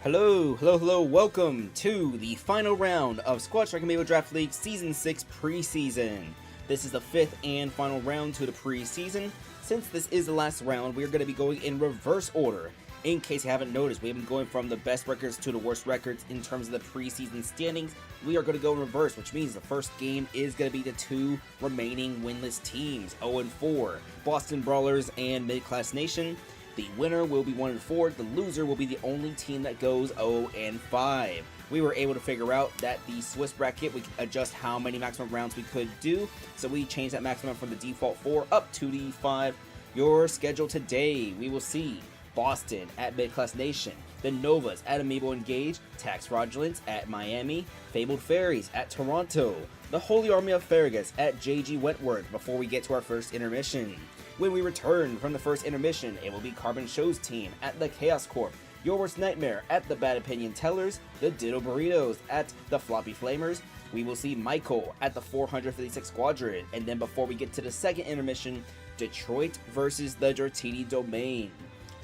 Hello, welcome to the final round of Squad Strike Amiibo Draft League Season 6 Preseason. This is the 5th and final round to the preseason. Since this is the last round, we are going to be going in reverse order. In case you haven't noticed, we have been going from the best records to the worst records in terms of the preseason standings. We are going to go in reverse, which means the first game is going to be the two remaining winless teams, 0-4, Boston Brawlers and Mid-Class Nation. The winner will be 1-4, the loser will be the only team that goes 0-5. We were able to figure out that the Swiss bracket, we could adjust how many maximum rounds we could do, so we changed that maximum from the default 4 up to the 5. Your schedule today, we will see Boston at Mid-Class Nation, the Novas at Amiibo Engage, Tax Fraudulence at Miami, Fabled Fairies at Toronto, the Holy Army of Farragus at JG Wentworth before we get to our first intermission. When we return from the first intermission, it will be Carbon Show's team at the Chaos Corp, Your Worst Nightmare at the Bad Opinion Tellers, the Ditto Burritos at the Floppy Flamers. We will see Michael at the 456 Squadron, and then before we get to the second intermission, Detroit versus the Dratini Domain.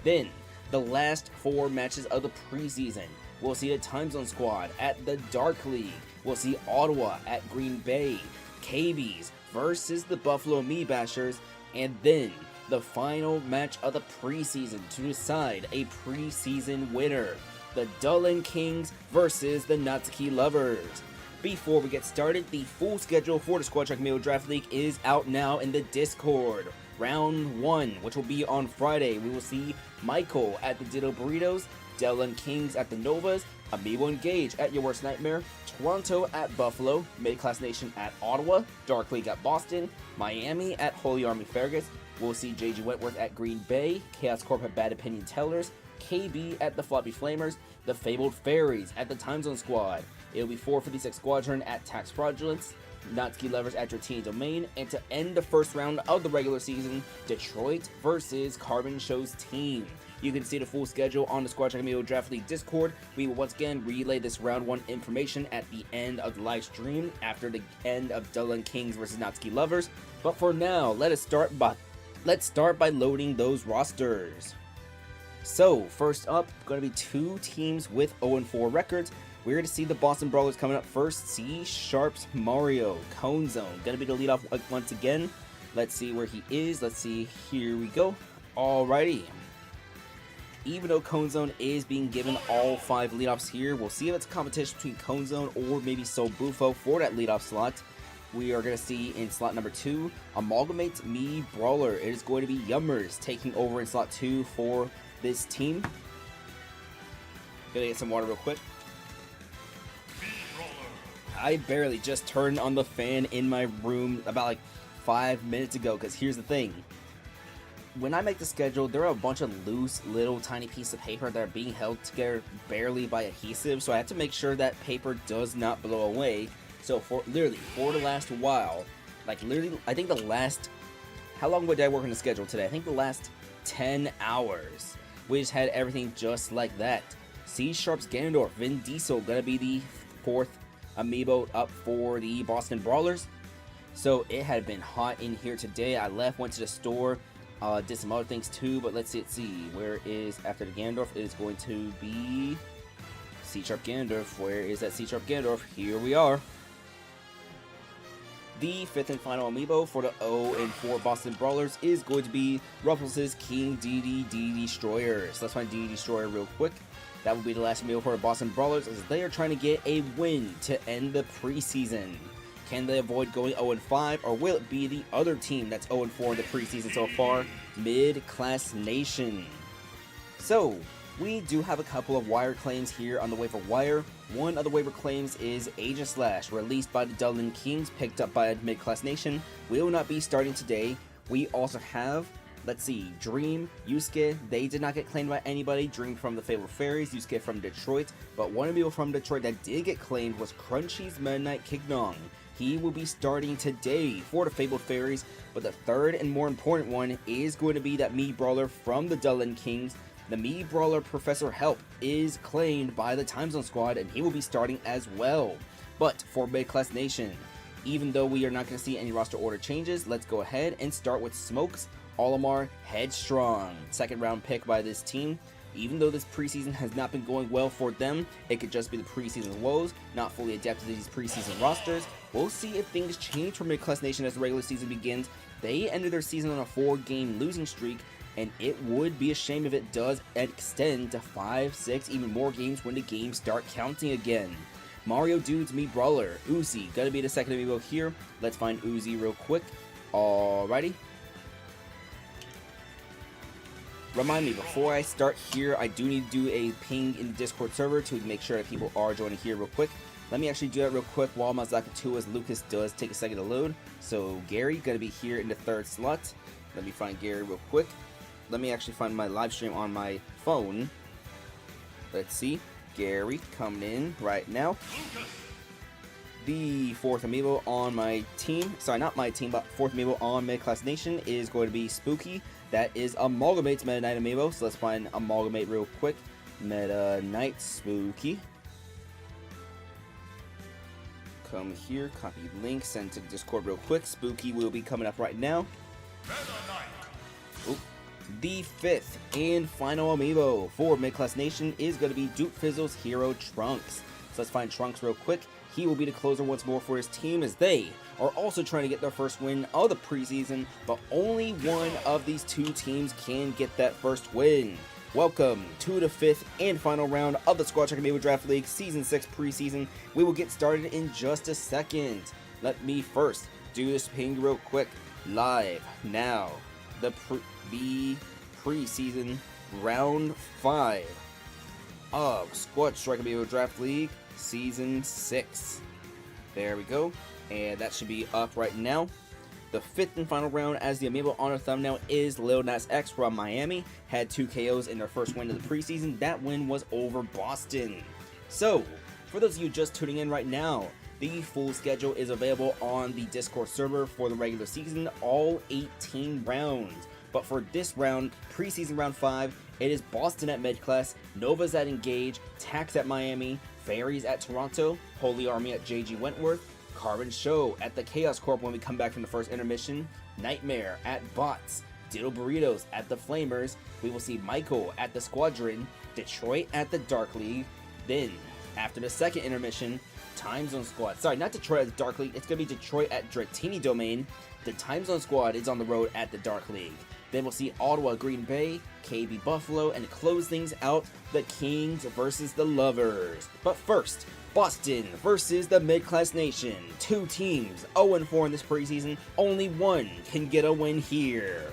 Then, the last 4 matches of the preseason. We'll see the Time Zone Squad at the Dark League. We'll see Ottawa at Green Bay, KBs versus the Buffalo Me Bashers, and then the final match of the preseason to decide a preseason winner, the Dullen Kings versus the Natsuki Lovers. Before we get started, the full schedule for the Squad Strike Amiibo Draft League is out now in the Discord. Round 1, which will be on Friday, we will see Michael at the Ditto Burritos, Dullen Kings at the Novas, Amiibo Engage at Your Worst Nightmare, Toronto at Buffalo, Mid-Class Nation at Ottawa, Dark League at Boston, Miami at Holy Army Farragus. We'll see JG Wentworth at Green Bay, Chaos Corp at Bad Opinion Tellers, KB at the Floppy Flamers, the Fabled Fairies at the Time Zone Squad. It'll be 456 Squadron at Tax Fraudulence, Natsuki Lovers at Dratini Domain, and to end the first round of the regular season, Detroit versus Carbon Show's team. You can see the full schedule on the Squad Strike Amiibo Draft League Discord. We will once again relay this round 1 information at the end of the live stream after the end of Dullen Kings versus Natsuki Lovers. But for now, let's start by loading those rosters. So, first up, going to be 2 teams with 0-4 records. We're going to see the Boston Brawlers coming up first. C Sharp's Mario, Cone Zone. Going to be the leadoff once again. Let's see where he is. Let's see. Here we go. Alrighty. Even though Cone Zone is being given all 5 leadoffs here, we'll see if it's a competition between Cone Zone or maybe So Bufo for that leadoff slot. We are going to see in slot number 2, Amalgamate Me Brawler. It is going to be Yummers taking over in slot 2 for this team. Gonna get some water real quick. I barely just turned on the fan in my room about like 5 minutes ago, because here's the thing. When I make the schedule, there are a bunch of loose little tiny pieces of paper that are being held together barely by adhesive, so I have to make sure that paper does not blow away. So for the last while, like literally, I think the last, how long did I work on the schedule today? I think the last 10 hours, we just had everything just like that. C Sharp's Ganondorf, Vin Diesel, gonna be the 4th Amiibo up for the Boston Brawlers. So it had been hot in here today. I left, went to the store, did some other things too, but let's see. Where is, after the Ganondorf, it is going to be C Sharp Ganondorf. Where is that C Sharp Ganondorf? Here we are. The 5th and final Amiibo for the 0-4 Boston Brawlers is going to be Ruffles' King DD Destroyer. So let's find DD Destroyer real quick. That will be the last Amiibo for the Boston Brawlers, as they are trying to get a win to end the preseason. Can they avoid going 0-5, or will it be the other team that's 0-4 in the preseason so far, Mid-Class Nation? So, we do have a couple of wire claims here on the waiver wire. One of the waiver claims is Agent Slash, released by the Dullen Kings, picked up by Mid-Class Nation. Will not be starting today. We also have, let's see, Dream, Yusuke. They did not get claimed by anybody. Dream from the Fabled Fairies, Yusuke from Detroit. But one Amiibo from Detroit that did get claimed was Crunchy's Meta Knight Kignong. He will be starting today for the Fabled Fairies. But the third and more important one is going to be that Me Brawler from the Dullen Kings. The Me Brawler Professor Help is claimed by the Time Zone Squad, and he will be starting as well. But for Mid-Class Nation, even though we are not going to see any roster order changes, let's go ahead and start with Smokes Olimar Headstrong. 2nd round pick by this team. Even though this preseason has not been going well for them, it could just be the preseason woes, not fully adapted to these preseason rosters. We'll see if things change for Mid-Class Nation as the regular season begins. They ended their season on a 4-game losing streak, and it would be a shame if it does extend to 5, 6, even more games when the games start counting again. Mario Dudes Meet Brawler. Uzi, gonna be the second amiibo here. Let's find Uzi real quick. Alrighty. Remind me, before I start here, I do need to do a ping in the Discord server to make sure that people are joining here real quick. Let me actually do that real quick while Mazaka 2 as Lucas does take a second to load. So Gary, gonna be here in the 3rd slot. Let me find Gary real quick. Let me actually find my live stream on my phone. Let's see. Gary coming in right now. The 4th amiibo on my team, sorry, not my team, but 4th amiibo on Mid-Class Nation is going to be Spooky. That is Amalgamate's Meta Knight amiibo, so let's find Amalgamate real quick. Meta Knight Spooky. Come here, copy link, send to Discord real quick. Spooky will be coming up right now. Oop. The 5th and final amiibo for Mid-Class Nation is going to be Duke Fizzle's Hero Trunks. So let's find Trunks real quick. He will be the closer once more for his team, as they are also trying to get their first win of the preseason, but only one of these 2 teams can get that first win. Welcome to the 5th and final round of the Squad Track Amiibo Draft League Season 6 preseason. We will get started in just a second. Let me first do this ping real quick. Live now. The preseason round 5 of Squad Strike Amiibo Draft League Season 6. There we go, and that should be up right now. The 5th and final round, as the amiibo on our thumbnail, is Lil Nas X from Miami. Had 2 KOs in their first win of the preseason. That win was over Boston. So, for those of you just tuning in right now, the full schedule is available on the Discord server for the regular season, all 18 rounds. But for this round, preseason round 5, it is Boston at Mid-Class, Nova's at Engage, Tax at Miami, Fairies at Toronto, Holy Army at JG Wentworth, Carbon Show at the Chaos Corp when we come back from the first intermission, Nightmare at Bots, Diddle Burritos at the Flamers, we will see Michael at the Squadron, Detroit at the Dark League, then, after the second intermission, Time Zone Squad, sorry, not Detroit at the Dark League, it's going to be Detroit at Dratini Domain, the Time Zone Squad is on the road at the Dark League. Then we'll see Ottawa Green Bay, KB Buffalo, and to close things out, the Kings versus the Lovers. But first, Boston versus the Mid-Class Nation. 2 teams, 0-4 in this preseason. Only one can get a win here.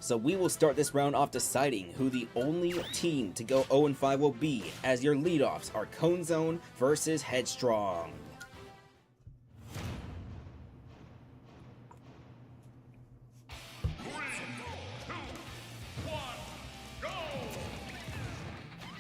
So we will start this round off deciding who the only team to go 0-5 will be, as your leadoffs are Cone Zone versus Headstrong.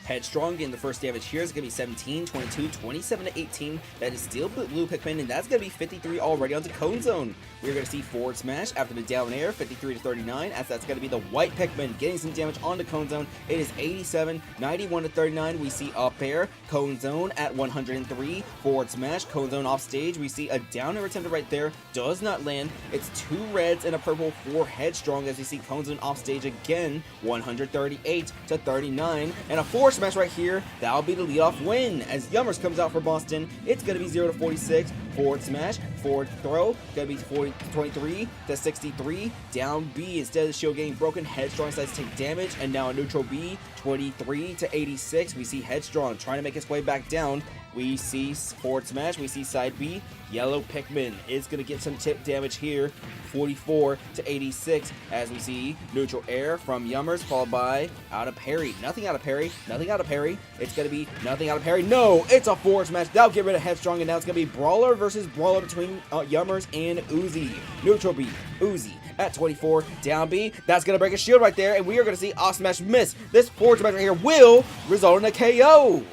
Headstrong getting the first damage here is going to be 17, 22, 27 to 18. That is still Blue Pikmin, and that's going to be 53 already onto Cone Zone. We're going to see forward smash after the down air, 53 to 39, as that's going to be the White Pikmin getting some damage onto Cone Zone. It is 87, 91 to 39. We see up air, Cone Zone at 103, forward smash, Cone Zone off stage. We see a down air attempted right there, does not land. It's 2 reds and a purple for Headstrong, as we see Cone Zone off stage again, 138 to 39, and a forward smash right here. That'll be the leadoff win, as Yummers comes out for Boston. It's going to be 0 to 46, forward smash, forward throw, going to be 23 to 63, down B. Instead of the shield getting broken, Headstrong decides to take damage, and now a neutral B, 23 to 86. We see Headstrong trying to make his way back down. We see forward smash, we see side B, yellow Pikmin is going to get some tip damage here, 44 to 86, as we see neutral air from Yummers, followed by out of parry. Nothing out of parry, nothing out of parry. It's going to be nothing out of parry. No, it's a forward smash. That'll get rid of Headstrong, and now it's going to be Brawler versus Brawler between Yummers and Uzi. Neutral B, Uzi at 24, down B. That's going to break a shield right there, and we are going to see off smash miss. This forward smash right here will result in a KO.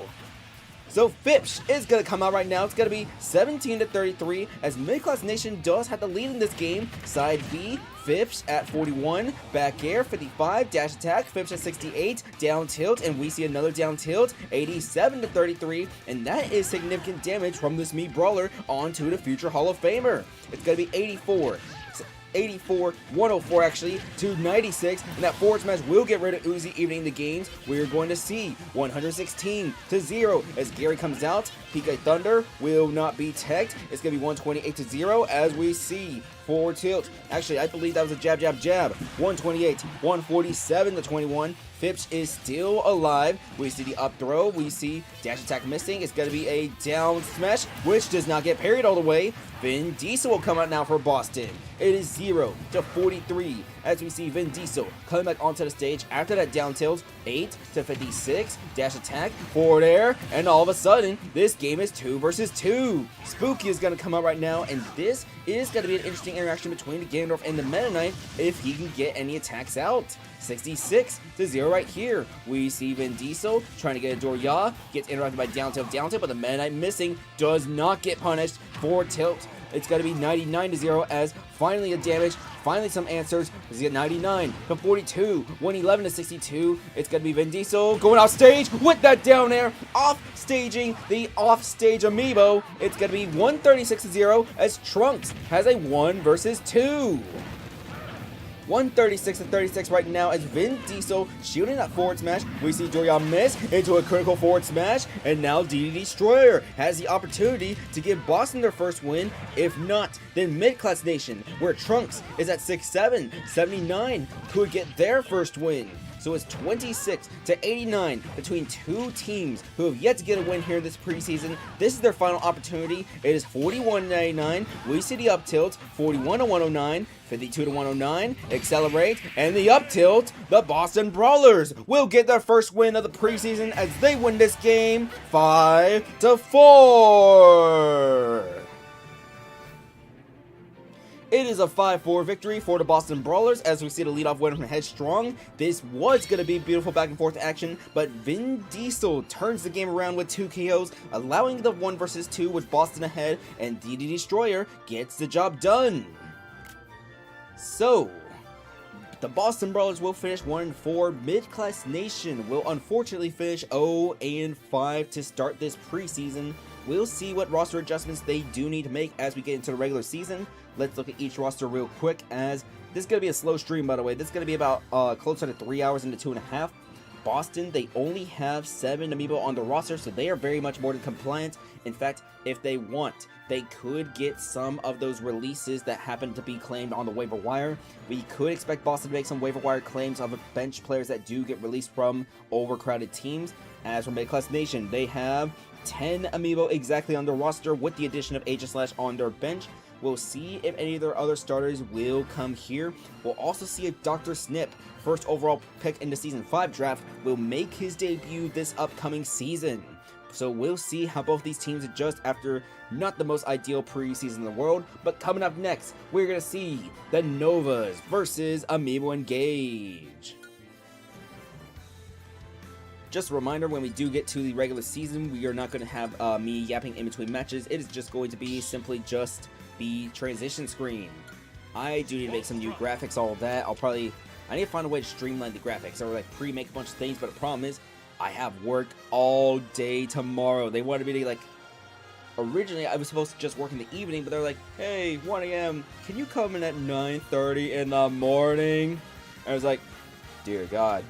So Fipsh is going to come out right now. It's going to be 17 to 33, as Mid-Class Nation does have the lead in this game. Side B, Fipsh at 41, back air 55, dash attack, Fipsh at 68, down tilt, and we see another down tilt, 87 to 33, and that is significant damage from this Mii Brawler onto the future Hall of Famer. It's going to be 84. 84, 104 actually, to 96, and that forward smash will get rid of Uzi evening the games. We're going to see 116 to 0 as Gary comes out. PK Thunder will not be teched. It's going to be 128 to 0 as we see forward tilt. Actually, I believe that was a jab, jab, jab. 128, 147 to 21. Fipsch is still alive. We see the up throw. We see dash attack missing. It's going to be a down smash, which does not get parried all the way. Vin Diesel will come out now for Boston. It is 0 to 43 as we see Vin Diesel coming back onto the stage after that down tilt. 8 to 56. Dash attack, forward air, and all of a sudden, this game is 2 versus 2. Spooky is going to come out right now, and this is going to be an interesting interaction between the Ganondorf and the Meta Knight if he can get any attacks out. 66 to 0 right here. We see Vin Diesel trying to get a Dorya, gets interrupted by down tilt, but the Meta Knight missing, does not get punished. Forward tilt. It's going to be 99 to 0 as finally a damage, finally some answers. We see 99 to 42, 111 to 62. It's going to be Vin Diesel going off stage with that down air, off staging the off stage Amiibo. It's going to be 136 to 0 as Trunks has a 1 versus 2. 136 to 36 right now as Vin Diesel shooting that forward smash. We see Dorya miss into a critical forward smash, and now DD Destroyer has the opportunity to give Boston their first win. If not, then Mid-Class Nation, where Trunks is at 6'7", 79, could get their first win. So it's 26 to 89 between two teams who have yet to get a win here this preseason. This is their final opportunity. It is 41 to 99. We see the up tilt, 41 to 109, 52 to 109, accelerate, and the up tilt. The Boston Brawlers will get their first win of the preseason as they win this game 5 to 4. It is a 5-4 victory for the Boston Brawlers as we see the leadoff winner from Headstrong. This was going to be beautiful back and forth action, but Vin Diesel turns the game around with 2 KOs, allowing the 1 versus 2 with Boston ahead, and DD Destroyer gets the job done. So, the Boston Brawlers will finish 1-4. Mid-Class Nation will unfortunately finish 0-5 to start this preseason. We'll see what roster adjustments they do need to make as we get into the regular season. Let's look at each roster real quick, as this is going to be a slow stream, by the way. This is going to be about closer to 3 hours into 2.5. Boston, they only have 7 Amiibo on the roster, so they are very much more than compliant. In fact, if they want, they could get some of those releases that happen to be claimed on the waiver wire. We could expect Boston to make some waiver wire claims of bench players that do get released from overcrowded teams. As for Mid-Class Nation, they have 10 Amiibo exactly on their roster with the addition of Aegis on their bench. We'll see if any of their other starters will come here. We'll also see if Dr. Snip, first overall pick in the Season 5 draft, will make his debut this upcoming season. So we'll see how both these teams adjust after not the most ideal preseason in the world. But coming up next, we're going to see the Novas versus Amiibo Engage. Just a reminder, when we do get to the regular season, we are not going to have me yapping in between matches. It is just going to be simply just the transition screen. I do need to make some new graphics, all of that. I need to find a way to streamline the graphics or like pre-make a bunch of things, but the problem is I have work all day tomorrow. They wanted me to originally I was supposed to just work in the evening, but they're like, hey, 1 a.m., can you come in at 9:30 in the morning? And I was like, dear God.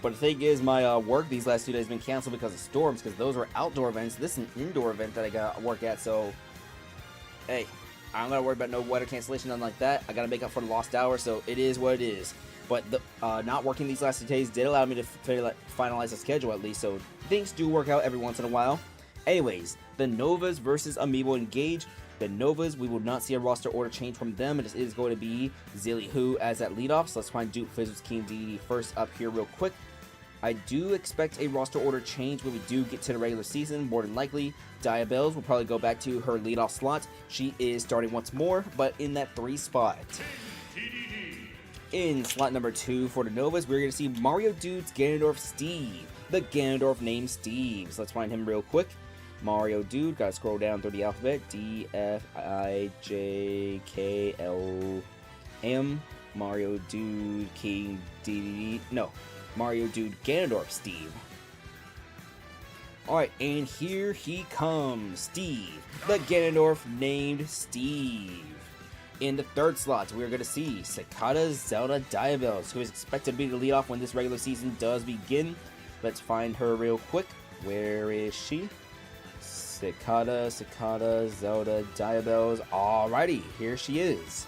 But the thing is, my work these last 2 days has been canceled because of storms, because those were outdoor events. This is an indoor event that I got to work at, so hey, I don't got to worry about no weather cancellation, nothing like that. I got to make up for the lost hour, so it is what it is. But the, not working these last 2 days did allow me to finalize the schedule at least, so things do work out every once in a while. Anyways, the Novas versus Amiibo Engage. The Novas, we will not see a roster order change from them. It is going to be Zilly Who as that leadoff. So let's find Duke, Fizzles, King, DD first up here real quick. I do expect a roster order change when we do get to the regular season. More than likely, Diabells will probably go back to her leadoff slot. She is starting once more, but in that 3 spot. In slot number 2 for the Novas, we're going to see Mario Dude's Ganondorf Steve. The Ganondorf named Steve. So let's find him real quick. Mario Dude, gotta scroll down through the alphabet. D, F, I, J, K, L, M. Mario Dude, King, D, no. Mario Dude, Ganondorf, Steve. Alright, and here he comes. Steve, the Ganondorf named Steve. In the third slot, we're going to see Cicada Zelda Diabells, who is expected to be the leadoff when this regular season does begin. Let's find her real quick. Where is she? Cicada Zelda Diabells. Alrighty, here she is.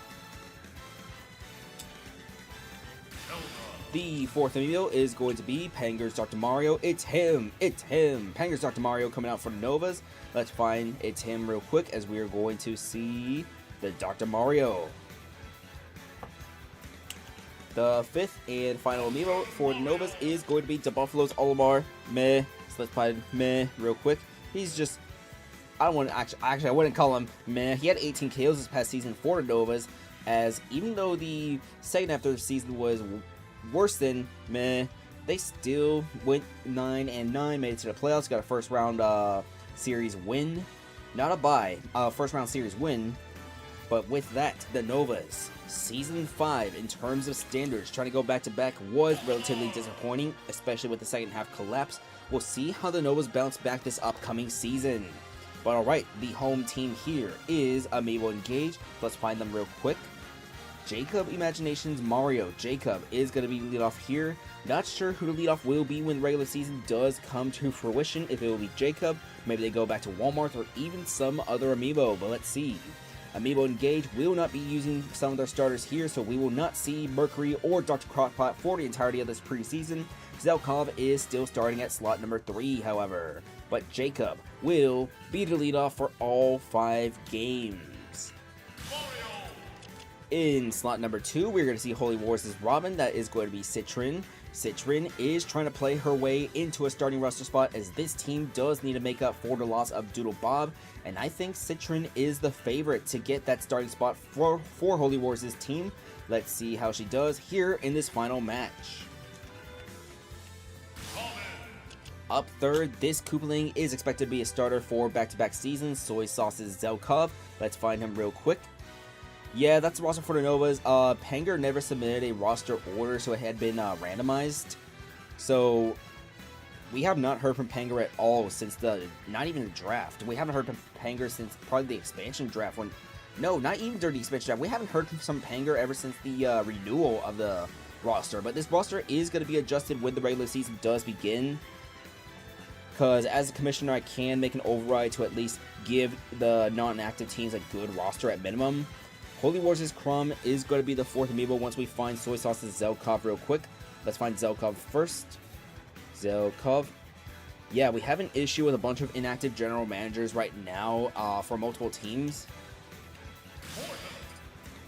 The fourth amiibo is going to be Panger's Dr. Mario. It's him! Panger's Dr. Mario coming out for the Novas. Let's find it's him real quick as we are going to see the Dr. Mario. The fifth and final amiibo for the Novas is going to be the Buffalo's Olimar. Meh. So let's find meh real quick. He's just, I don't want to actually I wouldn't call him meh. He had 18 KOs this past season for the Novas, as even though the second half of the season was worse than meh, they still went 9-9, made it to the playoffs, got a first round series win. Not a bye, first round series win. But with that, the Novas, Season 5, in terms of standards, trying to go back-to-back was relatively disappointing, especially with the second half collapse. We'll see how the Novas bounce back this upcoming season. But alright, the home team here is Amiibo Engage. Let's find them real quick. Jacob Imaginations Mario. Jacob is going to be lead off here. Not sure who the leadoff will be when the regular season does come to fruition. If it will be Jacob, maybe they go back to Walmart, or even some other Amiibo, but let's see. Amiibo Engage will not be using some of their starters here, so we will not see Mercury or Dr. Crockpot for the entirety of this preseason. Zelkov is still starting at slot number 3, however. But Jacob will be the leadoff for all 5 games. In slot number 2, we're going to see Holy Wars' Robin. That is going to be Citrin. Citrin is trying to play her way into a starting roster spot, as this team does need to make up for the loss of Doodle Bob, and I think Citrin is the favorite to get that starting spot for Holy Wars' team. Let's see how she does here in this final match. Up third, this Koopaling is expected to be a starter for back-to-back seasons. Soy Sauce's Zelkov. Let's find him real quick. Yeah, that's the roster for the Novas. Panger never submitted a roster order, so it had been randomized. So we have not heard from Panger at all since not even the draft. We haven't heard from Panger since probably the expansion draft. No, not even during the expansion draft. We haven't heard from Panger ever since the renewal of the roster. But this roster is going to be adjusted when the regular season does begin, because as a commissioner, I can make an override to at least give the non-active teams a good roster at minimum. Holy Wars' Crumb is going to be the fourth amiibo once we find Soy Sauce's Zelkov real quick. Let's find Zelkov first. Zelkov. Yeah, we have an issue with a bunch of inactive general managers right now for multiple teams.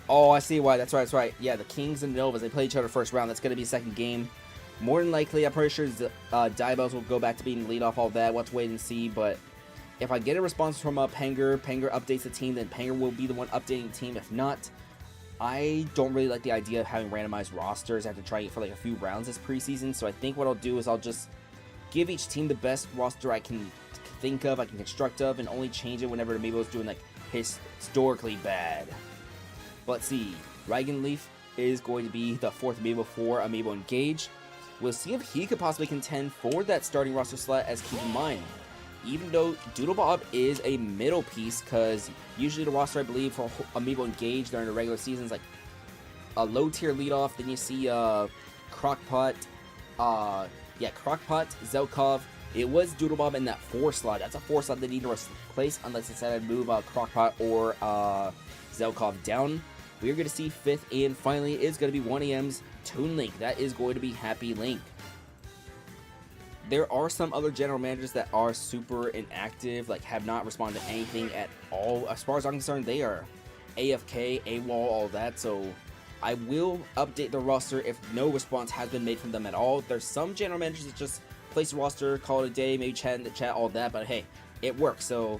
Oh, I see why. That's right, that's right. Yeah, the Kings and Novas, they play each other first round. That's going to be second game. More than likely, I'm pretty sure Diabells will go back to being lead off, all that. Let's wait and see, but if I get a response from Panger updates the team, then Panger will be the one updating the team. If not, I don't really like the idea of having randomized rosters. I have to try it for like a few rounds this preseason. So I think what I'll do is I'll just give each team the best roster I can think of, I can construct of, and only change it whenever the Amiibo is doing like historically bad. But let's see. Dragon Leaf is going to be the fourth Amiibo for Amiibo Engage. We'll see if he could possibly contend for that starting roster slot, as keep in mind, even though Doodle Bob is a middle piece, because usually the roster, I believe, for Amiibo Engage during the regular season is like a low tier leadoff. Then you see Crockpot, Crockpot, Zelkov. It was Doodle Bob in that 4 slot. That's a 4 slot they need to replace unless they decide to move Crockpot or Zelkov down. We're going to see fifth, and finally is going to be 1AM's Toon Link. That is going to be Happy Link. There are some other general managers that are super inactive, like have not responded to anything at all. As far as I'm concerned, they are AFK, AWOL, all that. So I will update the roster if no response has been made from them at all. There's some general managers that just place a roster, call it a day, maybe chat in the chat, all that. But hey, it works. So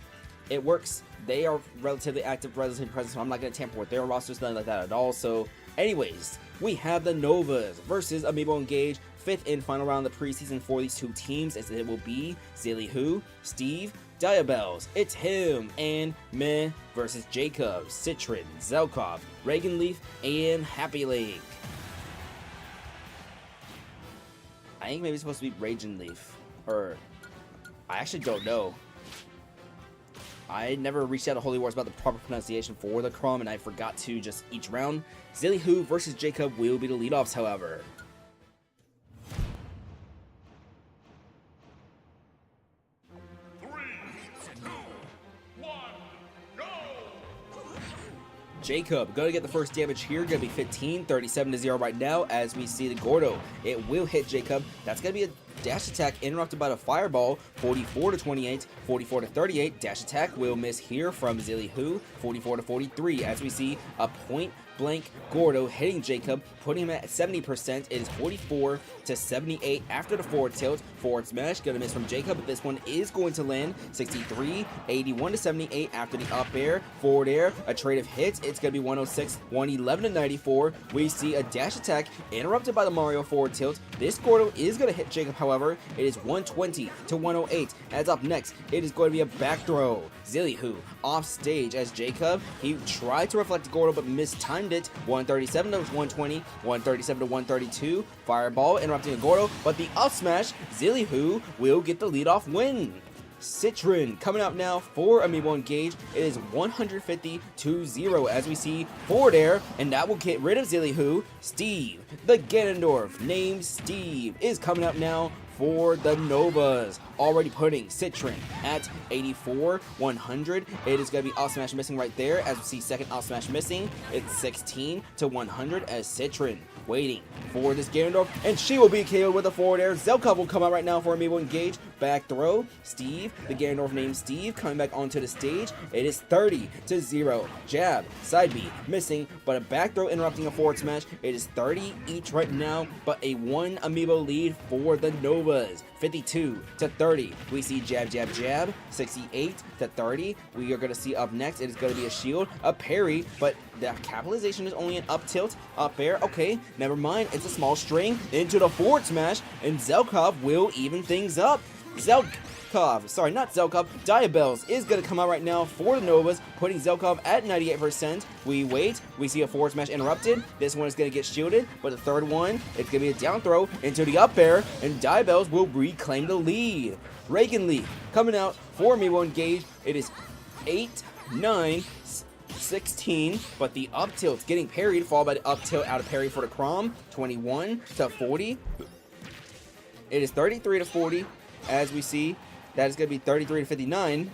it works. They are relatively active, relatively present, so I'm not going to tamper with their rosters, nothing like that at all. So anyways, we have the Novas versus Amiibo Engage. Fifth and final round of the preseason for these two teams, as it will be Zilly Steve, Diabells, It's Him, and Meh versus Jacob, Citrin, Zelkov, Reagan Leaf, and Happy Link. I think maybe it's supposed to be Raging Leaf, or I actually don't know. I never reached out to Holy Wars about the proper pronunciation for the Crom, and I forgot to just each round. Zilly versus Jacob will be the leadoffs, however. Jacob going to get the first damage here, going to be 15, 37-0 right now as we see the Gordo. It will hit Jacob. That's going to be a dash attack interrupted by the fireball, 44-28, 44-38. Dash attack will miss here from Zilly 44-43 as we see a point blank Gordo hitting Jacob, putting him at 70%. It is 44-78 after the forward tilt. Forward smash gonna miss from Jacob, but this one is going to land. 63, 81-78 after the up air, forward air, a trade of hits. It's gonna be 106, 111-94. We see a dash attack interrupted by the Mario forward tilt. This Gordo is gonna hit Jacob, however. It is 120-108. As up next, it is going to be a back throw. Zilly off stage as Jacob, he tried to reflect Gordo but mistimed it. 137-120, 137-132. Fireball interrupting Gordo, but the up smash, Zilly will get the leadoff win. Citron coming out now for Amiibo Engage. It is 150-0 as we see forward air, and that will get rid of Zilly Steve, the Ganondorf named Steve, is coming out now for the Novas, already putting Citron at 84-100. It is going to be up smash missing right there as we see second up smash missing. It's 16-100 as Citron waiting for this Ganondorf, and she will be KO'd with a forward air. Zelkov will come out right now for Amiibo Engage. Back throw. Steve, the Ganondorf named Steve, coming back onto the stage. It is 30-0. Jab, side B, missing, but a back throw interrupting a forward smash. It is 30 each right now, but a one Amiibo lead for the Novas. 52-30. We see jab, jab, jab. 68-30. We are going to see up next, it is going to be a shield, a parry, but the capitalization is only an up tilt, up air. Okay, never mind. It's a small string into the forward smash, and Zelkov will even things up. Diabells is going to come out right now for the Novas, putting Zelkov at 98%. We wait. We see a forward smash interrupted. This one is going to get shielded, but the third one, it's going to be a down throw into the up air, and Diabells will reclaim the lead. Reagan Leaf coming out for Amiibo Engage. It is 8-9-16, but the up tilt's getting parried, followed by the up tilt out of parry for the Crom. 21-40. It is 33-40. As we see, that is going to be 33-59,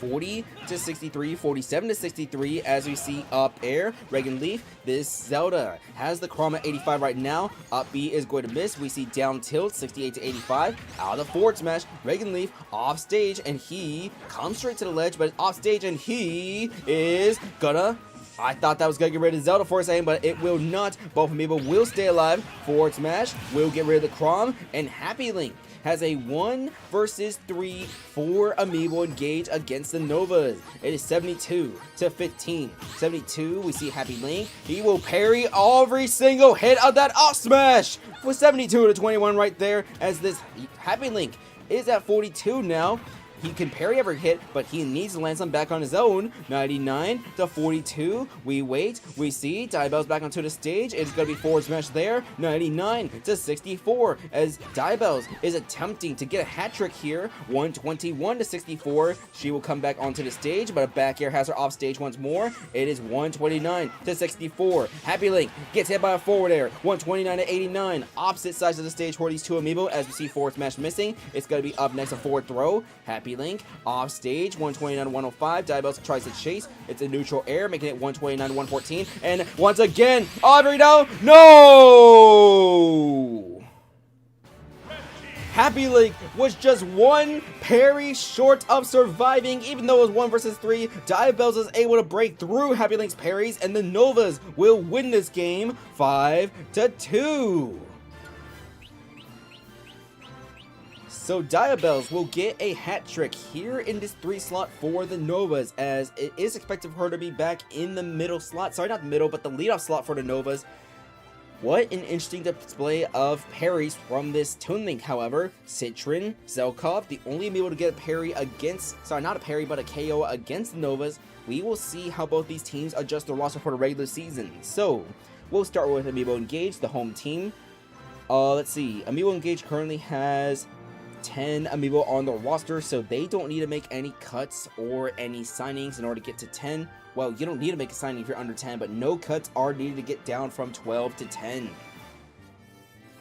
40-63, 47-63, as we see up air. Reagan Leaf, this Zelda has the Crom at 85 right now. Up B is going to miss. We see down tilt, 68-85. Out of the forward smash, Reagan Leaf off stage, and he comes straight to the ledge, but off stage, and he is gonna... I thought that was going to get rid of Zelda for a second, but it will not. Both Amiibo will stay alive. Forward smash will get rid of the Crom, and Happy Link has a 1 versus 3 for Amiibo Engage against the Novas. It is 72-15. 72, we see Happy Link. He will parry every single hit of that up smash with 72-21 right there, as this Happy Link is at 42 now. He can parry every hit, but he needs to land some back on his own. 99-42. We wait. We see Diabells back onto the stage. It's going to be forward smash there. 99-64 as Diabells is attempting to get a hat trick here. 121-64. She will come back onto the stage, but a back air has her off stage once more. It is 129-64. Happy Link gets hit by a forward air. 129-89. Opposite sides of the stage for these two Amiibo as we see forward smash missing. It's going to be up next a forward throw. Happy Link off stage, 129-105. Diabells tries to chase. It's a neutral air, making it 129-114. And once again, Audrey, no! Happy Link was just one parry short of surviving. Even though it was 1 versus 3, Diabells is able to break through Happy Link's parries, and the Novas will win this game 5-2. So Diabells will get a hat trick here in this 3 slot for the Novas, as it is expected for her to be back in the middle slot. Sorry, not the middle, but the leadoff slot for the Novas. What an interesting display of parries from this Toon Link, however. Citron, Zelkov, the only amiibo to get a parry against, sorry, not a parry, but a KO against the Novas. We will see how both these teams adjust their roster for the regular season. So, we'll start with Amiibo Engage, the home team. Let's see, Amiibo Engage currently has 10 Amiibo on the roster, so they don't need to make any cuts or any signings in order to get to 10. Well, you don't need to make a signing if you're under 10, but no cuts are needed to get down from 12 to 10.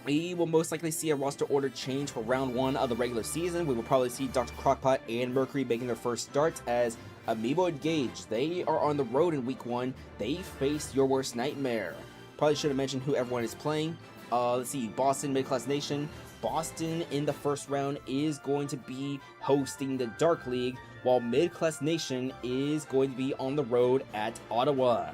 We will most likely see a roster order change for round 1 of the regular season. We will probably see Dr. Crockpot and Mercury making their first starts as Amiibo engaged. They are on the road in week 1. They face your worst nightmare. Probably should have mentioned who everyone is playing. Let's see, Boston Mid-Class Nation. Boston in the first round is going to be hosting the Dark League, while Mid-Class Nation is going to be on the road at Ottawa.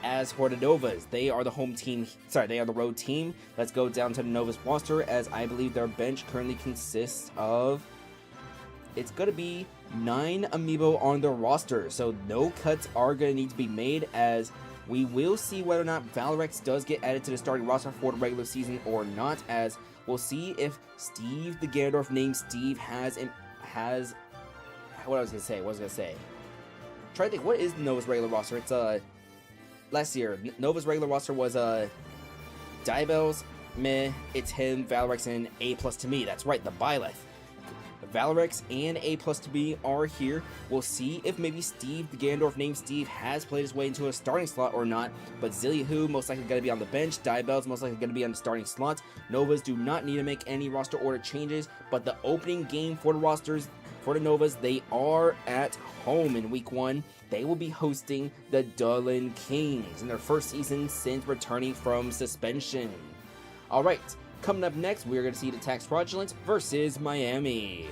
As for the Novas, they are the home team. They are the road team. Let's go down to the Novas roster, as I believe their bench currently consists of, it's going to be 9 Amiibo on their roster, so no cuts are going to need to be made, as we will see whether or not Valorex does get added to the starting roster for the regular season or not, as we'll see if Steve the Ganondorf named Steve has what was I going to say? Try to think, what is Nova's regular roster? It's last year Nova's regular roster was Diabels, meh, it's him, Valorex, and A+ to me. That's right, the Byleth. Valorex and A+ to me are here. We'll see if maybe Steve, the Ganondorf named Steve, has played his way into a starting slot or not, but Zilliahu most likely going to be on the bench, Diabels most likely going to be on the starting slot. Novas do not need to make any roster order changes, but the opening game for the rosters, for the Novas, they are at home in week 1. They will be hosting the Dublin Kings in their first season since returning from suspension. Alright, coming up next, we're going to see the Tax Fraudulent versus Miami.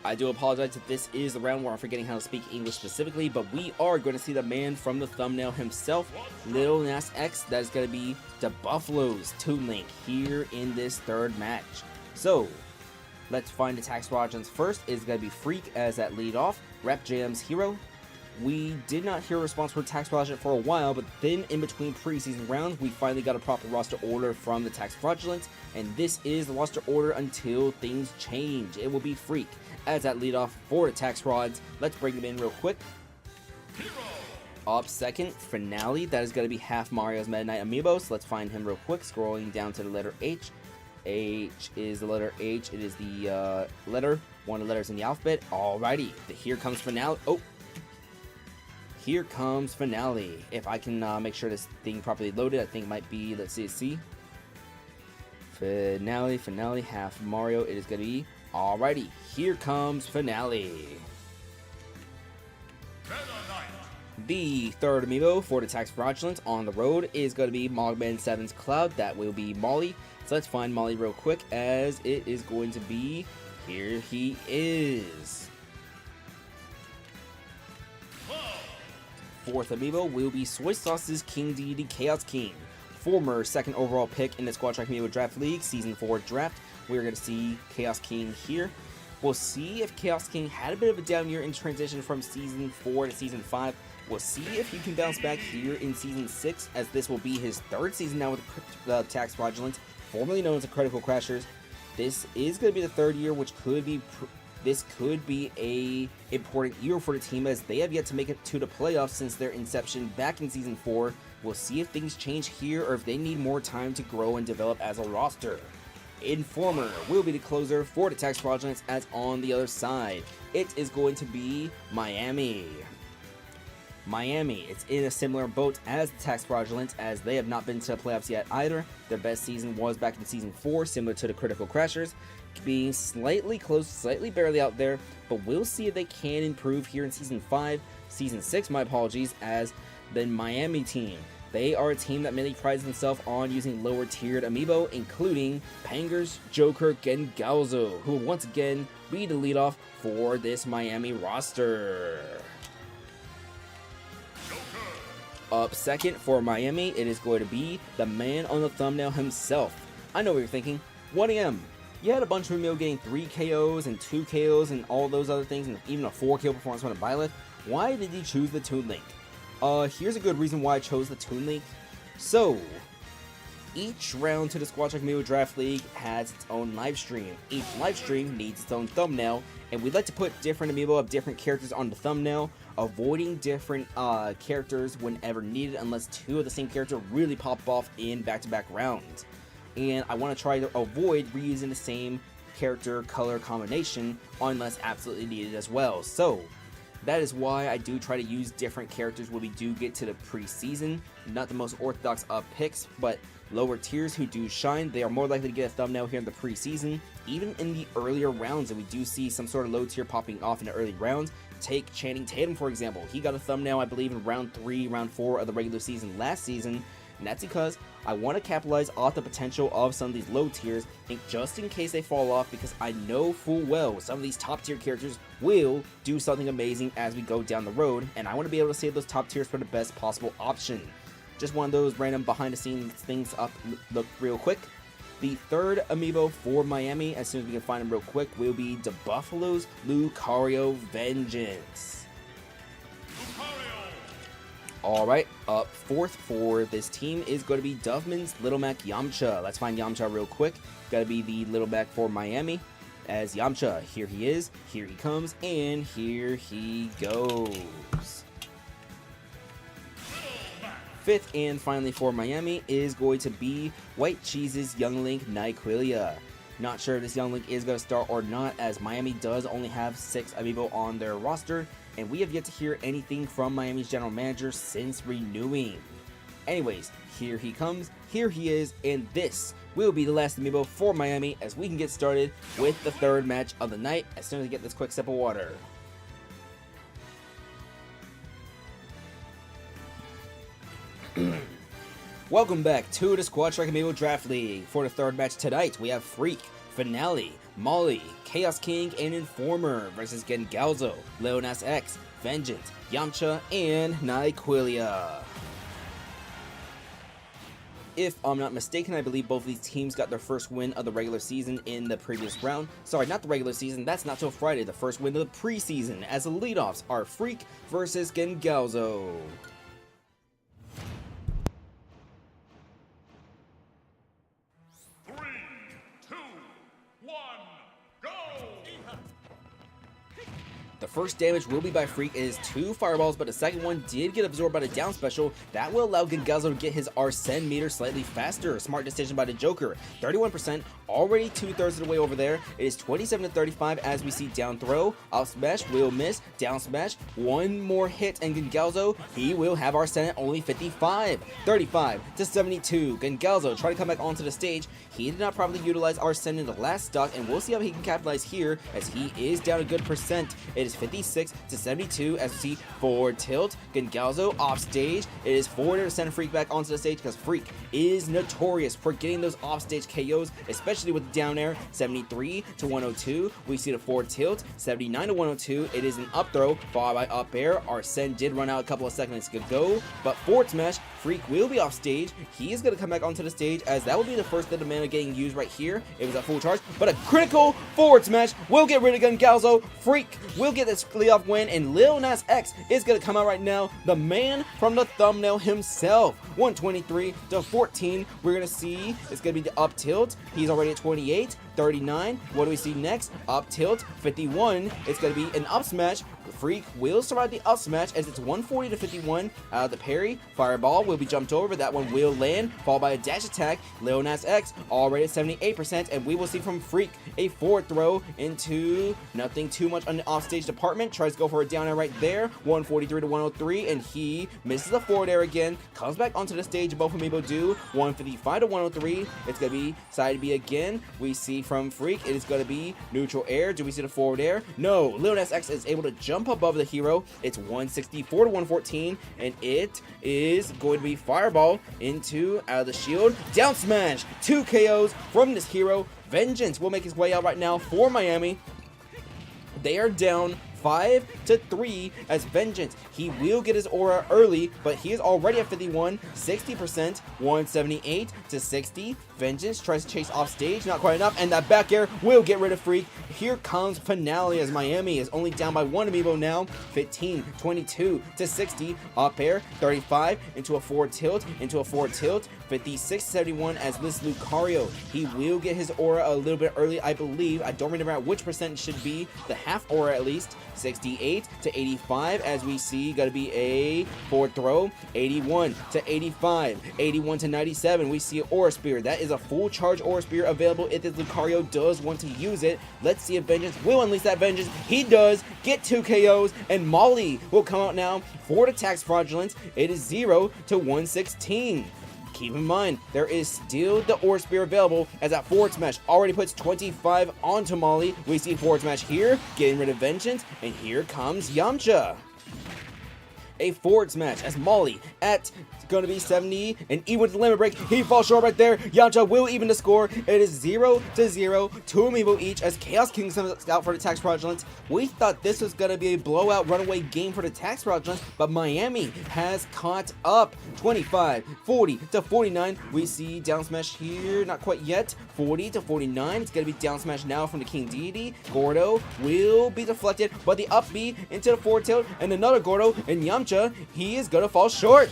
I do apologize if this is the round where I'm forgetting how to speak English specifically, but we are going to see the man from the thumbnail himself, Lil Nas X. That is going to be the Buffalo's Toon Link here in this third match. So, let's find the Tax Fraudulents first. It's going to be Freak as that lead off, Rap Jam's Hero. We did not hear a response for Tax Fraudulent for a while, but then in between preseason rounds, we finally got a proper roster order from the Tax Fraudulent, and this is the roster order until things change. It will be Freak as that lead off for the Tax Frauds. Let's bring them in real quick. Up second, Finale. That is going to be half Mario's Meta Knight Amiibo, so let's find him real quick, scrolling down to the letter H. H is the letter H. It is the one of the letters in the alphabet. Alrighty, here comes Finale. Oh, here comes Finale. If I can make sure this thing properly loaded, I think it might be, let's see. Finale, half Mario. It is going to be, alrighty, here comes Finale. The third Amiibo for the Tax Fraudulent on the road is going to be Mogman 7's Cloud. That will be Molly. So let's find Molly real quick, as it is going to be, here he is. Fourth Amiibo will be Soy Sauce's King Deity Chaos King, former second overall pick in the Squad Track Amiibo Draft League Season 4 draft. We're going to see Chaos King here. We'll see if Chaos King had a bit of a down year in transition from Season 4 to Season 5. We'll see if he can bounce back here in Season 6, as this will be his third season now with the Tax Fraudulent, formerly known as the Critical Crashers. This is going to be the third year, which could be this could be a important year for the team, as they have yet to make it to the playoffs since their inception back in Season 4. We'll see if things change here or if they need more time to grow and develop as a roster. Informer will be the closer for the Tax Fraudulents, as on the other side, it is going to be Miami. It's in a similar boat as the Tax Fraudulent, as they have not been to the playoffs yet either. Their best season was back in Season 4, similar to the Critical Crashers, being slightly close, slightly barely out there, but we'll see if they can improve here in Season 5, Season 6, my apologies, as the Miami team. They are a team that mainly prides themselves on using lower tiered Amiibo, including Pangers, Joker, and Galzo, who will once again be the leadoff for this Miami roster. Up second for Miami, it is going to be the man on the thumbnail himself. I know what you're thinking, 1AM. You had a bunch of Amiibo getting 3 KOs and 2 KOs and all those other things, and even a 4 KO performance on a Byleth. Why did you choose the Toon Link? Here's a good reason why I chose the Toon Link. So, each round to the Squad Track Amiibo Draft League has its own live stream. Each live stream needs its own thumbnail, and we'd like to put different Amiibo of different characters on the thumbnail, avoiding different characters whenever needed, unless 2 of the same character really pop off in back-to-back rounds. and I want to try to avoid reusing the same character color combination unless absolutely needed as well. So that is why I do try to use different characters when we do get to the preseason. Not the most orthodox of picks, but lower tiers who do shine. They are more likely to get a thumbnail here in the preseason, even in the earlier rounds, and we do see some sort of low tier popping off in the early rounds. Take Channing Tatum, for example. He got a thumbnail, I believe, in round 3, round 4 of the regular season last season, and that's because I want to capitalize off the potential of some of these low tiers, and just in case they fall off, because I know full well some of these top tier characters will do something amazing as we go down the road, and I want to be able to save those top tiers for the best possible option. Just one of those random behind the scenes things up look real quick. The third amiibo for Miami, as soon as we can find him real quick, will be the Buffalo's Lucario Vengeance. Alright, up fourth for this team is going to be Dovman's Little Mac Yamcha. Let's find Yamcha real quick. Gotta be the Little Mac for Miami. As Yamcha, here he is, here he comes, and here he goes. Fifth and finally for Miami is going to be White Cheese's Young Link Nyquillia. Not sure if this Young Link is going to start or not, as Miami does only have 6 amiibo on their roster, and we have yet to hear anything from Miami's general manager since renewing. Anyways, here he comes, here he is, and this will be the last amiibo for Miami as we can get started with the third match of the night as soon as I get this quick sip of water. Welcome back to the Squad Strike Amiibo Draft League. For the third match tonight, we have Freak, Finale, Molly, Chaos King, and Informer versus Gengalzo, Lil Nas X, Vengeance, Yamcha, and Nyquillia. If I'm not mistaken, I believe both of these teams got their first win of the regular season in the previous round. Sorry, not the regular season, that's not till Friday. The first win of the preseason, as the leadoffs are Freak versus Gengalzo. The first damage will be by Freak. It is 2 fireballs, but the second one did get absorbed by the down special. That will allow Gengalzo to get his Arsene meter slightly faster. Smart decision by the Joker. 31%, already 2/3 of the way over there. It is 27-35 as we see down throw. Up smash will miss. Down smash. One more hit and Gengalzo, he will have Arsene at only 55. 35-72. Gengalzo trying to come back onto the stage. He did not properly utilize Arsene in the last stock, and we'll see how he can capitalize here as he is down a good percent. It is 56-72 as we see forward tilt. Gengalzo off stage. It is forward to send Freak back onto the stage because Freak is notorious for getting those off stage KOs, especially with the down air. 73-102. We see the forward tilt. 79-102. It is an up throw followed by up air. Arsene did run out a couple of seconds ago, but forward smash. Freak will be off stage. He is going to come back onto the stage as that will be the first of the mana getting used right here. It was a full charge, but a critical forward smash will get rid of Gengalzo. Freak will get this leadoff win, and Lil Nas X is going to come out right now, the man from the thumbnail himself. 123-14. We're going to see it's going to be the up tilt. He's already at 28. 39. What do we see next? Up tilt. 51. It's going to be an up smash. Freak will survive the up smash as it's 140-51 out of the parry. Fireball will be jumped over. That one will land, followed by a dash attack. Lil Nas X already at 78%, and we will see from Freak a forward throw into nothing too much on the offstage department. Tries to go for a down air right there. 143-103, and he misses the forward air again. Comes back onto the stage. Both amiibo do. 155-103. It's going to be side B again. We see from Freak it is going to be neutral air. Do we see the forward air? No. Lil Nas X is able to jump above the hero. It's 164-114, and it is going to be fireball into out of the shield. Down smash. 2 KOs from this hero. Vengeance will make his way out right now for Miami. They are down 5-3 as Vengeance. He will get his aura early, but he is already at 51, 60%, 178-60. Vengeance tries to chase off stage, not quite enough, and that back air will get rid of Freak. Here comes Finale as Miami is only down by 1 amiibo now. 15, 22-60. Up air, 35 into a forward tilt, 56-71 as this Lucario. He will get his aura a little bit early, I believe. I don't remember at which percent it should be. The half aura at least. 68 to 85, as we see, got to be a forward throw. 81 to 85, 81 to 97. We see an Aura Spear. That is a full charge Aura Spear available if the Lucario does want to use it. Let's see if Vengeance will unleash that Vengeance. He does get 2 KOs, and Molly will come out now for the Tax Fraudulence. It is 0 to 116. Keep in mind, there is still the Aura Spear available, as that forward smash already puts 25 onto Molly. We see forward smash here, getting rid of Vengeance, and here comes Yamcha. A forward smash as Molly at going to be 70, and even with the limit break, he falls short right there. Yamcha will even the score. It is 0 to 0, 2 amiibo each, as Chaos King comes out for the Tax Fraudulence. We thought this was going to be a blowout runaway game for the Tax Fraudulence, but Miami has caught up. 25, 40 to 49. We see down smash here, not quite yet. 40 to 49. It's going to be down smash now from the King Deity. Gordo will be deflected, but the up B into the forward tilt, and another Gordo, and Yamcha, he is going to fall short.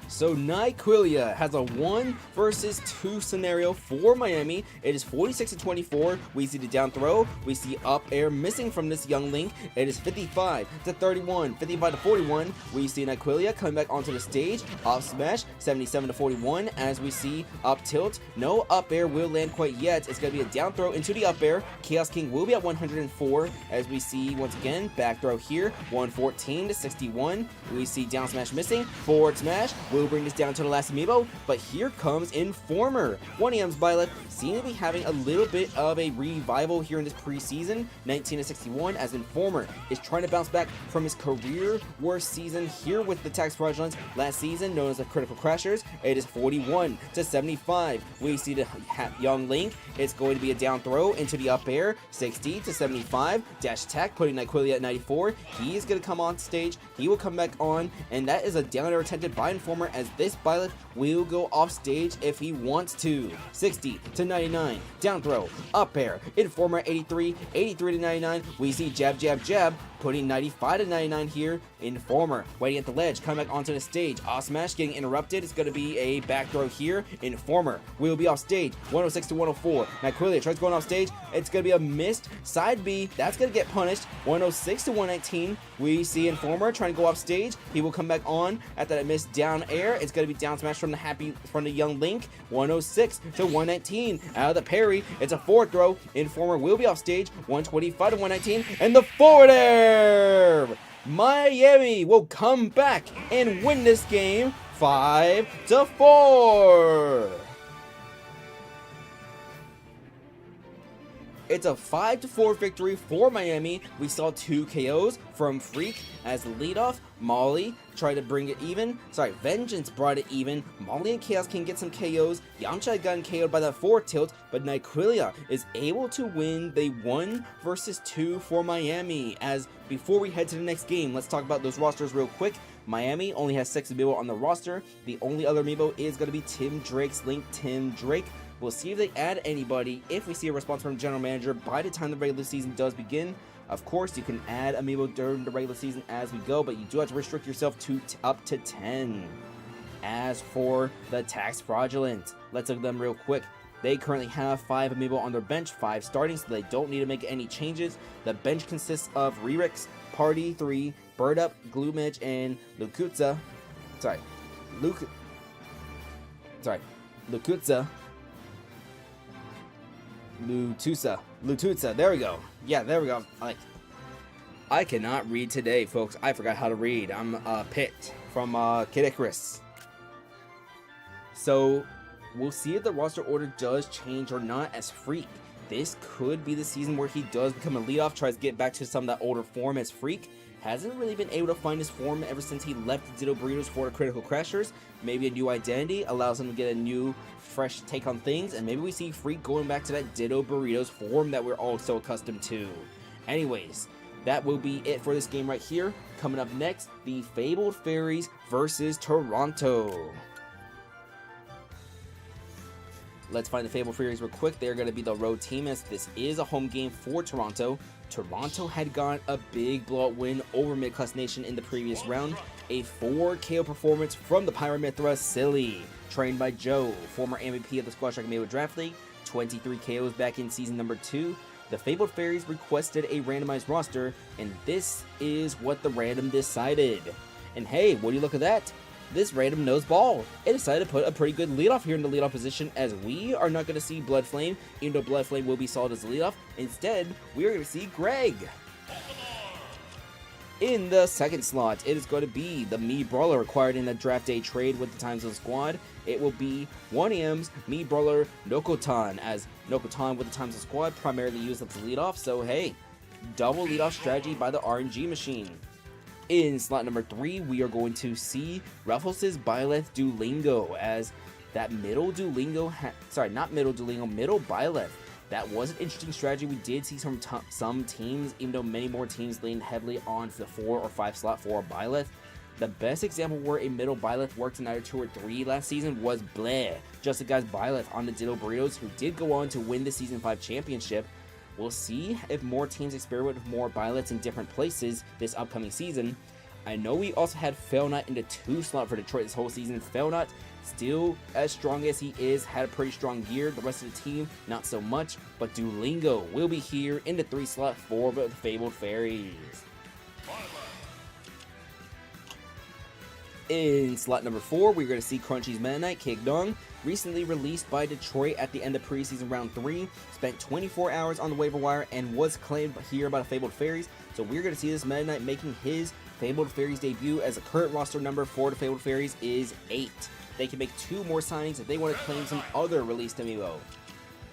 So Nyquillia has a 1 versus 2 scenario for Miami. It is 46 to 24. We see the down throw. We see up air missing from this young Link. It is 55 to 31, 55 to 41. We see Nyquillia coming back onto the stage. Up smash, 77 to 41. As we see up tilt, no up air will land quite yet. It's going to be a down throw into the up air. Chaos King will be at 104. As we see once again, back throw here, 114 to 61. We see down smash missing. Forward smash will bring this down to the last amiibo, but here comes Informer. 1 EM's Byleth seem to be having a little bit of a revival here in this preseason. 19 to 61, as Informer is trying to bounce back from his career worst season here with the Tax Fraudulence last season, known as the Critical Crashers. It is 41 to 75. We see the young Link. It's going to be a down throw into the up air. 60 to 75. Dash attack, putting Nyquillia at 94. He is going to come on stage. He will come back on, and that is a down air attempted by Informer, as this Byleth will go off stage if he wants to. 60 to 99, down throw, up air, Informer 83, 83 to 99. We see jab, jab, jab, putting 95 to 99 here. Informer waiting at the ledge, coming back onto the stage. Off smash getting interrupted. It's going to be a back throw here. Informer will be off stage. 106 to 104. Nyquillia tries going off stage. It's going to be a missed side B. That's going to get punished. 106 to 119. We see Informer trying to go off stage. He will come back on at that missed down air. It's going to be down smash from the young Link. 106 to 119. Out of the parry. It's a forward throw. Informer will be off stage. 125 to 119. And the forward air. Miami will come back and win this game 5 to 4. It's a 5 to 4 victory for Miami. We saw 2 KOs from Freak as the leadoff. Molly tried to bring it even. Vengeance brought it even. Molly and Chaos King get some KOs. Yamcha had gotten KO'd by that forward tilt, but Nyquillia is able to win the 1 versus 2 for Miami. As before we head to the next game, let's talk about those rosters real quick. Miami only has 6 amiibo on the roster. The only other amiibo is going to be Tim Drake's Link Tim Drake. We'll see if they add anybody if we see a response from General Manager by the time the regular season does begin. Of course, you can add amiibo during the regular season as we go, but you do have to restrict yourself to up to 10. As for the Tax Fraudulent, let's look at them real quick. They currently have 5 amiibo on their bench, 5 starting, so they don't need to make any Changes. The bench consists of Rerix, Party 3, Bird Up, Gloomedge, and Lukutsa. Lutusa, there we go. Yeah, there we go. I cannot read today, folks. I forgot how to read. I'm Pit from Kid Icarus. So, we'll see if the roster order does change or not as Freak. This could be the season where he does become a leadoff, tries to get back to some of that older form as Freak. Hasn't really been able to find his form ever since he left the Ditto Burritos for the Critical Crashers. Maybe a new identity allows him to get a new, fresh take on things, and maybe we see Freak going back to that Ditto Burritos form that we're all so accustomed to. Anyways, that will be it for this game right here. Coming up next, the Fabled Fairies versus Toronto. Let's find the Fabled Fairies real quick. They're going to be the road team, as this is a home game for Toronto. Toronto had gotten a big blowout win over Mid-Class Nation in the previous round. A 4 KO performance from the Pyramithra Silly, trained by Joe, former MVP of the Squad Amiibo Draft League. 23 KOs back in season number 2. The Fabled Fairies requested a randomized roster, and this is what the random decided. And hey, what do you look at that? This random knows ball. It decided to put a pretty good leadoff here in the leadoff position, as we are not going to see Bloodflame, even though Bloodflame will be solid as a leadoff. Instead, we are going to see Greg. In the second slot, it is going to be the Mii Brawler acquired in the draft day trade with the Time Zone squad. It will be 1AM's Mii Brawler Nokotan, as Nokotan with the Time Zone squad primarily used as a leadoff, so hey, double leadoff strategy by the RNG machine. In slot number 3, we are going to see Ruffles' Byleth Duolingo, as that middle Duolingo, middle Byleth. That was an interesting strategy. We did see some teams, even though many more teams leaned heavily on the 4 or 5 slot for Byleth. The best example where a middle Byleth worked in either 2 or 3 last season was Bleh, just a guy's Byleth on the Ditto Burritos, who did go on to win the Season 5 championship. We'll see if more teams experiment with more Byleths in different places this upcoming season. I know we also had Felnut in the 2 slot for Detroit this whole season. Felnut, still as strong as he is, had a pretty strong year. The rest of the team, not so much. But Duolingo will be here in the 3 slot for the Fabled Fairies. In slot number 4, we're going to see Crunchy's Meta Knight Kigdong, recently released by Detroit at the end of Preseason Round 3, spent 24 hours on the waiver wire and was claimed here by the Fabled Fairies. So we're going to see this Meta Knight making his Fabled Fairies debut, as the current roster number for the Fabled Fairies is 8. They can make 2 more signings if they want to claim some other released Amiibo.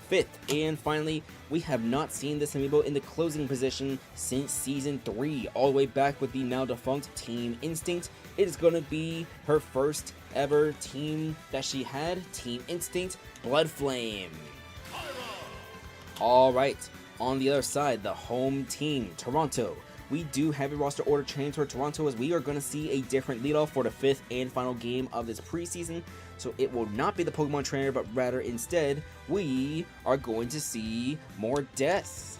5th, and finally, we have not seen this Amiibo in the closing position since Season 3, all the way back with the now defunct Team Instinct. It is going to be her first ever team that she had, Team Instinct, Bloodflame. Alright, on the other side, the home team, Toronto. We do have a roster order change for Toronto, as we are going to see a different leadoff for the 5th and final game of this preseason. So it will not be the Pokemon trainer, but rather instead, we are going to see more deaths.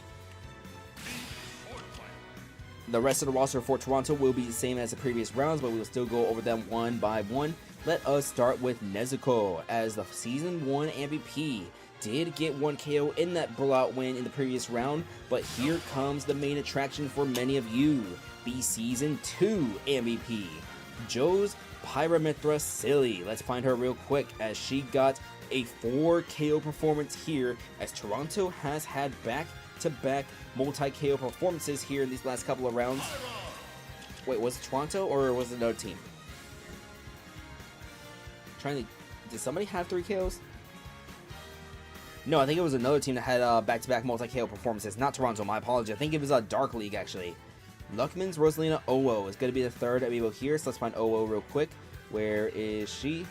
The rest of the roster for Toronto will be the same as the previous rounds, but we will still go over them one by one. Let us start with Nezuko, as the Season 1 MVP. Did get 1 KO in that blowout win in the previous round, but here comes the main attraction for many of you, the Season 2 MVP, Joe's Pyramithra Silly. Let's find her real quick, as she got a 4 KO performance here, as Toronto has had back-to-back multi-KO performances here in these last couple of rounds. Wait, was it Toronto or was it another team? Did somebody have 3 KOs? No, I think it was another team that had back-to-back multi-KO performances. Not Toronto, my apology. I think it was Dark League, actually. Luckman's Rosalina Owo is going to be the 3rd Amiibo here, so let's find Owo real quick. Where is she?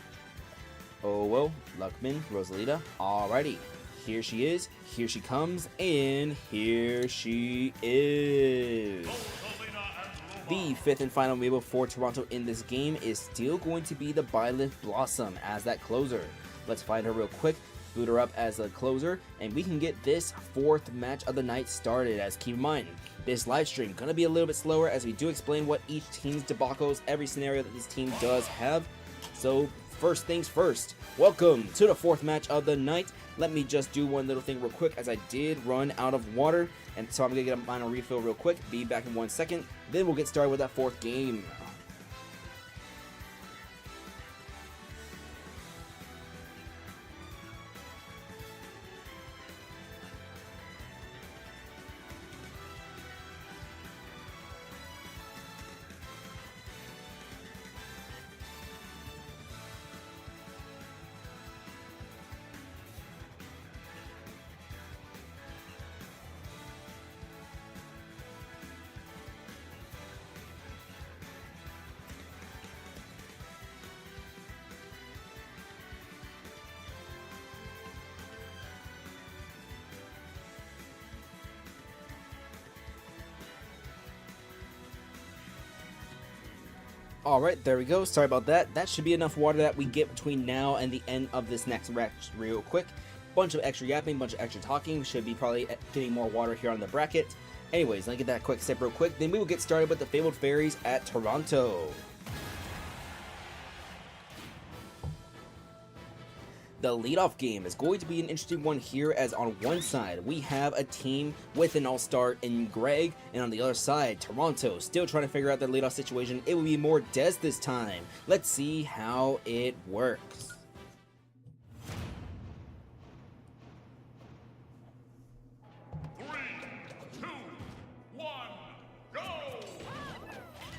Owo, Luckman, Rosalina. Alrighty. Here she is, here she comes, and here she is. The 5th and final Amiibo for Toronto in this game is still going to be the Byleth Blossom as that closer. Let's find her real quick. Boot her up as a closer, and we can get this 4th match of the night started. As keep in mind, this live stream gonna be a little bit slower, as we do explain what each team's debacles, every scenario that this team does have. So first things first, welcome to the 4th match of the night. Let me just do one little thing real quick, as I did run out of water, and so I'm gonna get a final refill real quick. Be back in 1 second, then we'll get started with that 4th game. Alright, there we go. Sorry about that. That should be enough water that we get between now and the end of this next match real quick. Bunch of extra yapping, bunch of extra talking. We should be probably getting more water here on the bracket. Anyways, let me get that quick sip real quick. Then we will get started with the Fabled Fairies at Toronto. The leadoff game is going to be an interesting one here, as on one side we have a team with an all-star in Greg, and on the other side Toronto still trying to figure out their leadoff situation. It will be more Des this time. Let's see how it works.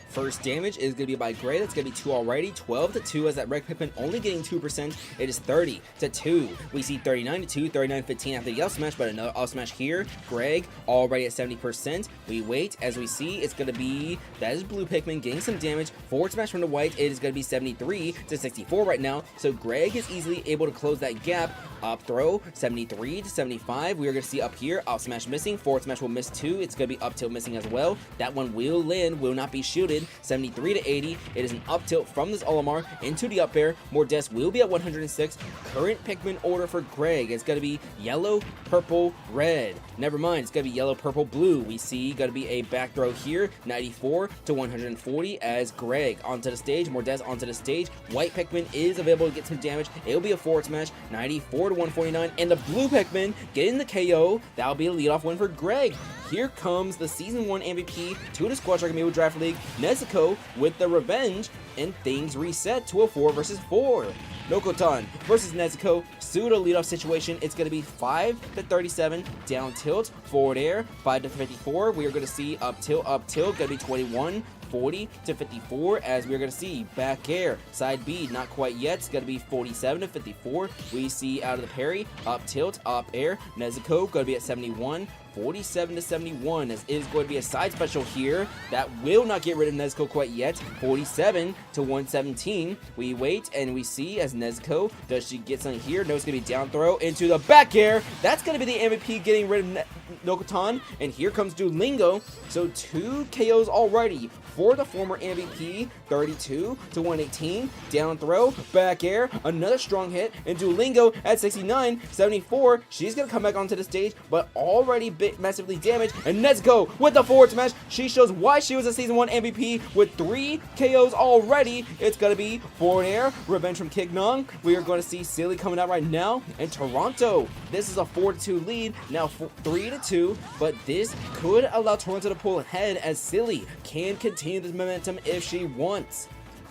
First damage is going to be by Gray. That's going to be 2 already. 12-2 as that Red Pikmin only getting 2%. It is 30-2. We see 39-2, 39-15 after the up smash, but another up smash here. Greg already at 70%. We wait as we see it's going to be, that is Blue Pikmin getting some damage. Forward smash from the white. It is going to be 73-64 right now. So Greg is easily able to close that gap. Up throw, 73-75. We are going to see up here, up smash missing. Forward smash will miss 2. It's going to be up tilt missing as well. That one will land, will not be shielded. 73-80. It is an up tilt from this Olimar into the up air. Mordes will be at 106. Current Pikmin order for Greg is going to be yellow, purple, red. Never mind, it's going to be yellow, purple, blue. We see going to be a back throw here, 94-140 as Greg onto the stage. Mordes onto the stage. White Pikmin is available to get some damage. It will be a forward smash, 94-149. And the blue Pikmin getting the KO. That will be a leadoff win for Greg. Here comes the Season 1 MVP to the Squad Strike Amiibo Draft League, Nezuko with the revenge, and things reset to a 4 versus 4. Nokotan versus Nezuko, pseudo leadoff situation. It's going to be 5-37, down tilt, forward air, 5-54. We are going to see up tilt, going to be 21. 40-54 as we're going to see back air, side B, not quite yet. It's going to be 47-54. We see out of the parry, up tilt, up air. Nezuko going to be at 71. 47-71 as it is going to be a side special here that will not get rid of Nezuko quite yet. 47-117. We wait and we see as Nezuko, does she get something here? No, it's going to be down throw into the back air. That's going to be the MVP getting rid of Nokotan, and here comes Duolingo. So 2 KOs already for the former MVP. 32-118. Down throw, back air, another strong hit, and Duolingo at 69-74. She's going to come back onto the stage, but already massively damaged. And Nezuko with the forward smash. She shows why she was a Season 1 MVP with 3 KOs already. It's going to be forward air, revenge from Kignong. We are going to see Silly coming out right now. And Toronto, this is a 4-2 lead. Now 3-2, but this could allow Toronto to pull ahead as Silly can continue this momentum if she wants.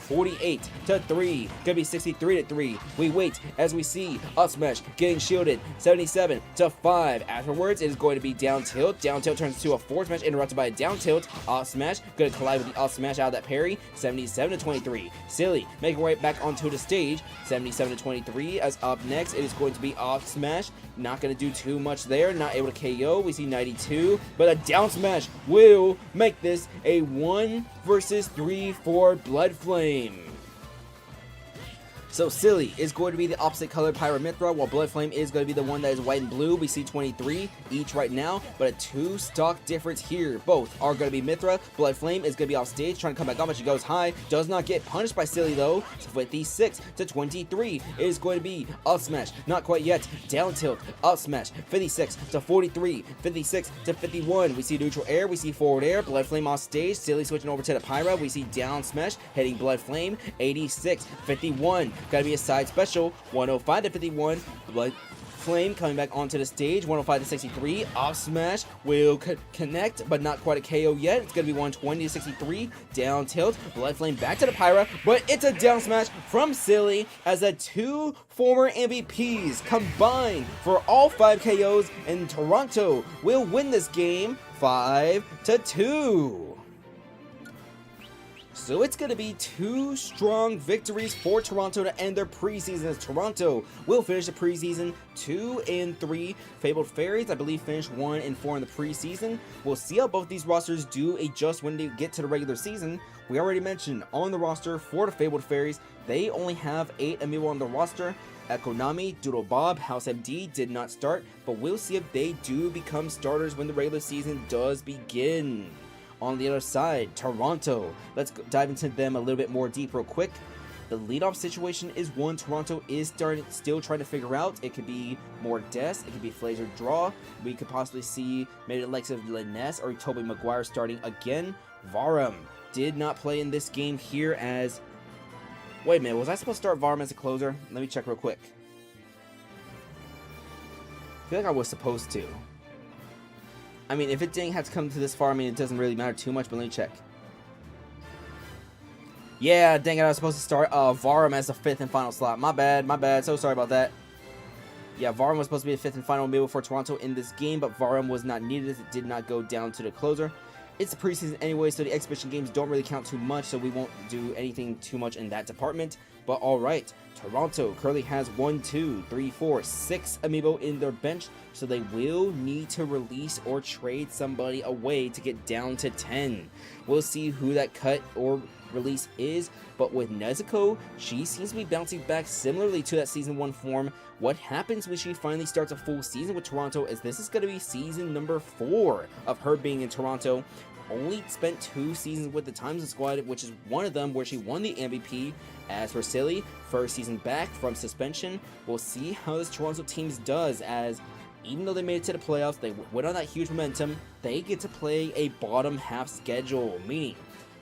48-3, gonna be 63-3. We wait as we see up smash getting shielded, 77-5. Afterwards, it is going to be down tilt. Down tilt turns to a forward smash interrupted by a down tilt. Up smash, gonna collide with the up smash out of that parry, 77-23. Silly making way back onto the stage, 77-23. As up next, it is going to be up smash. Not gonna do too much there, not able to KO. We see 92, but a down smash will make this a 1 versus 3 for Blood Flame. So Silly is going to be the opposite color Pyramithra, while Blood Flame is going to be the one that is white and blue. We see 23 each right now, but a 2 stock difference here. Both are going to be Mithra. Blood Flame is going to be off stage, trying to come back up, but she goes high. Does not get punished by Silly though. 56-23 is going to be up smash. Not quite yet. Down tilt, up smash. 56-43, 56-51. We see neutral air. We see forward air. Blood Flame off stage. Silly switching over to the Pyra. We see down smash hitting Blood Flame. 86-51. Gotta be a side special. 105-51. Blood Flame coming back onto the stage. 105-63. Off smash will connect, but not quite a KO yet. It's gonna be 120-63. Down tilt. Blood Flame back to the Pyra, but it's a down smash from Silly as the 2 former MVPs combine for all 5 KOs, and Toronto will win this game 5-2. So it's going to be 2 strong victories for Toronto to end their preseason, as Toronto will finish the preseason 2-3. Fabled Fairies, I believe, finished 1-4 in the preseason. We'll see how both these rosters do adjust when they get to the regular season. We already mentioned on the roster for the Fabled Fairies, they only have 8 Amiibo on the roster. Konami, Doodle Bob, House MD did not start, but we'll see if they do become starters when the regular season does begin. On the other side, Toronto. Let's dive into them a little bit more deep real quick. The leadoff situation is one Toronto is still trying to figure out. It could be more Des, it could be Flazer Draw. We could possibly see maybe the likes of Linnes or Tobey Maguire starting again. Varum did not play in this game here as... Wait a minute, was I supposed to start Varum as a closer? Let me check real quick. feel like I was supposed to. I mean, if it didn't have to come to this far, I mean, it doesn't really matter too much, but let me check. Yeah, dang it, I was supposed to start Varum as the 5th and final slot. My bad, so sorry about that. Yeah, Varum was supposed to be the 5th and final amiibo for Toronto in this game, but Varum was not needed as it did not go down to the closer. It's the preseason anyway, so the exhibition games don't really count too much, so we won't do anything too much in that department. But alright, Toronto currently has 6 amiibo in their bench, so they will need to release or trade somebody away to get down to 10. We'll see who that cut or release is, but with Nezuko, she seems to be bouncing back similarly to that Season 1 form. What happens when she finally starts a full season with Toronto, as this is going to be season number 4 of her being in Toronto. Only spent 2 seasons with the Times Squad, which is one of them where she won the MVP. As for Silly, first season back from suspension. We'll see how this Toronto team does, as even though they made it to the playoffs, they went on that huge momentum, they get to play a bottom half schedule, meaning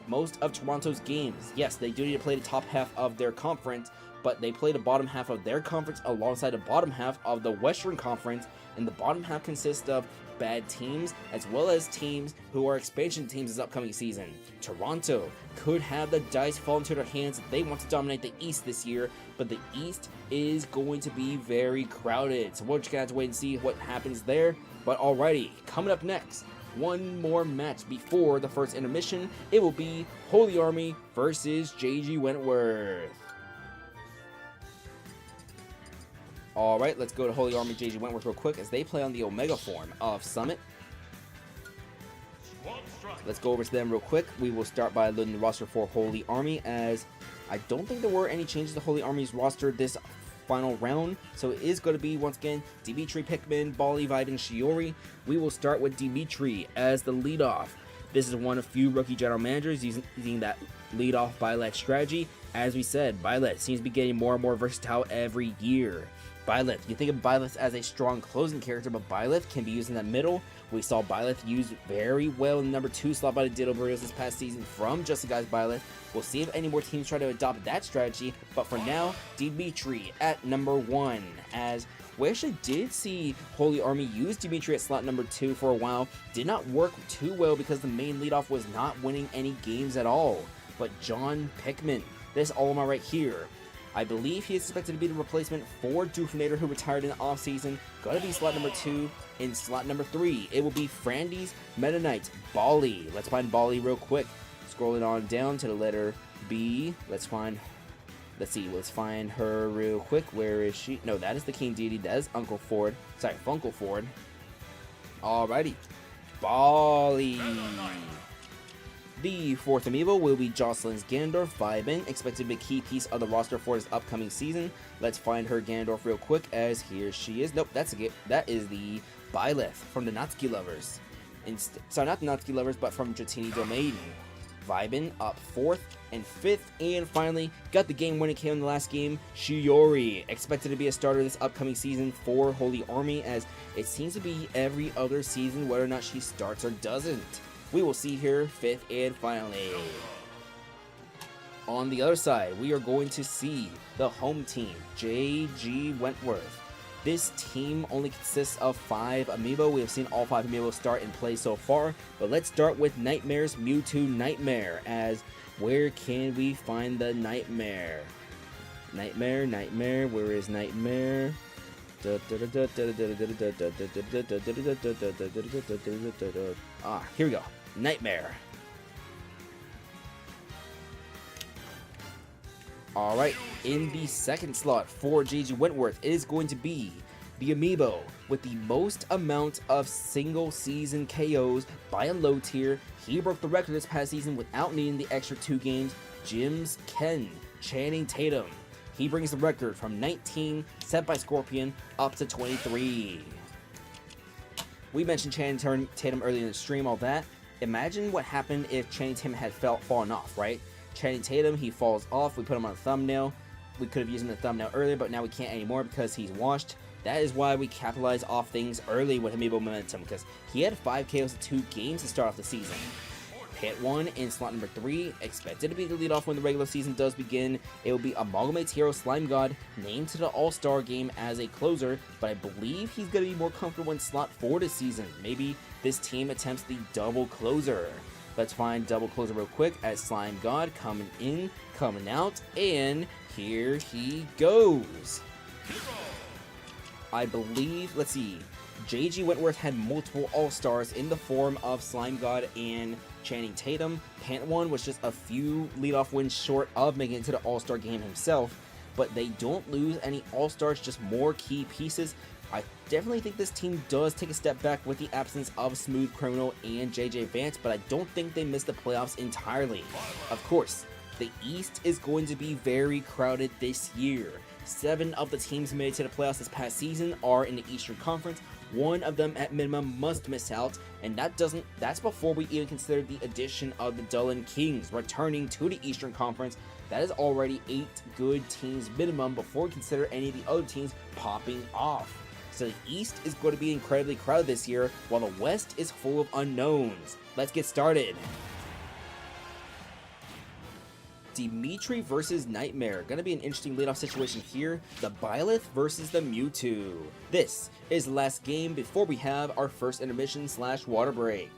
most of Toronto's games, yes, they do need to play the top half of their conference, but they play the bottom half of their conference alongside the bottom half of the Western Conference, and the bottom half consists of bad teams as well as teams who are expansion teams this upcoming season. Toronto could have the dice fall into their hands if they want to dominate the East this year, but the East is going to be very crowded, so we're just gonna have to wait and see what happens there. But alrighty, coming up next, one more match before the first intermission. It will be Holy Army versus JG Wentworth. Alright, let's go to Holy Army JG Wentworth real quick as they play on the Omega form of Summit. Let's go over to them real quick. We will start by loading the roster for Holy Army, as I don't think there were any changes to Holy Army's roster this final round. So it is going to be, once again, Dimitri, Pikmin, Bali, Vibe, and Shiori. We will start with Dimitri as the leadoff. This is one of few rookie general managers using that leadoff Byleth strategy. As we said, Byleth seems to be getting more and more versatile every year. Byleth, you think of Byleth as a strong closing character, but Byleth can be used in the middle. We saw Byleth used very well in the number 2 slot by the Ditto Burritos this past season from Just the Guys Byleth. We'll see if any more teams try to adopt that strategy, but for now, Dimitri at number 1, as we actually did see Holy Army use Dimitri at slot number 2 for a while. Did not work too well because the main leadoff was not winning any games at all. But John Pikmin, this Olimar right here, I believe he is expected to be the replacement for Doofinator, who retired in the offseason. Gonna be slot number 2. In slot number 3, it will be Frandy's Meta Knight, Bali. Let's find Bali real quick. Scrolling on down to the letter B. Let's find her real quick. Where is she? No, that is the King Deity. That is Uncle Ford. Sorry, Funkle Ford. Alrighty. Bali. The 4th amiibo will be Jocelyn's Ganondorf, Vibin, expected to be a key piece of the roster for this upcoming season. Let's find her Ganondorf real quick, as here she is. Nope, that is the Byleth from the Natsuki Lovers. Sorry, not the Natsuki Lovers, but from Dratini Domain. Vibin up 4th and 5th, and finally got the game-winning KO in the last game, Shiori, expected to be a starter this upcoming season for Holy Army, as it seems to be every other season whether or not she starts or doesn't. We will see here 5th and finally. On the other side, we are going to see the home team, JG Wentworth. This team only consists of 5 amiibo. We have seen all 5 amiibo start and play so far, but let's start with Nightmare's Mewtwo Nightmare, as where can we find the Nightmare? Nightmare, where is Nightmare? Ah, here we go. Nightmare. Alright, in the second slot for JG Wentworth, it is going to be the amiibo with the most amount of single season KOs by a low tier. He broke the record this past season without needing the extra 2 games. Jim's Ken, Channing Tatum. He brings the record from 19, set by Scorpion, up to 23. We mentioned Channing Tatum earlier in the stream, all that. Imagine what happened if Channing Tatum had fallen off, right? Channing Tatum, he falls off. We put him on a thumbnail. We could have used him in the thumbnail earlier, but now we can't anymore because he's washed. That is why we capitalize off things early with Amiibo Momentum, because he had 5 KOs in 2 games to start off the season. Pant 1 in slot number 3, expected to be the leadoff when the regular season does begin. It will be Amalgamate's hero Slime God, named to the All-Star game as a closer, but I believe he's going to be more comfortable in slot 4 this season. Maybe this team attempts the double closer. Let's find double closer real quick as Slime God coming in, coming out, and here he goes. I believe, let's see, JG Wentworth had multiple All-Stars in the form of Slime God and Channing Tatum. Pant 1 was just a few leadoff wins short of making it to the All-Star game himself, but they don't lose any All-Stars, just more key pieces. I definitely think this team does take a step back with the absence of Smooth Criminal and JJ Vance, but I don't think they missed the playoffs entirely. Of course, the East is going to be very crowded this year. 7 of the teams made it to the playoffs this past season are in the Eastern Conference. 1 of them at minimum must miss out, and that's before we even consider the addition of the Dublin Kings returning to the Eastern Conference. That is already 8 good teams minimum before we consider any of the other teams popping off. So the East is going to be incredibly crowded this year, while the West is full of unknowns. Let's get started. Dimitri versus Nightmare. Gonna be an interesting leadoff situation here. The Byleth versus the Mewtwo. This is the last game before we have our first intermission / water break.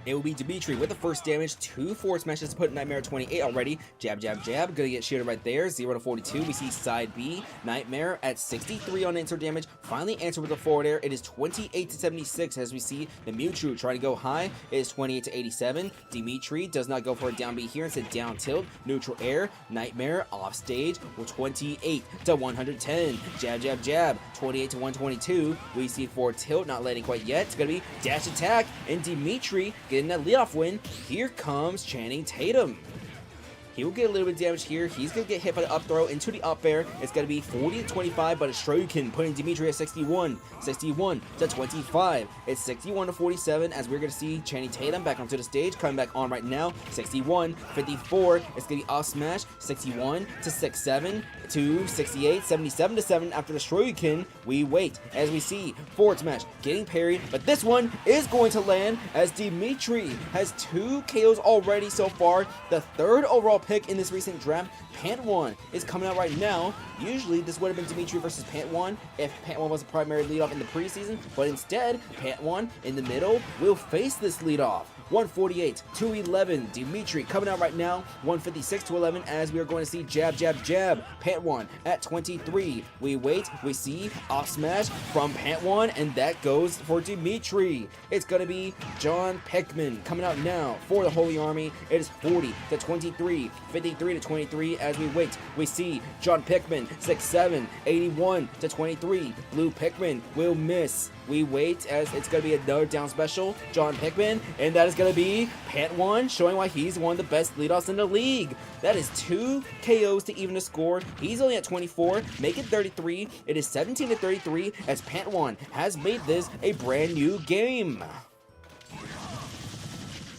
It will be Dimitri with the first damage, 2 forward smashes to put Nightmare at 28 already. Jab, jab, jab, gonna get shielded right there, 0 to 42. We see side B, Nightmare at 63 on answer damage, finally answered with a forward air. It is 28 to 76 as we see the Mewtwo trying to go high. It is 28 to 87. Dimitri does not go for a down B here, instead down tilt, neutral air, Nightmare off stage with 28 to 110. Jab, jab, jab, 28 to 122. We see forward tilt, not landing quite yet. It's gonna be dash attack, and Dimitri getting that leadoff win. Here comes Channing Tatum. He will get a little bit of damage here. He's going to get hit by the up throw into the up air. It's going to be 40 to 25, but a Shoryuken putting Dimitri at 61. 61 to 25. It's 61 to 47 as we're going to see Channing Tatum back onto the stage. Coming back on right now. 61, 54. It's going to be off smash. 61 to 67 to 68. 77 to 7 after the Shoryuken. We wait as we see forward smash getting parried, but this one is going to land as Dimitri has 2 KOs already so far. The 3rd overall pick in this recent draft. Pant 1 is coming out right now. Usually this would have been Dimitri versus Pant 1 if Pant 1 was a primary leadoff in the preseason, but instead Pant 1 in the middle will face this leadoff. 148 to 11. Dimitri coming out right now. 156 to 11 as we are going to see jab, jab, jab. Pant 1 at 23. We wait. We see off smash from Pant 1, and that goes for Dimitri. It's going to be John Pickman coming out now for the Holy Army. It is 40 to 23. 53 to 23 as we wait. We see John Pickman 6'7", 81 to 23. Blue Pickman will miss. We wait as it's going to be another down special. John Pickman, and that is going to be Pant 1, showing why he's one of the best leadoffs in the league. That is 2 KOs to even the score. He's only at 24, make it 33. It is 17 to 33 as Pant 1 has made this a brand new game.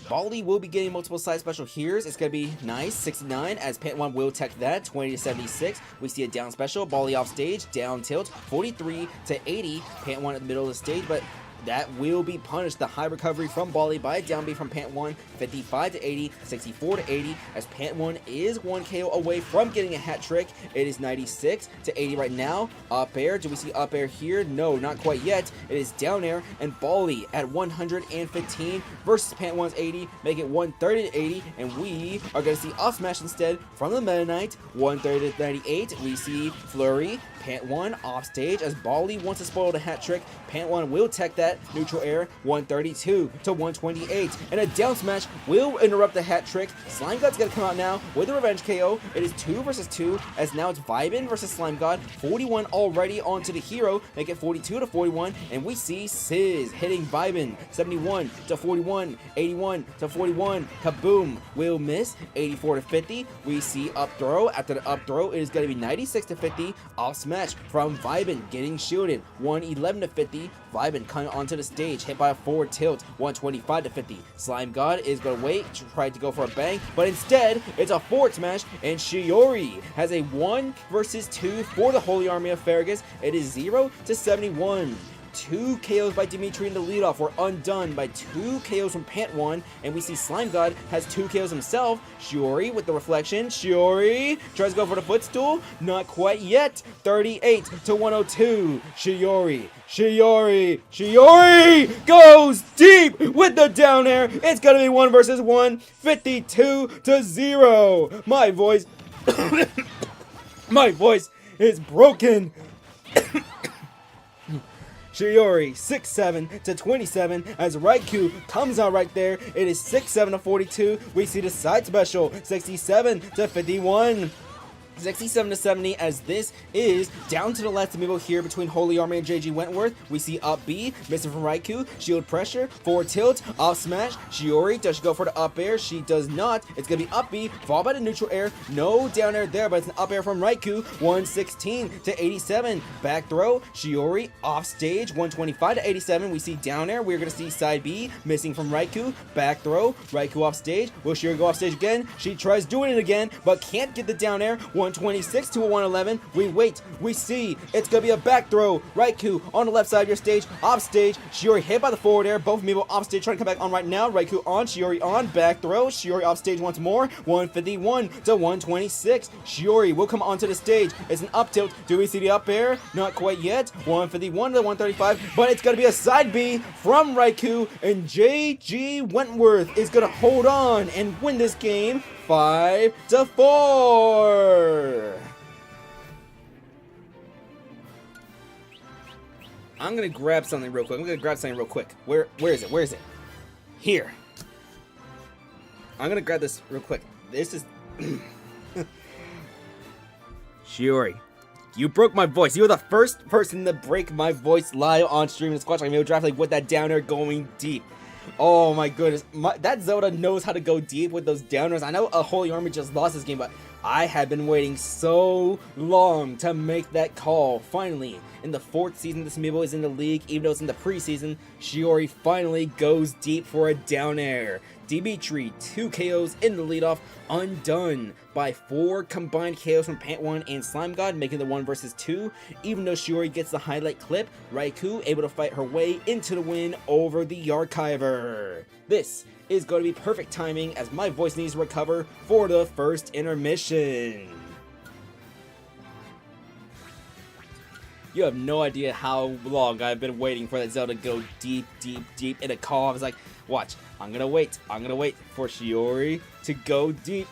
Bali will be getting multiple side special here's. It's going to be nice. 69 as Pant 1 will tech that. 20 to 76. We see a down special. Bali off stage. Down tilt. 43 to 80. Pant 1 at the middle of the stage, but that will be punished. The high recovery from Bali by a down B from Pant 1. 55 to 80. 64 to 80 as Pant 1 is 1 KO away from getting a hat trick. It is 96 to 80 right now. Up air. Do we see up air here? No, not quite yet. It is down air, and Bali at 115 versus Pant 1's 80. Make it 130 to 80, and we are going to see off smash instead from the Meta Knight. 130 to 98. We see Flurry. Pant 1 off stage as Bali wants to spoil the hat trick. Pant 1 will tech that. Neutral air. 132 to 128. And a down smash will interrupt the hat trick. Slime God's going to come out now with a revenge KO. It is 2 versus 2 as now it's Vibin versus Slime God. 41 already onto the hero. Make it 42 to 41. And we see Sizz hitting Vibin. 71 to 41. 81 to 41. Kaboom will miss. 84 to 50. We see up throw. After the up throw, it is going to be 96 to 50. Off smash from Vibin getting shielded. 111 to 50. Vibin coming onto the stage, hit by a forward tilt, 125 to 50. Slime God is going to wait, try to go for a bang, but instead, it's a forward smash, and Shiori has a 1 versus 2 for the Holy Army of Farragus. It is 0 to 71. 2 KOs by Dimitri in the leadoff were undone by 2 KOs from Pant 1, and we see Slime God has 2 KOs himself. Shiori with the reflection. Shiori tries to go for the footstool. Not quite yet. 38 to 102. Shiori goes deep with the down air. It's going to be 1 versus 1. 52 to 0. My voice is broken. Shiori 6-7 to 27 as Raikou comes out right there. It is 6-7 to 42. We see the side special 67 to 51. 67 to 70 as this is down to the last amiibo here between Holy Army and JG Wentworth. We see up B, missing from Raikou, shield pressure, forward tilt, off smash. Shiori, does she go for the up air? She does not. It's going to be up B, followed by the neutral air. No down air there, but it's an up air from Raikou. 116 to 87. Back throw, Shiori off stage, 125 to 87. We see down air. We're going to see side B, missing from Raikou. Back throw, Raikou off stage. Will Shiori go off stage again? She tries doing it again, but can't get the down air. 126 to a 111. We wait. We see. It's going to be a back throw. Raikou on the left side of your stage. Off stage. Shiori hit by the forward air. Both amiibo off stage trying to come back on right now. Raikou on. Shiori on. Back throw. Shiori off stage once more. 151 to 126. Shiori will come onto the stage. It's an up tilt. Do we see the up air? Not quite yet. 151 to 135. But it's going to be a side B from Raikou. And JG Wentworth is going to hold on and win this game 5 to 4. I'm gonna grab something real quick. Where is it? Where is it? Here. I'm gonna grab this real quick. This is Shiori. You broke my voice. You were the first person to break my voice live on stream in Squatch Amiibo Draft League with that down air going deep. Oh my goodness, that Zelda knows how to go deep with those downers. I know a Holy Army just lost this game, but I have been waiting so long to make that call. Finally, in the 4th season this amiibo is in the league, even though it's in the preseason, Shiori finally goes deep for a down air. Dimitri, 2 KOs in the leadoff, undone by 4 combined KOs from Pant 1 and Slime God, making the 1 versus 2. Even though Shiori gets the highlight clip, Raikou able to fight her way into the win over the Archiver. This is going to be perfect timing as my voice needs to recover for the first intermission. You have no idea how long I've been waiting for that Zelda to go deep in a call. I was like, watch, I'm gonna wait for Shiori to go deep.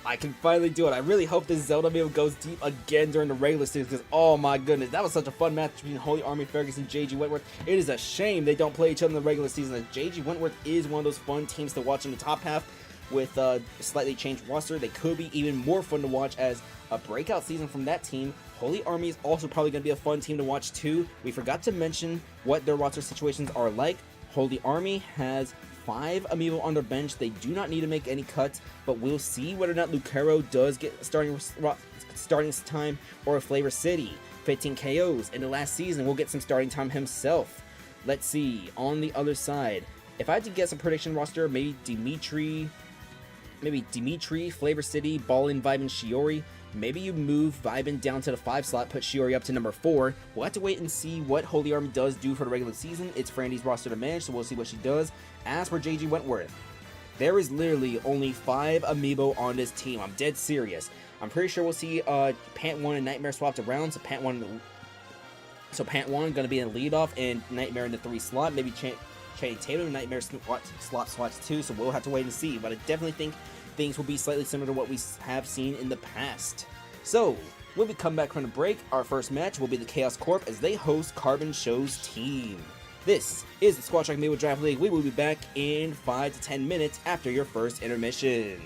I can finally do it. I really hope this Zelda amiibo goes deep again during the regular season because, oh my goodness, that was such a fun match between Holy Army Farragus and JG Wentworth. It is a shame they don't play each other in the regular season. As JG Wentworth is one of those fun teams to watch in the top half with a slightly changed roster. They could be even more fun to watch as a breakout season from that team. Holy Army is also probably going to be a fun team to watch too. We forgot to mention what their roster situations are like. Holy Army has 5 amiibo on their bench. They do not need to make any cuts, but we'll see whether or not Lucero does get starting time or Flavor City. 15 KOs in the last season. We'll get some starting time himself. Let's see. On the other side, if I had to guess a prediction roster, maybe Dimitri, Flavor City, Ballin, Vibe, and Shiori. Maybe you move Vibin down to the 5 slot, put Shiori up to number 4. We'll have to wait and see what Holy Army does do for the regular season. It's Frandy's roster to manage, so we'll see what she does. As for JG Wentworth, there is literally only 5 amiibo on this team. I'm dead serious. I'm pretty sure we'll see Pant 1 and Nightmare swapped around, so Pant 1 going to be in the leadoff and Nightmare in the 3 slot. Maybe Channing Tatum and Nightmare slots too, so we'll have to wait and see. But I definitely think things will be slightly similar to what we have seen in the past. So, when we come back from the break, our first match will be the Chaos Corp as they host Carbon Show's team. This is the Squad Track Amiibo Draft League. We will be back in 5 to 10 minutes after your first intermission.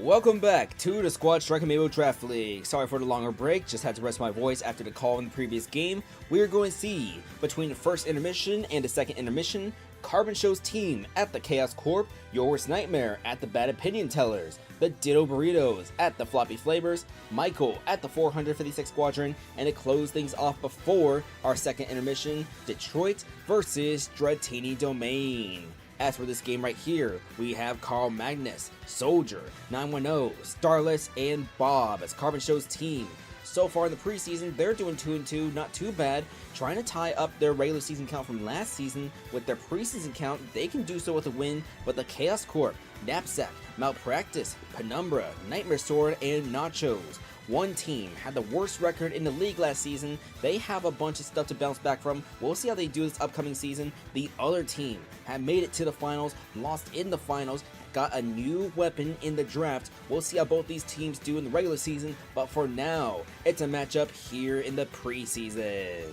Welcome back to the Squad Strike Amiibo Draft League. Sorry for the longer break, just had to rest my voice after the call in the previous game. We are going to see, between the first intermission and the second intermission, Carbon Show's team at the Chaos Corp, Your Worst Nightmare at the Bad Opinion Tellers, the Ditto Burritos at the Floppy Flavors, Michael at the 456 Squadron, and to close things off before our second intermission, Detroit versus Dratini Domain. As for this game right here, we have Carl Magnus, Soldier, 910, Starless, and Bob as Carbon Show's team. So far in the preseason, they're doing 2-2, not too bad, trying to tie up their regular season count from last season. With their preseason count, they can do so with a win, but the Chaos Corp, Knapsack, Malpractice, Penumbra, Nightmare Sword, and Nachos. One team had the worst record in the league last season. They have a bunch of stuff to bounce back from. We'll see how they do this upcoming season. The other team had made it to the finals, lost in the finals, got a new weapon in the draft. We'll see how both these teams do in the regular season, but for now, it's a matchup here in the preseason.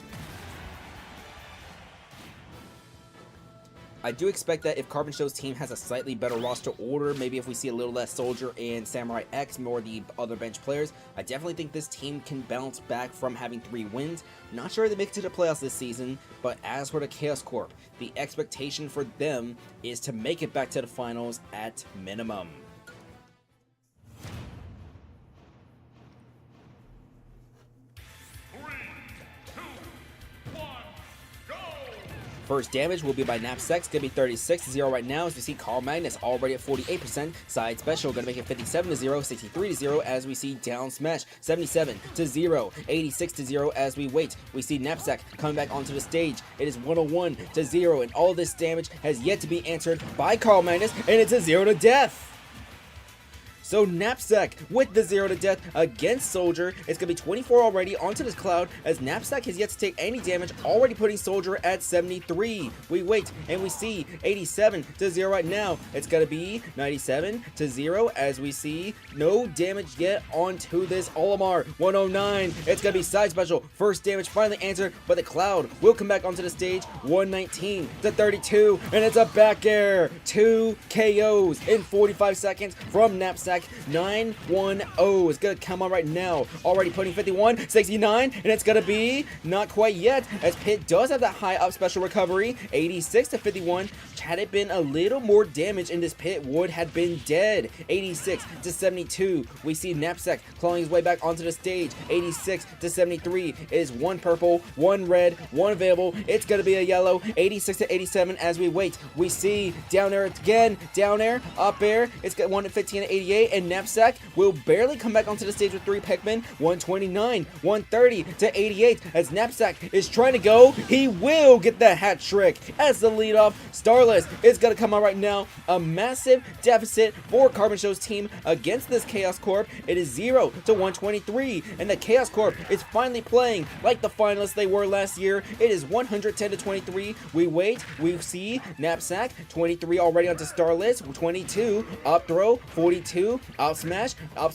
I do expect that if Carbon Show's team has a slightly better roster order, maybe if we see a little less Soldier and Samurai X, more the other bench players, I definitely think this team can bounce back from having 3 wins. Not sure they make it to the playoffs this season, but as for the Chaos Corp, the expectation for them is to make it back to the finals at minimum. First damage will be by Knapsack. It's going to be 36-0 right now as we see Carl Magnus already at 48%. Side special going to make it 57-0, 63-0 as we see down smash. 77-0, 86-0 as we wait. We see Knapsack coming back onto the stage. It is 101-0 and all this damage has yet to be answered by Carl Magnus and it's a 0 to death. So Knapsack with the 0 to death against Soldier. It's going to be 24 already onto this cloud as Knapsack has yet to take any damage, already putting Soldier at 73. We wait and we see 87-0 right now. It's going to be 97-0 as we see no damage yet onto this Olimar. 109. It's going to be side special. First damage finally answered, but the cloud will come back onto the stage. 119-32 and it's a back air. 2 KOs in 45 seconds from Knapsack. 910 is gonna come on right now, already putting 51, 69, and it's gonna be not quite yet as Pit does have that high up special recovery. 86-51. Had it been a little more damage in this Pit would have been dead. 86-72. We see Knapsack clawing his way back onto the stage. 86-73. It is 1 purple, 1 red, 1 available. It's gonna be a yellow. 86-87 as we wait. We see down air again, down air, up air. It's got 1 at 15-88. And Knapsack will barely come back onto the stage with 3 Pikmin. 129, 130-88 as Knapsack is trying to go. He will get the hat trick as the leadoff. Starless is going to come out right now. A massive deficit for Carbon Show's team against this Chaos Corp. It is 0-123 and the Chaos Corp is finally playing like the finalists they were last year. It is 110-23. We wait. We see Knapsack 23 already onto Starless. 22 up throw. 42 up smash, up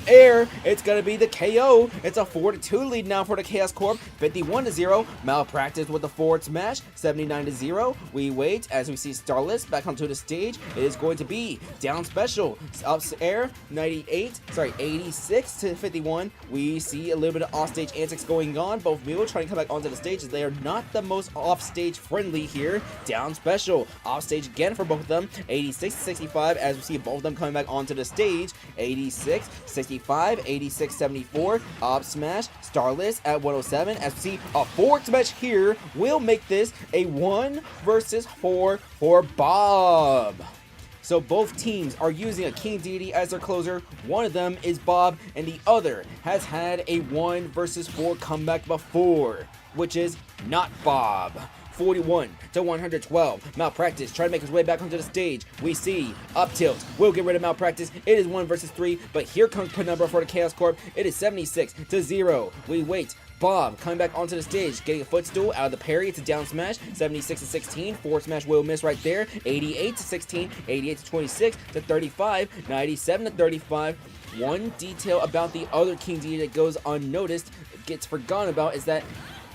air. It's gonna be the KO. It's a 4-2 lead now for the Chaos Corp. 51-0. Malpractice with the forward smash. 79-0. We wait as we see Starless back onto the stage. It is going to be down special. Up air. 86-51. We see a little bit of offstage antics going on. Both Amiibo trying to come back onto the stage as they are not the most offstage friendly here. Down special. Offstage again for both of them. 86-65 as we see both of them coming back onto the stage. 86-65, 86-74, up smash, Starless at 107 as we see a forward smash here will make this a 1 versus 4 for Bob. So both teams are using a King Deity as their closer. One of them is Bob and the other has had a 1 versus 4 comeback before, which is not Bob. 41-112. Malpractice trying to make his way back onto the stage. We see up tilt. We'll get rid of Malpractice. It is 1 versus 3, but here comes Penumbra for the Chaos Corp. It is 76-0. We wait. Bob coming back onto the stage, getting a footstool out of the parry. It's a down smash. 76-16. Forward smash will miss right there. 88-16. 88-26 to 35. 97-35. One detail about the other King Deity that goes unnoticed, gets forgotten about, is that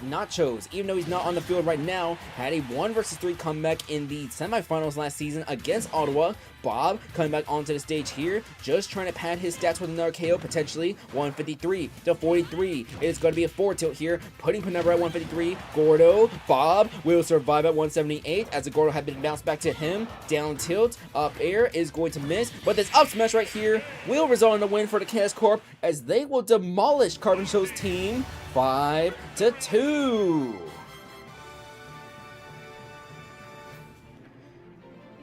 Nachos, even though he's not on the field right now, had a 1 versus 3 comeback in the semifinals last season against Ottawa. Bob coming back onto the stage here, just trying to pad his stats with another KO potentially. 153 to 43. It is going to be a 4 tilt here, putting Penumbra at 153. Gordo, Bob will survive at 178 as the Gordo had been bounced back to him. Down tilt, up air is going to miss, but this up smash right here will result in a win for the Chaos Corp as they will demolish Carbon Show's team 5-2.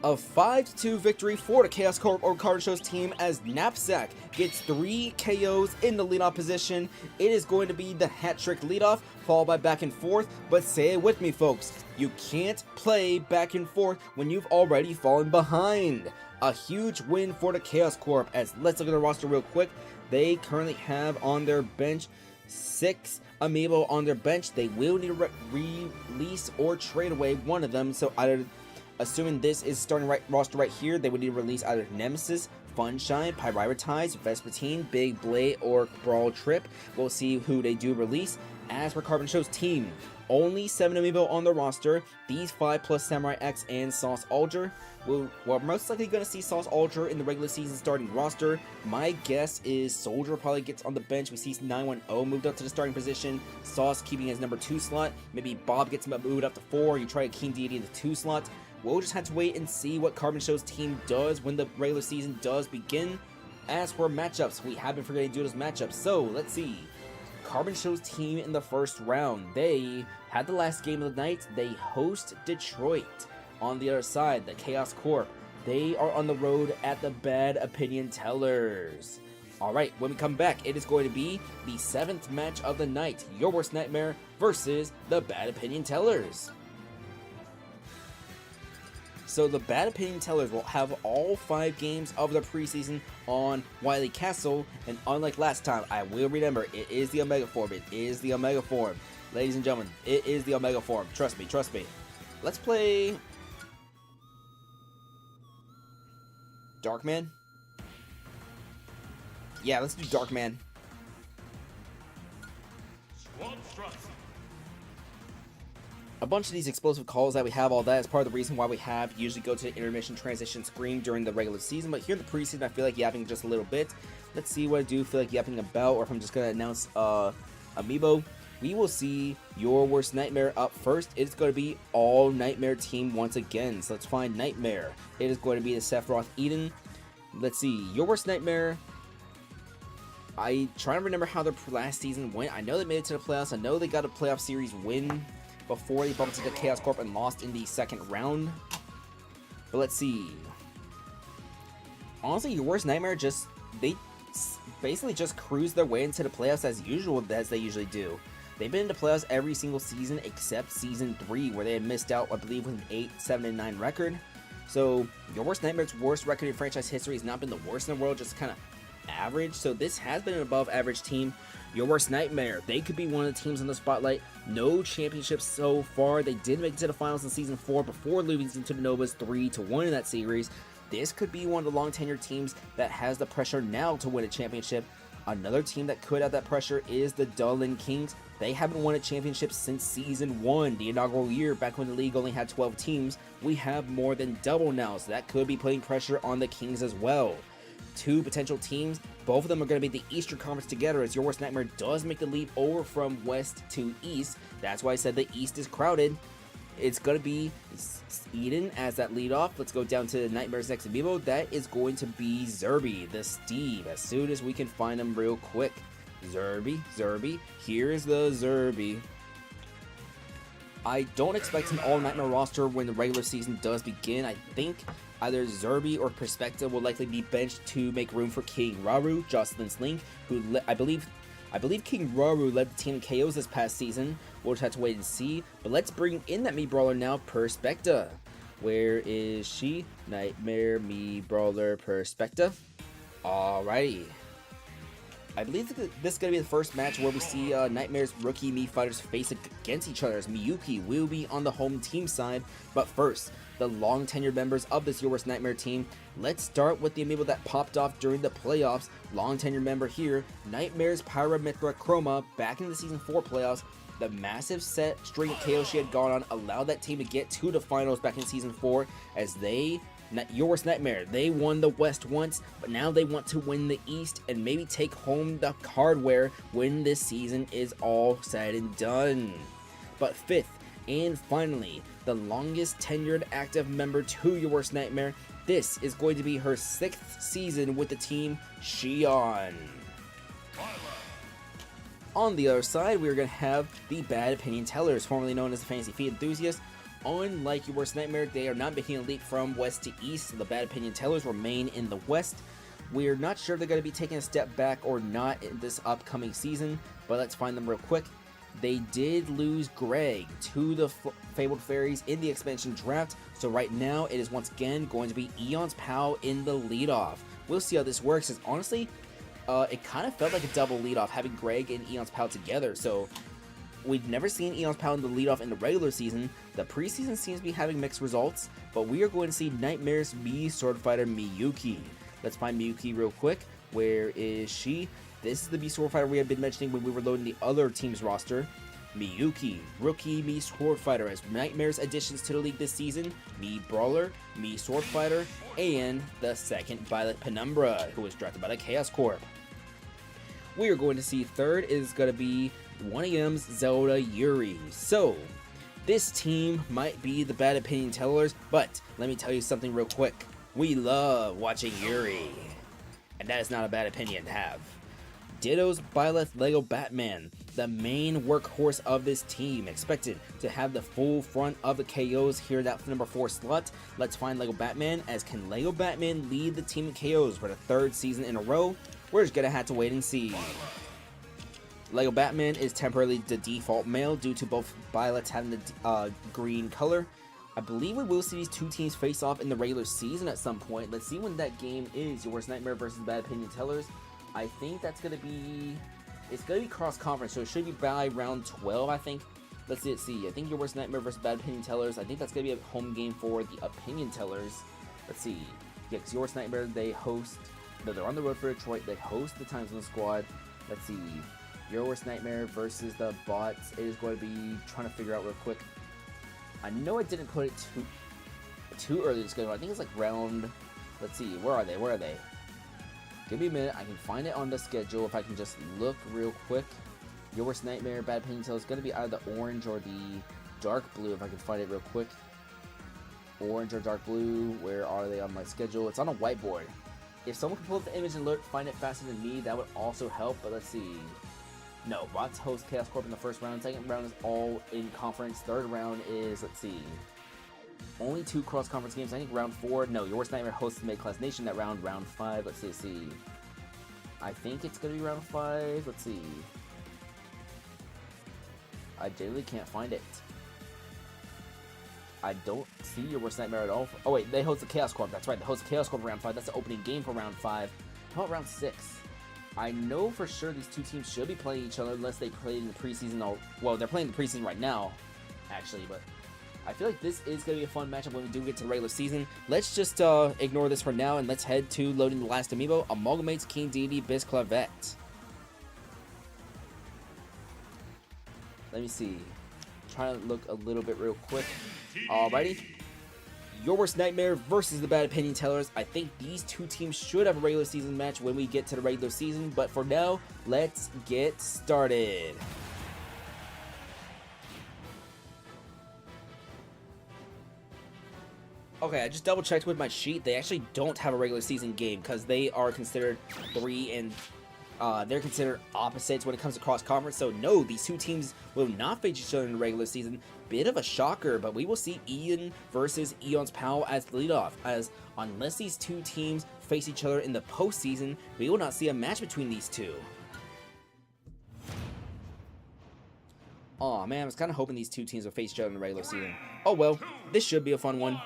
A 5-2 victory for the Chaos Corp or Carbon Show's team as Knapsack gets 3 KOs in the leadoff position. It is going to be the hat-trick leadoff, followed by back and forth, but say it with me, folks. You can't play back and forth when you've already fallen behind. A huge win for the Chaos Corp as let's look at the roster real quick. They currently have on their bench 6 Amiibo on their bench. They will need to release or trade away one of them, so either assuming this is starting roster right here, they would need to release either Nemesis, Funshine, Prioritize, Vespertine, Big Blade, or Brawl Trip. We'll see who they do release. As for Carbon Show's team, only 7 Amiibo on the roster. These 5 plus Samurai X and Sauce Alger. We're most likely going to see Sauce Alger in the regular season starting roster. My guess is Soldier probably gets on the bench. We see 910 moved up to the starting position. Sauce keeping his number 2 slot. Maybe Bob gets him moved up to 4. You try a King Deity in the 2 slot. We'll just have to wait and see what Carbon Show's team does when the regular season does begin. As for matchups, we have been forgetting to do those matchups, so let's see. Carbon Show's team in the first round, they had the last game of the night. They host Detroit. On the other side, the Chaos Corp, they are on the road at the Bad Opinion Tellers. Alright, when we come back, it is going to be the 7th match of the night, Your Worst Nightmare versus the Bad Opinion Tellers. So the Bad Opinion Tellers will have all 5 games of the preseason on Wily Castle, and unlike last time, I will remember, it is the Omega Form. It is the Omega Form. Ladies and gentlemen, it is the Omega Form. Trust me, trust me. Let's play Darkman? Yeah, let's do Darkman. A bunch of these explosive calls that we have, all that is part of the reason why we have usually go to the intermission transition screen during the regular season, but here in the preseason I feel like yapping just a little bit. Let's see what I do feel like yapping about, or if I'm just going to announce Amiibo. We will see Your Worst Nightmare up first. It's going to be all Nightmare team once again, so let's find Nightmare. It is going to be the Sephiroth Eden. Let's see, Your Worst Nightmare. I try to remember how their last season went. I know they made it to the playoffs. I know they got a playoff series win before they bumped into the Chaos Corp and lost in the second round. But let's see. Honestly, Your Worst Nightmare they basically just cruised their way into the playoffs as usual, as they usually do. They've been into playoffs every single season except season 3, where they had missed out, I believe, with an 8-7-9 record. So Your Worst Nightmare's worst record in franchise history has not been the worst in the world, just kind of average. So this has been an above average team. Your Worst Nightmare, they could be one of the teams in the spotlight. No championships so far. They did make it to the finals in season 4 before losing to the Novas 3-1 in that series. This could be one of the long tenured teams that has the pressure now to win a championship. Another team that could have that pressure is the Dublin Kings. They haven't won a championship since season 1, the inaugural year, back when the league only had 12 teams. We have more than double now, so that could be putting pressure on the Kings as well. 2 potential teams, both of them are going to be the Eastern Conference together, as Your Worst Nightmare does make the leap over from West to East. That's why I said the East is crowded. It's going to be Eden as that lead off. Let's go down to Nightmare's next Amiibo. That is going to be Zerby, the Steve, as soon as we can find him real quick. Zerby, here's the Zerby. I don't expect an all Nightmare roster when the regular season does begin. I think either Zerby or Perspective will likely be benched to make room for King Raru, Jocelyn's Link, who I believe King Raru led the team in KOs this past season. We'll just have to wait and see. But let's bring in that Mii Brawler now, Perspecta. Where is she? Nightmare Mii Brawler Perspecta. Alrighty. I believe this is going to be the first match where we see Nightmare's rookie Mii fighters face against each other, as Miyuki will be on the home team side. But first, the long tenured members of this Your Worst Nightmare team. Let's start with the Amiibo that popped off during the playoffs. Long tenured member here, Nightmare's Pyramithra Chroma, back in the season 4 playoffs. The massive set string of KO she had gone on allowed that team to get to the finals back in Season 4 as your worst nightmare, they won the West once, but now they want to win the East and maybe take home the hardware when this season is all said and done. But 5th, and finally, the longest tenured active member to your worst nightmare, this is going to be her 6th season with the team, Xion. On the other side, we're going to have the Bad Opinion Tellers, formerly known as the Fantasy Feet Enthusiasts. Unlike your worst nightmare, they are not making a leap from west to east, so the Bad Opinion Tellers remain in the west. We're not sure if they're going to be taking a step back or not in this upcoming season, but let's find them real quick. They did lose Greg to the Fabled Fairies in the expansion draft, so right now it is once again going to be Eon's Pal in the leadoff. We'll see how this works, as honestly, it kind of felt like a double leadoff having Greg and Eon's Pal together, so we've never seen Eon's Pal in the leadoff in the regular season. The preseason seems to be having mixed results, but we are going to see Nightmare's Mii Sword Fighter Miyuki. Let's find Miyuki real quick. Where is she? This is the Mii Sword Fighter we have been mentioning when we were loading the other team's roster. Miyuki, rookie Mii Sword Fighter, as Nightmare's additions to the league this season: Mii Brawler, Mii Sword Fighter, and the second Violet Penumbra, who was drafted by the Chaos Corp. We are going to see third is going to be 1AM's Zelda Yuri. So, this team might be the Bad Opinion Tellers, but let me tell you something real quick. We love watching Yuri, and that is not a bad opinion to have. Ditto's Byleth Lego Batman, the main workhorse of this team, expected to have the full front of the KOs here at that number 4 slot. Let's find Lego Batman, as can Lego Batman lead the team in KOs for the 3rd season in a row? We're just gonna have to wait and see. Lego Batman is temporarily the default male due to both Byleths having the green color. I believe we will see these two teams face off in the regular season at some point. Let's see when that game is. Your Worst Nightmare versus Bad Opinion Tellers. I think that's going to be... It's going to be cross-conference, so it should be by round 12, I think. Let's see. I think Your Worst Nightmare versus Bad Opinion Tellers. I think that's going to be a home game for the Opinion Tellers. Let's see. Yeah, because Your Worst Nightmare, they host... No, they're on the road for Detroit. They host the Time Zone Squad. Let's see. Your Worst Nightmare versus the Bots. It is going to be trying to figure out real quick. I know I didn't put it too early to schedule. I think it's like round... Let's see. Where are they? Where are they? Give me a minute. I can find it on the schedule if I can just look real quick. Your Worst Nightmare, Bad Opinion Tellers is going to be either the orange or the dark blue if I can find it real quick. Orange or dark blue. Where are they on my schedule? It's on a whiteboard. If someone can pull up the image and find it faster than me, that would also help. But let's see. No, Bots host Chaos Corp in the first round. Second round is all in conference. Third round is, let's see, only 2 cross-conference games. I think round 4. No, Your Worst Nightmare hosts Mid-Class Nation that round. Round 5. Let's see. I think it's going to be round 5. Let's see. I generally can't find it. I don't see Your Worst Nightmare at all. Oh, wait. They host the Chaos Corp. That's right. They host the Chaos Corp round 5. That's the opening game for round 5. How about round 6? I know for sure these two teams should be playing each other unless they played in the preseason. Well, they're playing the preseason right now, actually, but I feel like this is going to be a fun matchup when we do get to the regular season. Let's just ignore this for now, and let's head to loading the last amiibo, Amalgamate's King Deity Biz Clavette. Let me see. Trying to look a little bit real quick. Alrighty. Your Worst Nightmare versus the Bad Opinion Tellers. I think these two teams should have a regular season match when we get to the regular season, but for now, let's get started. Okay, I just double checked with my sheet. They actually don't have a regular season game because they are considered they're considered opposites when it comes to cross-conference. So no, these two teams will not face each other in the regular season. Bit of a shocker, but we will see Ian versus Eon's Pal as the leadoff, as unless these two teams face each other in the postseason, we will not see a match between these two. Aw, man, I was kind of hoping these two teams would face each other in the regular season. Oh well, this should be a fun one.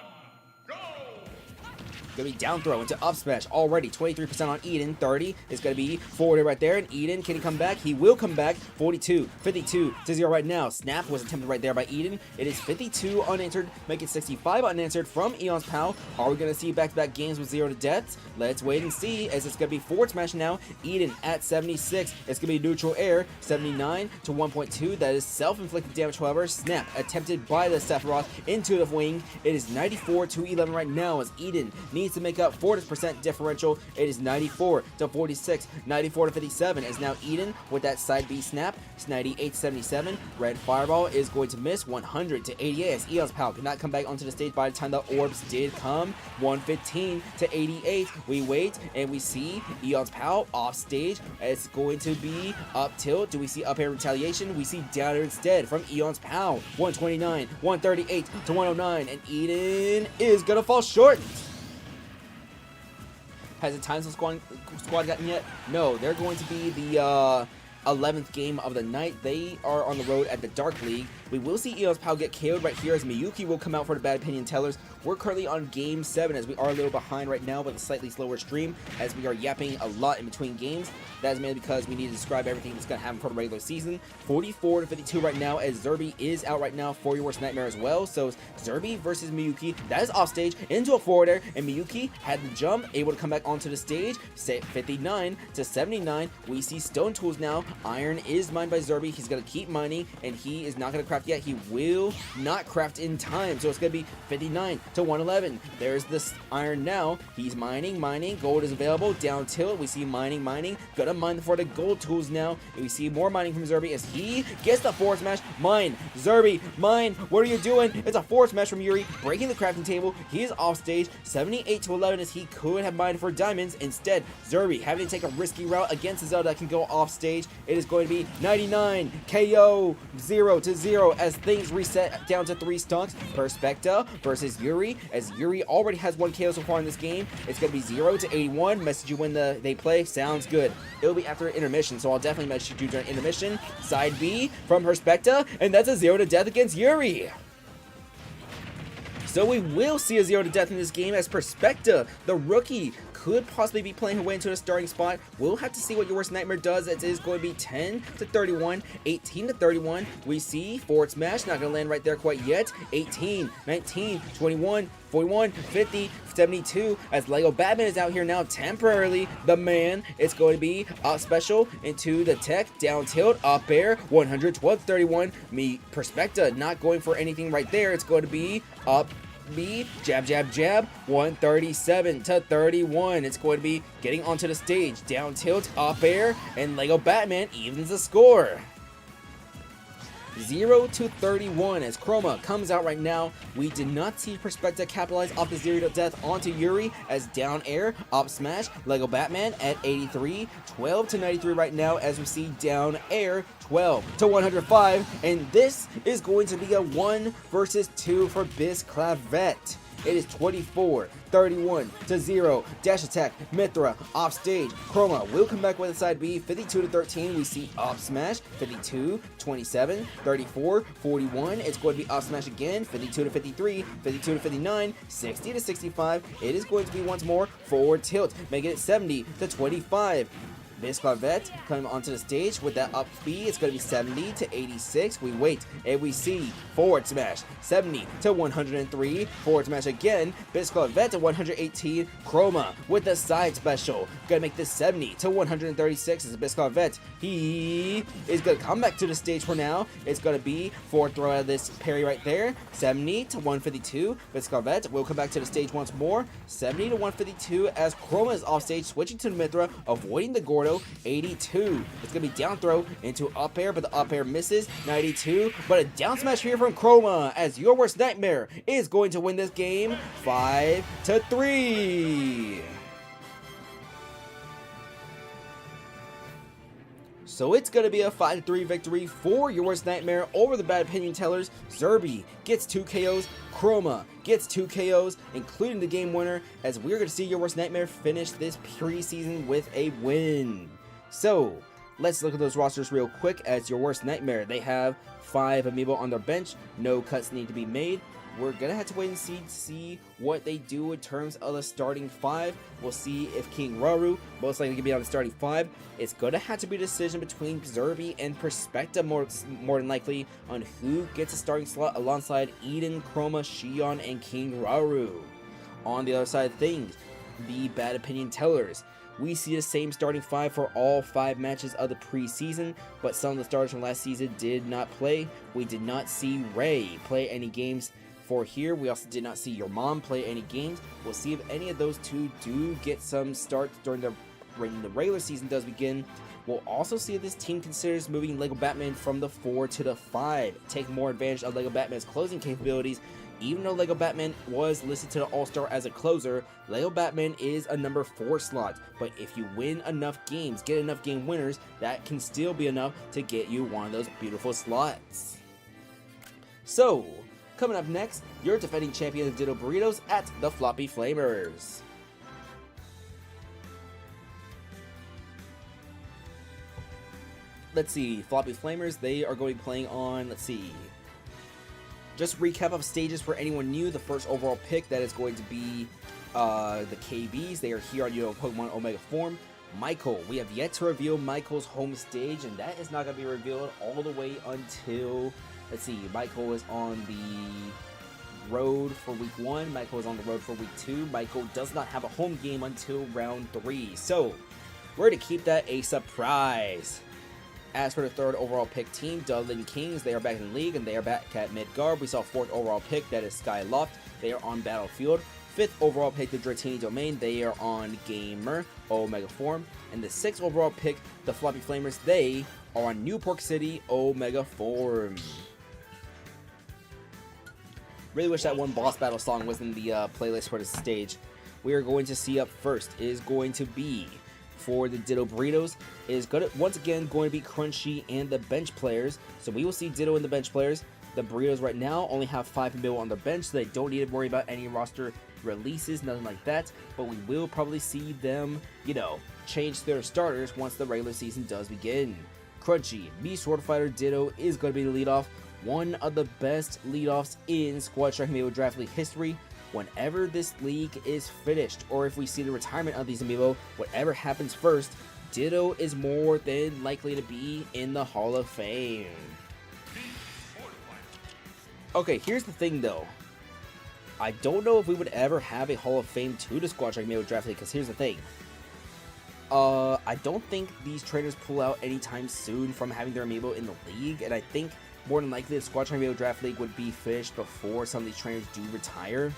Gonna be down throw into up smash. Already 23% on Eden. 30 is gonna be forwarded right there. And Eden, can he come back? He will come back. 42, 52 to 0 right now. Snap was attempted right there by Eden. It is 52 unanswered, make it 65 unanswered from Eon's Pal. Are we gonna see back-to-back games with 0 to deaths? Let's wait and see, as it's gonna be forward smash now. Eden at 76. It's gonna be neutral air. 79 to 1.2. That is self-inflicted damage, however. Snap attempted by the Sephiroth into the wing. It is 94 to 11 right now, as Eden needs to make up 40% differential. It is 94 to 46, 94 to 57, as now Eden with that side B snap. It's 98 to 77. Red Fireball is going to miss. 100 to 88, as Eon's Pal could not come back onto the stage by the time the orbs did come. 115 to 88. We wait and we see Eon's Pal off stage. It's going to be up tilt. Do we see up air retaliation? We see down air instead from Eon's Pal. 129, 138 to 109, and Eden is gonna fall short. Has the Time Zone squad gotten yet? No, they're going to be the 11th game of the night. They are on the road at the Dark League. We will see Eon's Pal get KO'd right here, as Miyuki will come out for the Bad Opinion Tellers. We're currently on game 7, as we are a little behind right now with a slightly slower stream, as we are yapping a lot in between games. That is mainly because we need to describe everything that's going to happen for the regular season. 44 to 52 right now, as Zerby is out right now for Your Worst Nightmare as well. So Zerby versus Miyuki. That is off stage into a forward air, and Miyuki had the jump, able to come back onto the stage. 59 to 79. We see Stone Tools now. Iron is mined by Zerby. He's going to keep mining, and he is not going to craft yet. He will not craft in time, so it's going to be 59 to 111. There's this iron now. He's mining. Gold is available. Down tilt. We see mining. Gonna mine for the gold tools now. And we see more mining from Zerby as he gets the forward smash. Mine. Zerby. Mine. What are you doing? It's a forward smash from Yuri, breaking the crafting table. He is off stage. 78 to 11, as he could have mined for diamonds. Instead, Zerby having to take a risky route against a Zelda that can go off stage. It is going to be 99 KO 0 to 0, as things reset down to 3 stunts. Perspecta versus Yuri, as Yuri already has 1 KO so far in this game. It's going to be 0 to 81. Message you when they play. Sounds good. It'll be after intermission, so I'll definitely message you during intermission. Side B from Perspecta, and that's a 0 to death against Yuri. So we will see a 0 to death in this game, as Perspecta, the rookie, could possibly be playing her way into the starting spot. We'll have to see what Your Worst Nightmare does. It is going to be 10 to 31, 18 to 31. We see forward smash, not going to land right there quite yet. 18, 19, 21, 41, 50, 72, as Lego Batman is out here now temporarily. The man, it's going to be up special into the tech, down tilt, up air, 112 to 31. Perspecta not going for anything right there. It's going to be up B, jab, 137 to 31. It's going to be getting onto the stage, down tilt, up air, and Lego Batman evens the score. 0 to 31, as Chroma comes out right now. We did not see Perspecta capitalize off the 0 to death onto Yuri, as down air, up smash, Lego Batman at 83, 12 to 93 right now, as we see down air, 12 to 105, and this is going to be a 1 versus 2 for Bisclavette. It is 24, 31 to 0. Dash attack, Mithra, off stage. Chroma will come back with a side B. 52 to 13. We see up smash. 52, 27, 34, 41. It's going to be up smash again. 52 to 53, 52 to 59, 60 to 65. It is going to be once more forward tilt, making it 70 to 25. Bisclavette coming onto the stage with that up B. It's going to be 70 to 86. We wait and we see forward smash. 70 to 103. Forward smash again. Bisclavette to 118. Chroma with the side special. Going to make this 70 to 136 as Bisclavette. He is going to come back to the stage for now. It's going to be forward throw out of this parry right there. 70 to 152. Bisclavette will come back to the stage once more. 70 to 152 as Chroma is off stage, switching to the Mithra, avoiding the Gordo. 82. It's going to be down throw into up air, but the up air misses. 92. But a down smash here from Chroma, as Your Worst Nightmare is going to win this game 5 to 3. So it's going to be a 5-3 victory for Your Worst Nightmare over the Bad Opinion Tellers. Zerby gets 2 KOs. Chroma gets 2 KOs, including the game winner, as we're going to see Your Worst Nightmare finish this preseason with a win. So let's look at those rosters real quick. As Your Worst Nightmare, they have 5 Amiibo on their bench. No cuts need to be made. we're gonna have to wait and see what they do in terms of the starting 5. We'll see if King Rauru most likely gonna be on the starting 5. It's gonna have to be a decision between Zerby and Perspecta more than likely on who gets a starting slot alongside Eden, Chroma, Shion, and King Rauru. On the other side of things, the Bad Opinion Tellers. We see the same starting 5 for all 5 matches of the preseason, but some of the starters from last season did not play. We did not see Ray play any games for here. We also did not see your mom play any games. We'll see if any of those two do get some starts when the regular season does begin. We'll also see if this team considers moving Lego Batman from the 4 to the 5, take more advantage of Lego Batman's closing capabilities. Even though Lego Batman was listed to the All-Star as a closer, Lego Batman is a number 4 slot, but if you win enough games, get enough game winners, that can still be enough to get you one of those beautiful slots. So, coming up next, your defending champion of Ditto Burritos at the Floppy Flamers. Let's see, Floppy Flamers, they are going to be playing on, let's see, just recap of stages for anyone new. The first overall pick, that is going to be the KBs. They are here on Pokemon Omega form. Michael, we have yet to reveal Michael's home stage, and that is not going to be revealed all the way until, let's see, Michael is on the road for week 1. Michael is on the road for week 2. Michael does not have a home game until round 3. So, we're going to keep that a surprise. As for the third overall pick team, Dublin Kings, they are back in the league and they are back at Midgard. We saw fourth overall pick, that is Skyloft. They are on Battlefield. Fifth overall pick, the Dratini Domain, they are on Gamer, Omega form. And the sixth overall pick, the Floppy Flamers, they are on Newport City, Omega form. Really wish that one boss battle song was in the playlist for this stage. We are going to see up first is going to be, for the Ditto Burritos, is once again going to be Crunchy and the bench players. So we will see Ditto and the bench players. The Burritos right now only have 5 Amiibo on their bench, so they don't need to worry about any roster releases, nothing like that. But we will probably see them, change their starters once the regular season does begin. Crunchy, B Sword Fighter Ditto is going to be the leadoff. One of the best leadoffs in Squad Strike Amiibo Draft League history. Whenever this league is finished, or if we see the retirement of these Amiibo, whatever happens first, Ditto is more than likely to be in the Hall of Fame. Okay, here's the thing though. I don't know if we would ever have a Hall of Fame to the Squad Strike Amiibo Draft League, because here's the thing. I don't think these trainers pull out anytime soon from having their Amiibo in the league, and I think more than likely the Squad Strike Amiibo Draft League would be finished before some of these trainers do retire.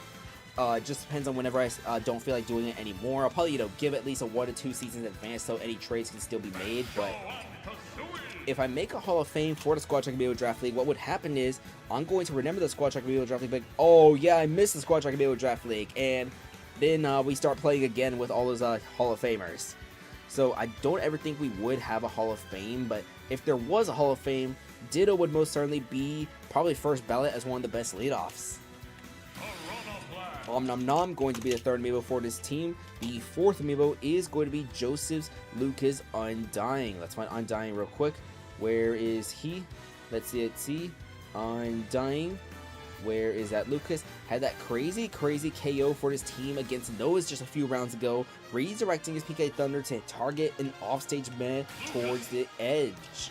It just depends on whenever I don't feel like doing it anymore. I'll probably, give it at least a 1 to 2 seasons in advance so any trades can still be made. But if I make a Hall of Fame for the Squad Strike Amiibo Draft League, what would happen is I'm going to remember the Squad Strike Amiibo Draft League, like, oh yeah, I missed the Squad Strike Amiibo Draft League, and then we start playing again with all those Hall of Famers. So I don't ever think we would have a Hall of Fame, but if there was a Hall of Fame, Ditto would most certainly be probably first ballot as one of the best leadoffs. Nom Nom going to be the third Amiibo for this team. The fourth Amiibo is going to be Joseph's Lucas Undying. Let's find Undying real quick. Where is he? Let's see. Undying. Where is that Lucas? Had that crazy KO for his team against Noah's just a few rounds ago, redirecting his PK Thunder to target an offstage meta towards the edge.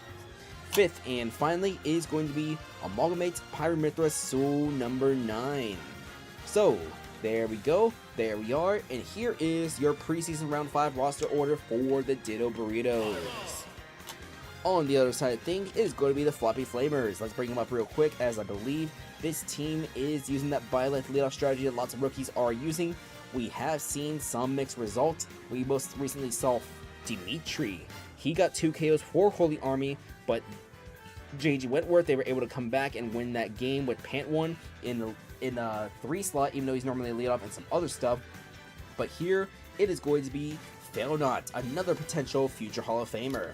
Fifth and finally is going to be Amalgamate Pyramithra Soul number 9. So, there we go, there we are, and here is your preseason round 5 roster order for the Ditto Burritos. On the other side of things is going to be the Floppy Flamers. Let's bring them up real quick, as I believe this team is using that Byleth leadoff strategy that lots of rookies are using. We have seen some mixed results. We most recently saw Dimitri. He got 2 KOs for Holy Army, but JG Wentworth, they were able to come back and win that game with Pant 1 in a 3 slot, even though he's normally a leadoff and some other stuff. But here, it is going to be Failnaught, another potential future Hall of Famer.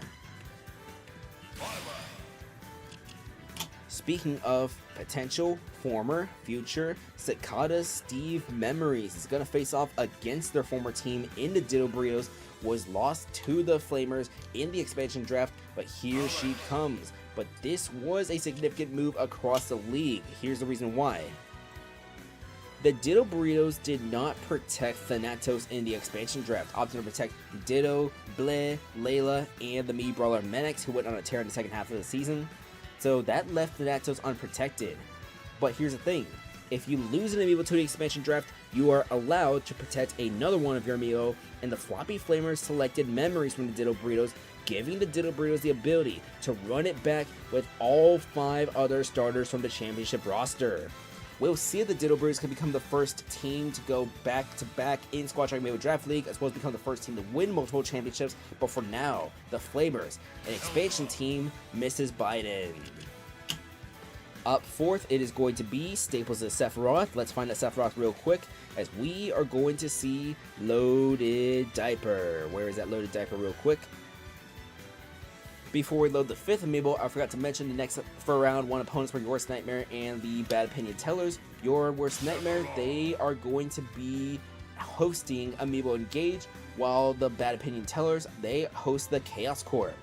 Speaking of potential, former, future, Cicada Steve Memories is going to face off against their former team in the Ditto Burritos, was lost to the Flamers in the expansion draft, but here she comes. But this was a significant move across the league. Here's the reason why. The Ditto Burritos did not protect Thanatos in the expansion draft, opting to protect Ditto, Bleh, Layla, and the Mii Brawler Menix, who went on a tear in the second half of the season. So that left Thanatos unprotected. But here's the thing, if you lose an Amiibo to the expansion draft, you are allowed to protect another one of your Amiibo, and the Floppy Flamers selected Memories from the Ditto Burritos, giving the Ditto Burritos the ability to run it back with all 5 other starters from the championship roster. We'll see if the Ditto Burritos can become the first team to go back-to-back in Squad Striker Amiibo Draft League, as well as become the first team to win multiple championships, but for now, the Flamers, an expansion team, Mrs. Biden. Up fourth, it is going to be Staples of Sephiroth. Let's find out Sephiroth real quick, as we are going to see Loaded Diaper. Where is that Loaded Diaper real quick? Before we load the 5th Amiibo, I forgot to mention the next for round 1 opponents were Your Worst Nightmare and the Bad Opinion Tellers. Your Worst Nightmare, they are going to be hosting Amiibo Engage, while the Bad Opinion Tellers, they host the Chaos Corp.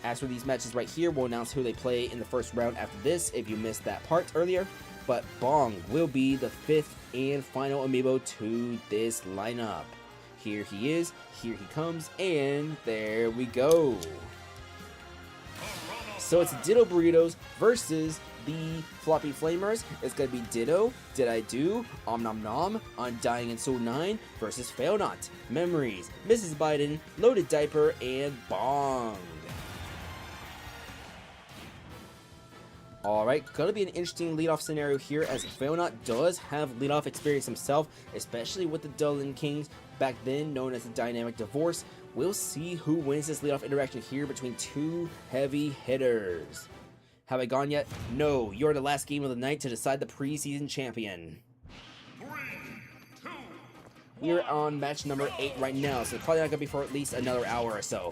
As for these matches right here, we'll announce who they play in the first round after this, if you missed that part earlier. But Bong will be the 5th and final Amiibo to this lineup. Here he is, here he comes, and there we go. So it's Ditto Burritos versus the Floppy Flamers. It's going to be Ditto, Did I Do, Nom Nom, Undying and Soul 9 versus Fail Not, Memories, Mrs. Biden, Loaded Diaper, and Bong. Alright, gonna be an interesting leadoff scenario here, as Failnaught does have leadoff experience himself, especially with the Dublin Kings, back then known as the Dynamic Divorce. We'll see who wins this leadoff interaction here between 2 heavy hitters. Have I gone yet? No, you're the last game of the night to decide the preseason champion. 3, 2, We're on match number 8 right now, so it's probably not gonna be for at least another hour or so.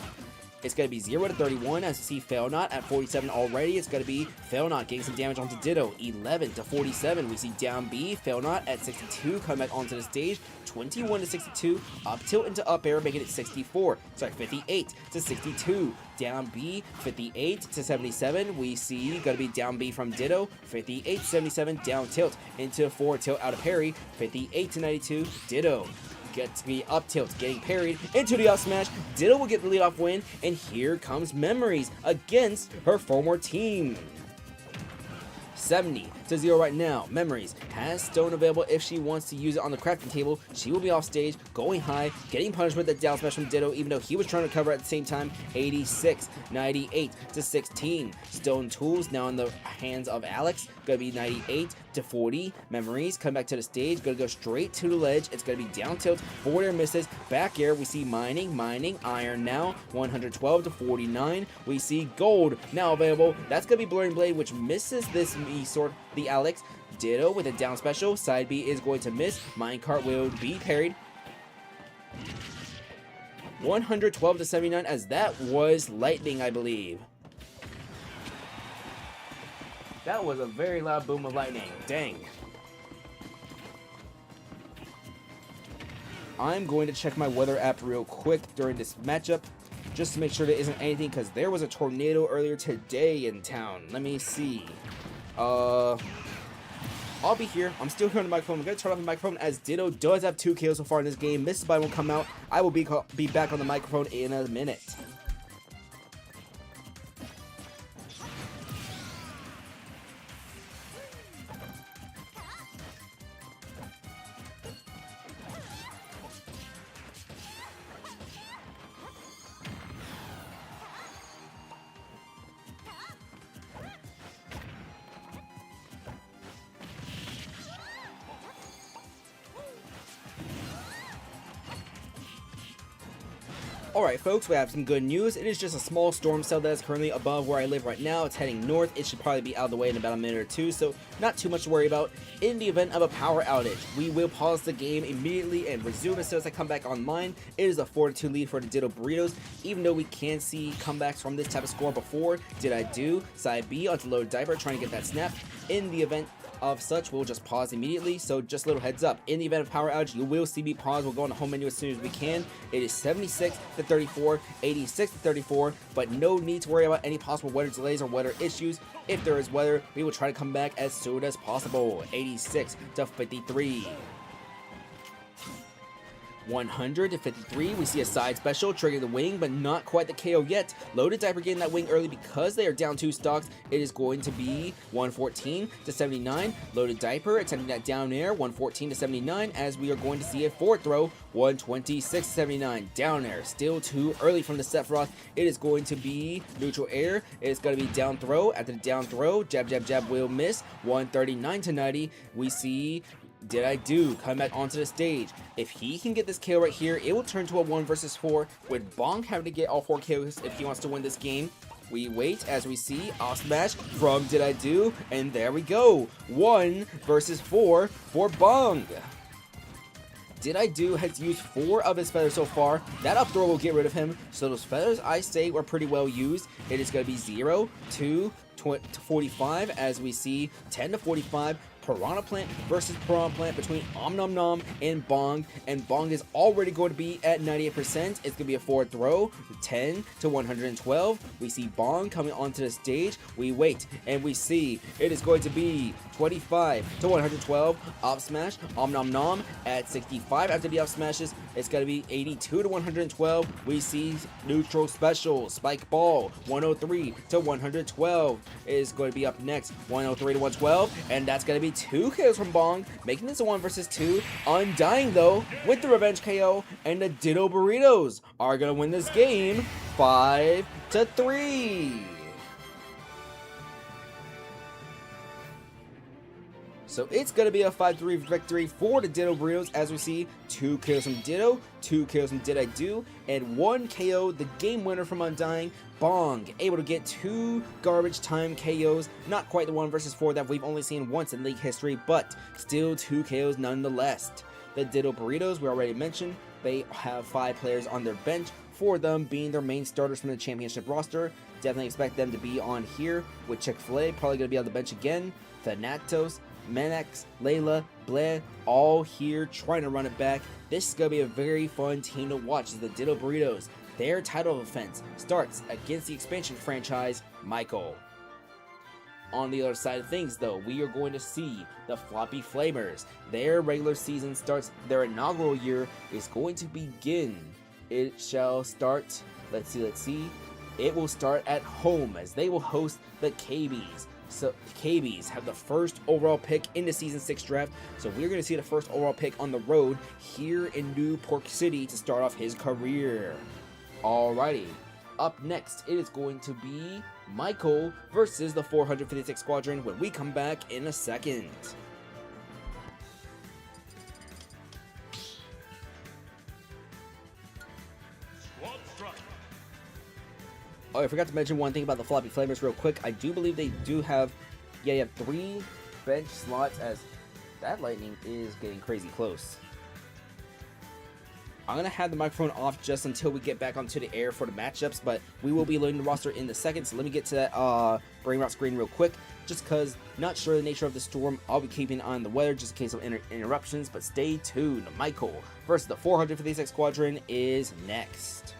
It's going to be 0 to 31, as you see Failnaught at 47 already. It's going to be Failnaught getting some damage onto Ditto. 11 to 47, we see down B, Failnaught at 62, coming back onto the stage. 21 to 62, up tilt into up air, making it 64. Sorry, 58 to 62. Down B, 58 to 77. We see going to be down B from Ditto. 58 to 77, down tilt into 4 tilt out of parry. 58 to 92, Ditto gets me up tilt, getting parried into the up smash. Ditto will get the leadoff win, and here comes Memories against her former team. 70 to 0 right now. Memories has stone available if she wants to use it on the crafting table. She will be off stage, going high, getting punished with the down smash from Ditto, even though he was trying to cover at the same time. 86, 98 to 16. Stone tools now in the hands of Alex. Gonna be 98 to 40. Memories come back to the stage, gonna go straight to the ledge. It's gonna be down tilt, forward air misses, back air. We see mining, iron now. 112 to 49. We see gold now available. That's gonna be Blurring Blade, which misses this sword, the Alex. Ditto with a down special. Side B is going to miss. Minecart will be parried. 112 to 79, as that was lightning, I believe. That was a very loud boom of lightning. Dang. I'm going to check my weather app real quick during this matchup, just to make sure there isn't anything, because there was a tornado earlier today in town. Let me see. I'll be here. I'm still here on the microphone. I'm going to turn off the microphone, as Ditto does have 2 kills so far in this game. Mrs. Biden will come out. I will be back on the microphone in a minute. Alright folks, we have some good news. It is just a small storm cell that is currently above where I live right now. It's heading north. It should probably be out of the way in about a minute or 2, so not too much to worry about. In the event of a power outage, we will pause the game immediately and resume as soon as I come back online. It is a 4-2 lead for the Ditto Burritos, even though we can see comebacks from this type of score before. Did I do? Side B onto Loaded Diaper, trying to get that snap. In the event of such, we'll just pause immediately. So just a little heads up, in the event of power outage, you will see me pause. We'll go on the home menu as soon as we can. It is 76 to 34, 86 to 34, but no need to worry about any possible weather delays or weather issues. If there is weather, we will try to come back as soon as possible. 86 to 53. 100 to 53, we see a side special, trigger the wing, but not quite the KO yet. Loaded Diaper getting that wing early because they are down 2 stocks. It is going to be 114 to 79. Loaded Diaper attempting that down air, 114 to 79, as we are going to see a forward throw, 126 to 79. Down air, still too early from the Sephiroth. It is going to be neutral air. It's going to be down throw. After the down throw, jab, jab, jab will miss. 139 to 90. We see Did I Do come back onto the stage. If he can get this KO right here, it will turn to a 1 versus 4, with Bonk having to get all 4 KOs if he wants to win this game. We wait as we see off smash from Did I Do, and there we go. 1 versus 4 for Bong. Did I Do has used 4 of his feathers so far. That up throw will get rid of him, so those feathers I say were pretty well used. It is going to be 0, 2, 45 as we see 10 to 45. Piranha Plant versus Piranha Plant between Om Nom Nom and Bong is already going to be at 98%. It's going to be a forward throw, 10 to 112. We see Bong coming onto the stage. We wait, and we see it is going to be 25 to 112. Up smash, Om Nom Nom at 65 after the up smashes. It's going to be 82 to 112. We see neutral special, Spike Ball, 103 to 112 is going to be up next, 103 to 112, and that's going to be 2 KOs from Bong, making this a 1 versus 2. Undying though with the revenge KO, and the Ditto Burritos are gonna win this game 5 to 3. So it's going to be a 5-3 victory for the Ditto Burritos, as we see 2 KOs from Ditto, 2 KOs from Did I Do, and 1 KO, the game winner from Undying. Bong able to get 2 garbage time KOs, not quite the 1 versus 4 that we've only seen once in league history, but still 2 KOs nonetheless. The Ditto Burritos, we already mentioned, they have 5 players on their bench, 4 of them being their main starters from the championship roster. Definitely expect them to be on here with Chick-fil-A, probably going to be on the bench again. Thanatos, Menex, Layla, Blair, all here trying to run it back. This is going to be a very fun team to watch as the Ditto Burritos, their title offense starts against the expansion franchise, Michael. On the other side of things though, we are going to see the Floppy Flamers. Their regular season starts, their inaugural year is going to begin. It shall start, let's see. It will start at home as they will host the KBs. So KBs have the first overall pick in the Season 6 draft, so we're going to see the first overall pick on the road here in Newport City to start off his career. Alrighty, up next it is going to be Michael versus the 456 Squadron when we come back in a second. Oh, I forgot to mention one thing about the Floppy Flamers real quick. I do believe they do have, you have 3 bench slots, as that lightning is getting crazy close. I'm going to have the microphone off just until we get back onto the air for the matchups, but we will be loading the roster in a second, so let me get to that brain rot screen real quick, just because not sure the nature of the storm. I'll be keeping an eye on the weather just in case of interruptions, but stay tuned. Michael versus the 456 Squadron is next.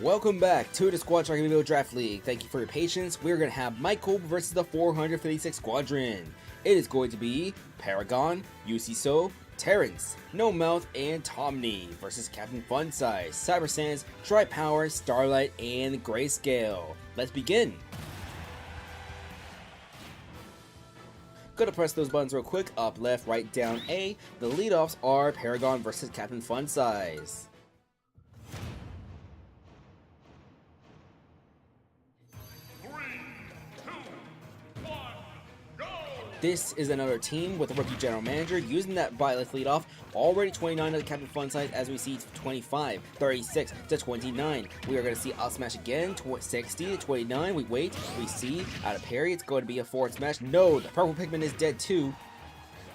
Welcome back to the Squad Shark Amiibo Draft League. Thank you for your patience. We're going to have Michael versus the 456 Squadron. It is going to be Paragon, UC Terrence, No Mouth, and Tomney versus Captain Fun Size, Cyber Sans, Tri Power, Starlight, and Grayscale. Let's begin. Gonna press those buttons real quick. Up, left, right, down, A. The leadoffs are Paragon versus Captain Fun Size. This is another team with a rookie general manager using that Violet leadoff. Already 29 of the Captain Fun Size as we see 25, 36 to 29. We are going to see up smash again, 60 to 29. We wait, we see out of parry. It's going to be a forward smash. No, the purple pigment is dead too.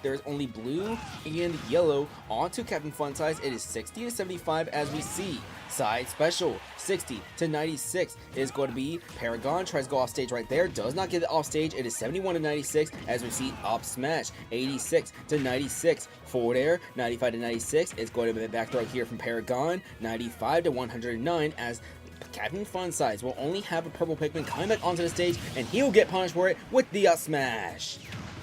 There's only blue and yellow onto Captain Fun Size. It is 60 to 75 as we see. Side special, 60 to 96 is going to be Paragon. Tries to go off stage right there. Does not get it off stage. It is 71 to 96 as we see up smash. 86 to 96. Forward air, 95 to 96 is going to be the back throw here from Paragon. 95 to 109 as Captain Fun Size will only have a purple Pikmin coming back onto the stage, and he'll get punished for it with the up smash.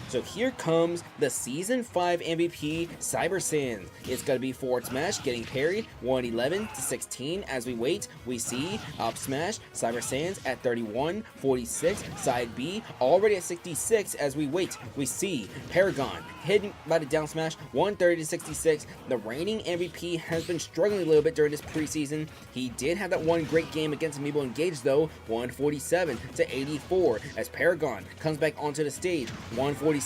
So here comes the Season 5 MVP, Cyber Sans. It's going to be forward smash, getting parried, 111 to 16. As we wait, we see up smash, Cyber Sans at 31, 46, side B, already at 66. As we wait, we see Paragon hidden by the down smash, 130 to 66. The reigning MVP has been struggling a little bit during this preseason. He did have that one great game against Amiibo Engage though, 147 to 84. As Paragon comes back onto the stage, 147.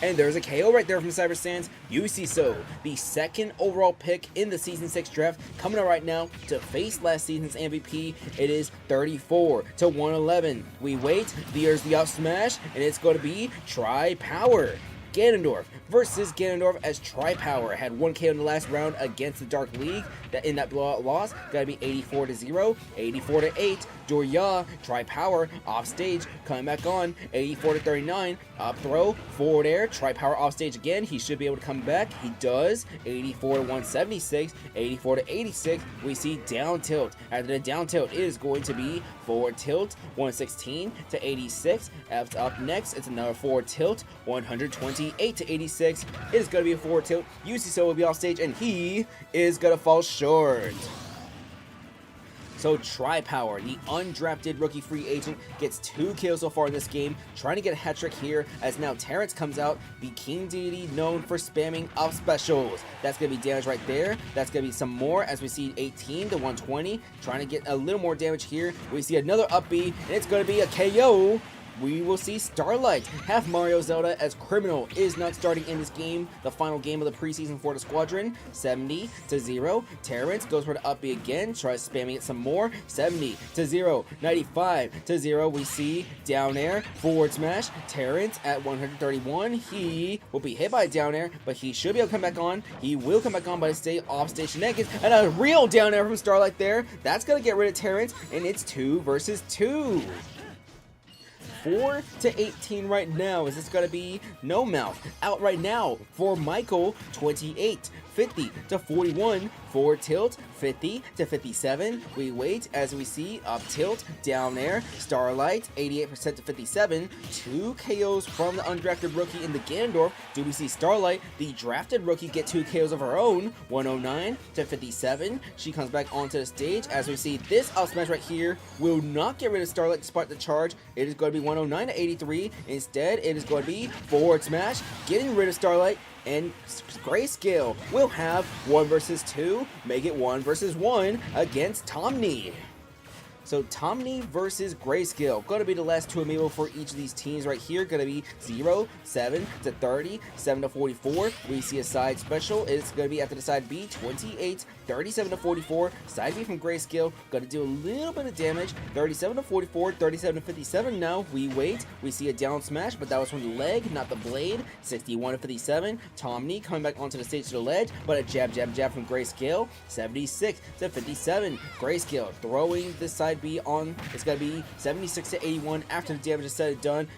And there's a KO right there from Cyber Sans. UC the second overall pick in the Season 6 draft, coming out right now to face last season's MVP. It is 34 to 111. We wait, there's the up smash, and it's going to be Tri Power. Ganondorf versus Ganondorf as Tri Power had 1 KO in the last round against the Dark League. That in that blowout loss, gotta be 84 to 0, 84 to 8. Dorya, Tri Power off stage, coming back on, 84 to 39. Up throw, forward air, Tri Power off stage again. He should be able to come back. He does. 84 to 176, 84 to 86. We see down tilt. After the down tilt, it is going to be forward tilt, 116 to 86. Up next, it's another forward tilt, 128 to 86. It is going to be a forward tilt. UC will be off stage, and he is going to fall short. So Tri Power, the undrafted rookie free agent, gets 2 kills so far in this game, trying to get a hat trick here as now Terrence comes out, the King Deity known for spamming up specials. That's going to be damage right there. That's going to be some more as we see 18 to 120, trying to get a little more damage here. We see another up B, and it's going to be a KO. We will see Starlight have Mario Zelda as Criminal is not starting in this game, the final game of the preseason for the Squadron. 70 to 0. Terrence goes for the up B again, tries spamming it some more. 70 to 0. 95 to 0. We see down air, forward smash. Terrence at 131. He will be hit by down air, but he should be able to come back on. He will come back on, but stay off stage shenanigans. And a real down air from Starlight there. That's going to get rid of Terrence, and it's 2 versus 2. 4 to 18 right now. Is this going to be No Mouth out right now for Michael? 28, 50 to 41. Forward tilt, 50 to 57. We wait as we see up tilt, down air. Starlight, 88% to 57. 2 KOs from the undrafted rookie in the Ganondorf. Do we see Starlight, the drafted rookie, get 2 KOs of her own? 109 to 57. She comes back onto the stage as we see this up smash right here will not get rid of Starlight despite the charge. It is going to be 109 to 83. Instead, it is going to be forward smash, getting rid of Starlight. And Grayscale will have 1 versus 2, make it 1 versus 1 against Tomney. So Tomney versus Grayscale, going to be the last 2 amiibo for each of these teams right here. Going to be 0, 7 to 30, 7 to 44. We see a side special. It's going to be after the side B, 28, 37 to 44. Side B from Grayscale, going to do a little bit of damage. 37 to 44, 37 to 57. Now we wait. We see a down smash, but that was from the leg, not the blade. 61 to 57. Tomney coming back onto the stage to the ledge, but a jab, jab, jab from Grayscale. 76 to 57. Grayscale throwing this side B on. It's gonna be 76 to 81 after the damage is said and done.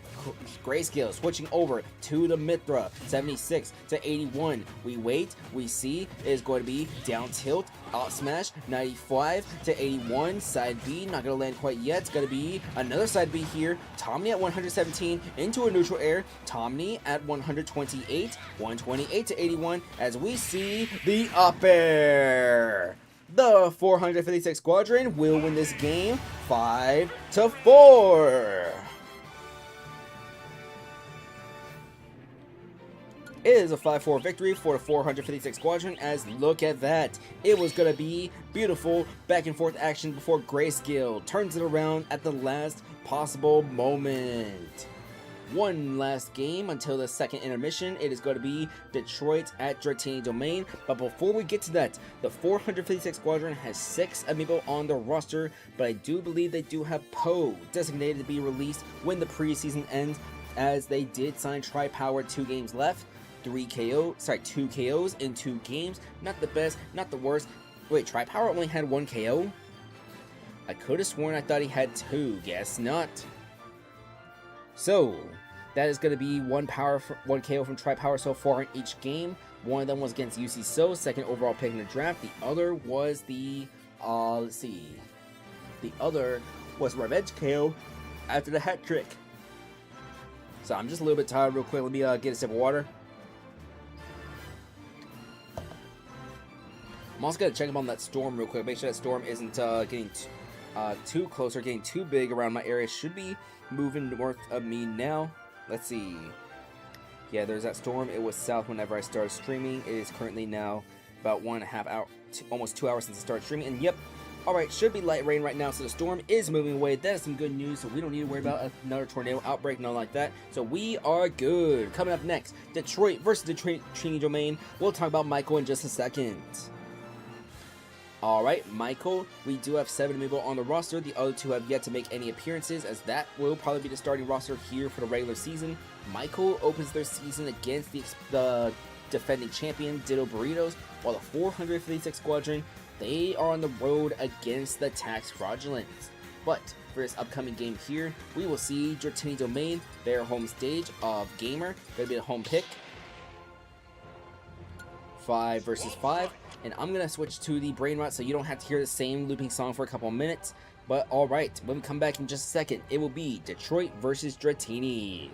Grayscale switching over to the Mithra, 76 to 81. We wait, we see, it is going to be down tilt, out smash, 95 to 81. Side B, not gonna land quite yet. It's gonna be another side B here. Tommy at 117 into a neutral air. Tommy at 128, 128 to 81 as we see the up air. The 456 Squadron will win this game 5 to 4. It is a 5-4 victory for the 456 Squadron, as look at that. It was going to be beautiful back and forth action before Grayscale turns it around at the last possible moment. One last game until the second intermission. It is going to be Detroit at Dratini Domain. But before we get to that, the 456 Squadron has 6 Amiibo on their roster, but I do believe they do have Poe designated to be released when the preseason ends, as they did sign Tri-Power 2 games left. 2 KOs in 2 games. Not the best, not the worst. Wait, Tri-Power only had 1 KO? I could have sworn I thought he had 2. Guess not. So, that is going to be 1 KO from Tri-Power so far in each game. One of them was against UC So, second overall pick in the draft. The other was the, let's see. The other was Revenge KO after the hat trick. So, I'm just a little bit tired real quick. Let me get a sip of water. I'm also going to check up on that storm real quick. Make sure that storm isn't getting too close or getting too big around my area. Should be moving north of me now. Let's see. Yeah, there's that storm. It was south whenever I started streaming. It is currently now about 1.5 hours, almost 2 hours since I started streaming. And yep, alright, should be light rain right now. So the storm is moving away. That is some good news. So we don't need to worry about another tornado outbreak, nothing like that. So we are good. Coming up next, Detroit versus Dratini Domain. We'll talk about Michael in just a second. Alright, Michael, we do have 7 Amiibo on the roster. The other 2 have yet to make any appearances, as that will probably be the starting roster here for the regular season. Michael opens their season against the defending champion, Ditto Burritos, while the 456 Squadron, they are on the road against the Tax Fraudulence. But for this upcoming game here, we will see Dratini Domain, their home stage of Gamer. Gonna be the home pick. 5 versus 5. And I'm going to switch to the brain rot so you don't have to hear the same looping song for a couple of minutes. But alright, when we come back in just a second, it will be Detroit versus Dratini.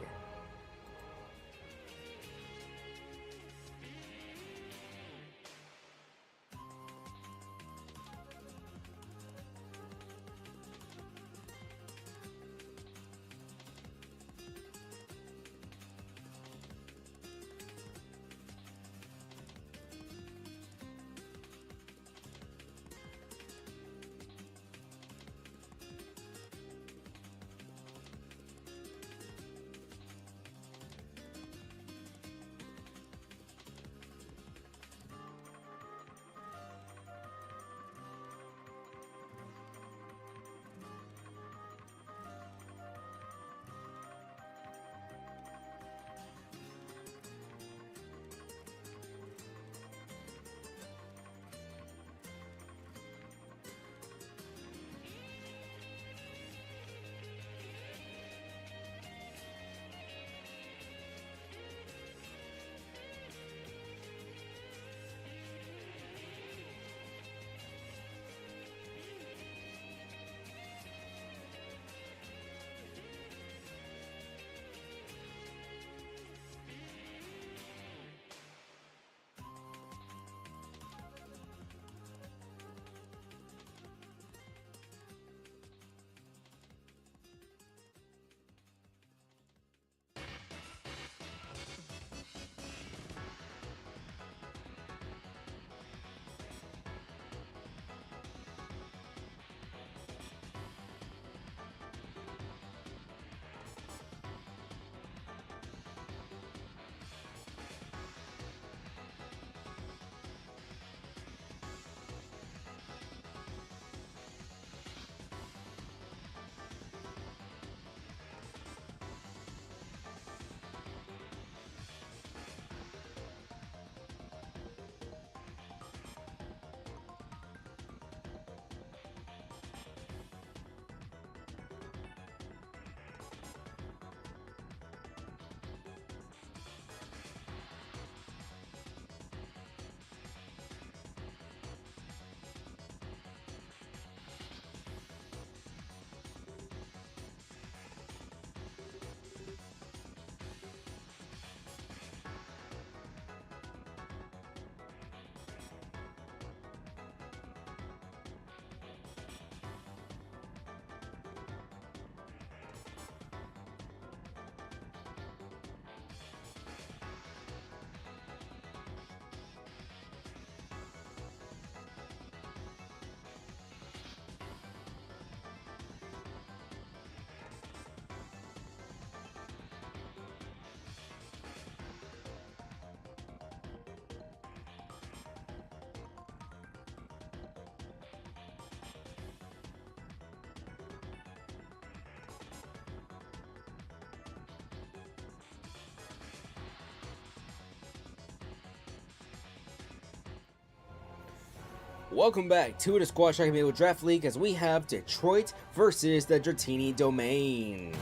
Welcome back to the Squad Striking Amiibo Draft League as we have Detroit versus the Dratini Domain.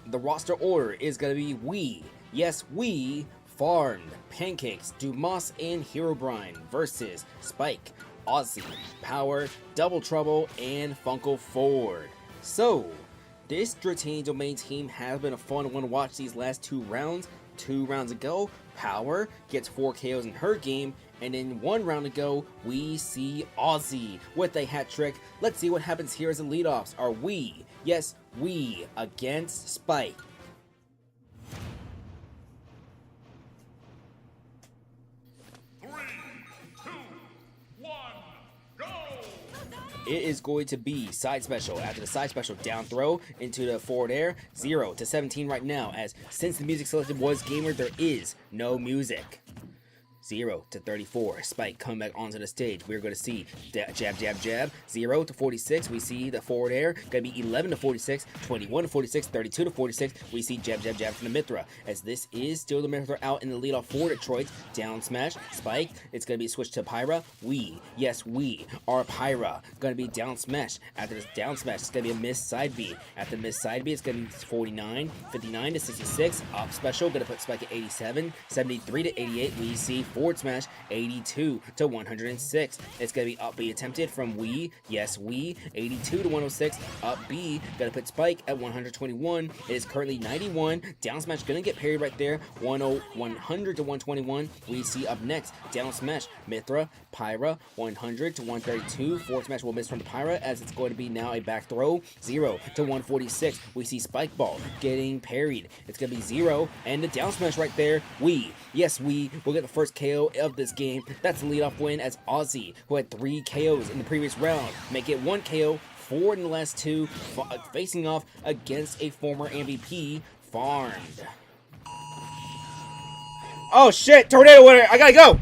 The roster order is going to be we farmed Pancakes, Dumas, and Herobrine versus Spike, Ozzy, Power, Double Trouble, and Funko Ford. So, this Dratini Domain team has been a fun one to watch these last 2 rounds. 2 rounds ago, Power gets 4 KOs in her game, and in 1 round ago, we see Ozzy with a hat trick. Let's see what happens here as the leadoffs. Are we, yes, we, against Spike. It is going to be side special. After the side special, down throw into the forward air. 0 to 17 right now, as since the music selected was gamer, there is no music. 0 to 34. Spike coming back onto the stage. We're going to see jab, jab, jab. 0 to 46. We see the forward air. Going to be 11 to 46, 21 to 46, 32 to 46. We see jab, jab, jab from the Mithra. As this is still the Mithra out in the leadoff for Detroit. Down smash. Spike. It's going to be switched to Pyra. We are Pyra. Going to be down smash. After this down smash, it's going to be a missed side B. After the missed side B, it's going to be 49, 59 to 66. Up special. Going to put Spike at 87, 73 to 88. We see forward smash 82 to 106. It's going to be up B attempted from we, 82 to 106. Up B, going to put Spike at 121. It is currently 91. Down smash going to get parried right there, 100 to 121. We see up next, down smash, Mithra, Pyra, 100 to 132. Forward smash will miss from the Pyra as it's going to be now a back throw, 0 to 146. We see Spike Ball getting parried. It's going to be 0 and the down smash right there. We will get the first KO of this game. That's the leadoff win as Ozzy, who had 3 KOs in the previous round, make it 1 KO, 4 in the last 2, facing off against a former MVP, Farmed. Oh shit, tornado winner, I gotta go!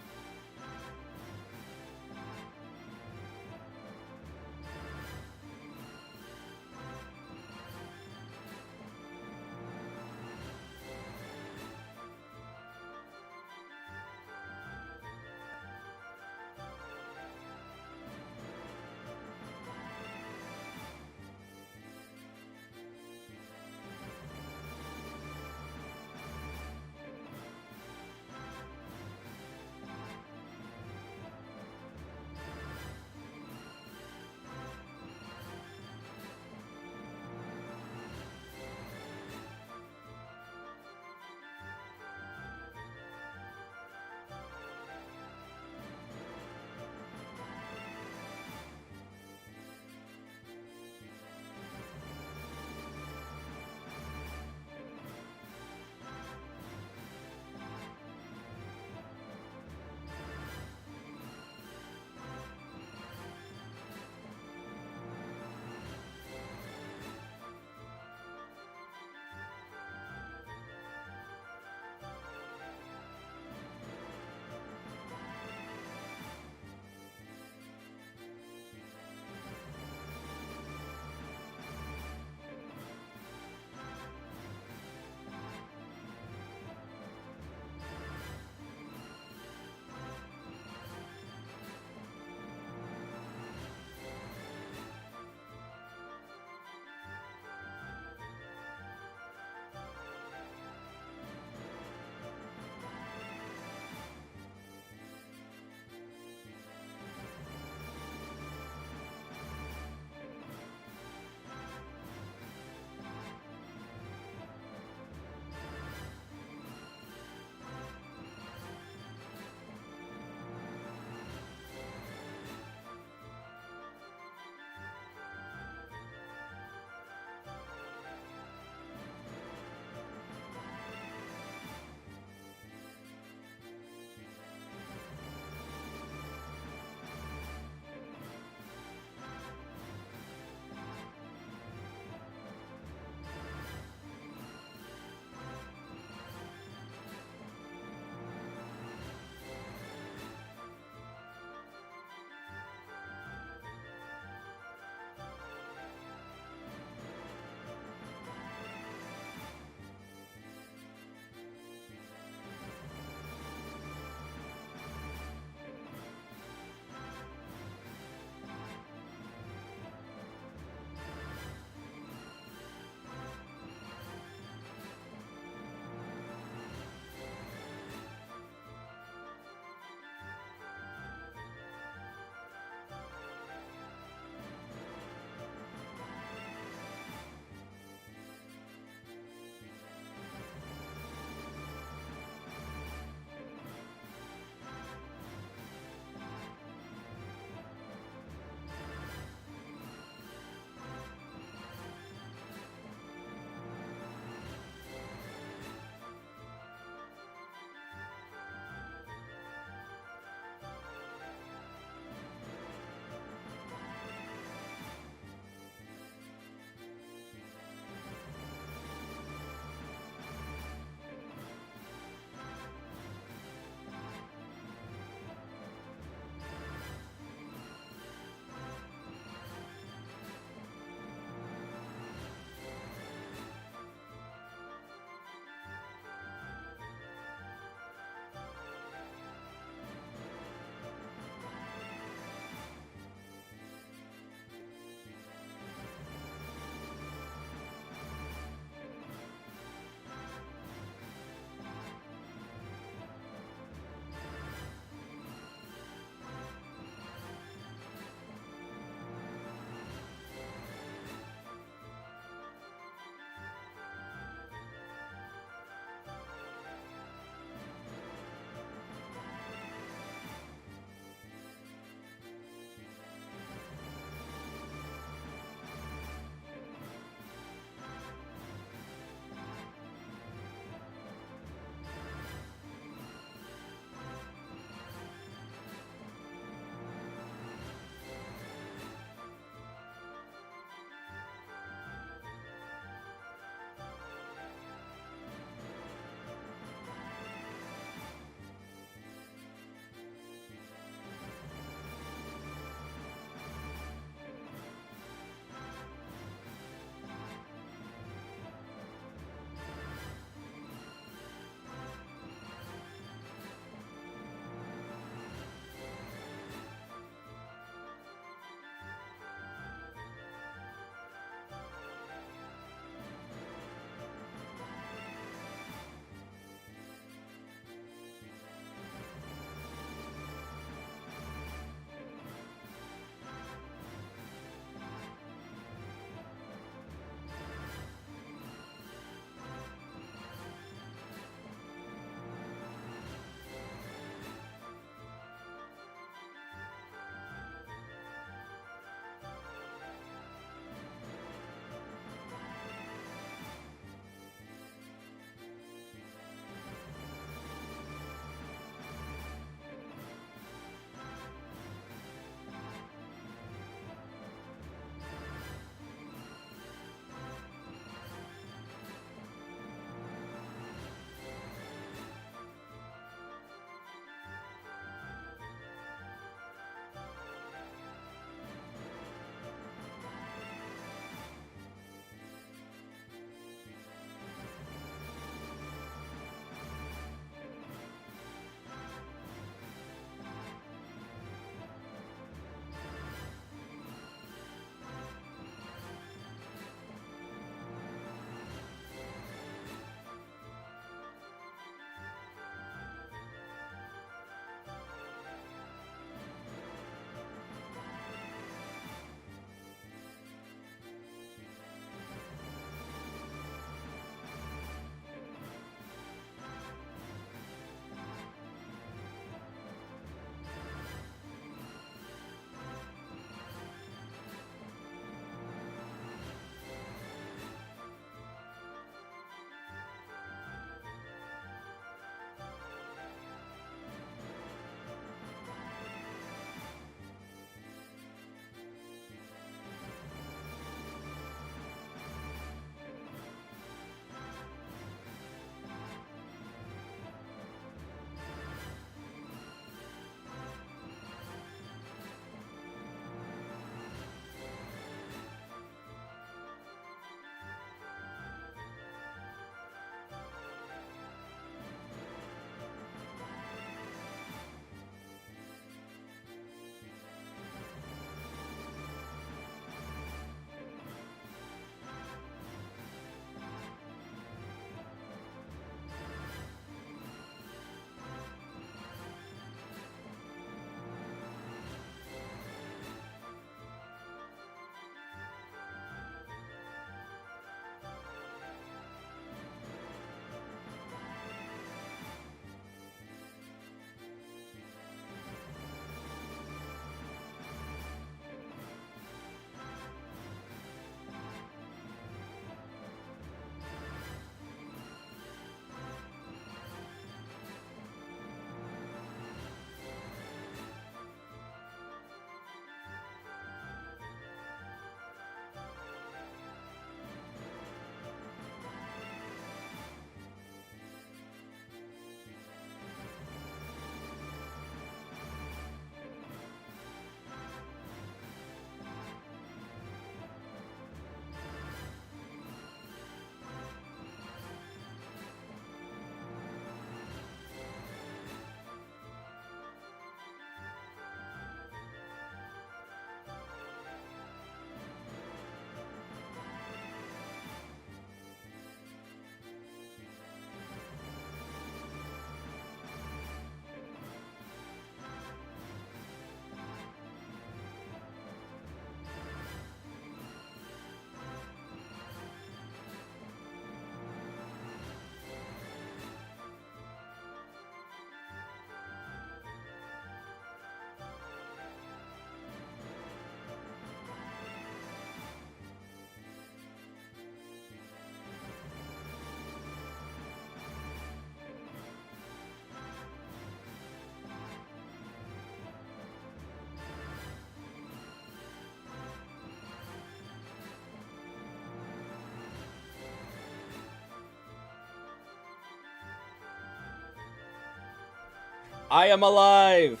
I am alive!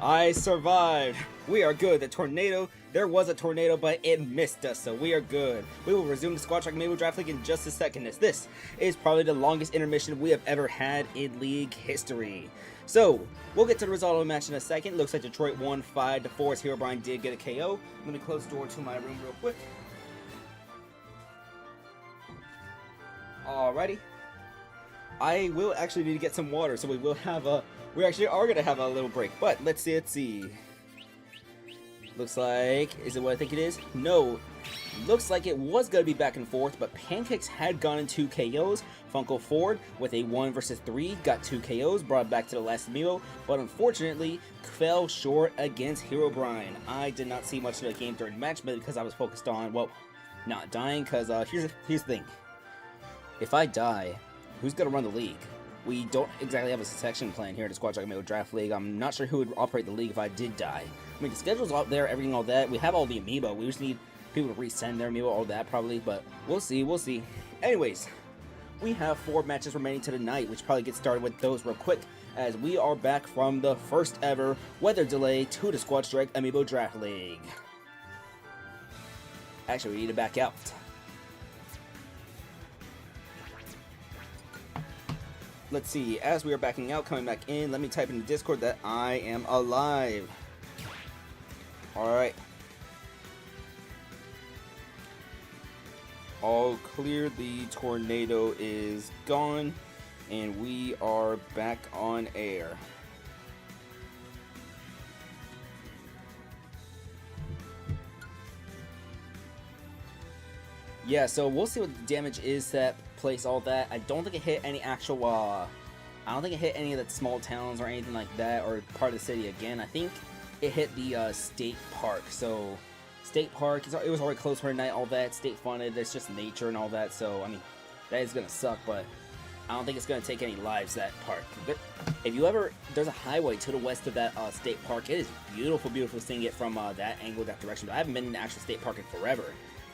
I survived! We are good. There was a tornado, but it missed us, so we are good. We will resume the Squad Track Amiibo Draft League in just a second, as this is probably the longest intermission we have ever had in league history. So, we'll get to the result of the match in a second. Looks like Detroit won 5-4 as Herobrine did get a KO. Let me close the door to my room real quick. Alrighty. I will actually need to get some water, so we actually are going to have a little break. But, let's see. Looks like, is it what I think it is? No. Looks like it was going to be back and forth, but Pancakes had gotten 2 KOs. Funko Ford, with a 1 versus 3, got 2 KOs, brought back to the last Amiibo, but unfortunately, fell short against Herobrine. I did not see much of the game during the match, but because I was focused on, well, not dying, because here's the thing. If I die, who's going to run the league? We don't exactly have a succession plan here at the Squad Track Amiibo Draft League. I'm not sure who would operate the league if I did die. I mean, the schedule's out there, everything, all that. We have all the Amiibo. We just need people to resend their Amiibo, all that probably, but we'll see. Anyways, we have 4 matches remaining to the night. We should probably get started with those real quick, as we are back from the first ever weather delay to the Squad Strike Amiibo Draft League. Actually, we need to back out. Let's see, as we are backing out, coming back in, let me type in the Discord that I am alive. Alright. All clear, the tornado is gone, and we are back on air. Yeah, so we'll see what the damage is that place, all that. I don't think it hit any actual, I don't think it hit any of the small towns or anything like that, or part of the city again. I think it hit the state park. So, state park, it was already closed for the night, all that, state funded, it's just nature and all that. So, I mean, that is going to suck, but I don't think it's going to take any lives, that park. If you ever, there's a highway to the west of that state park. It is beautiful seeing it from that angle, that direction. But I haven't been in the actual state park in forever.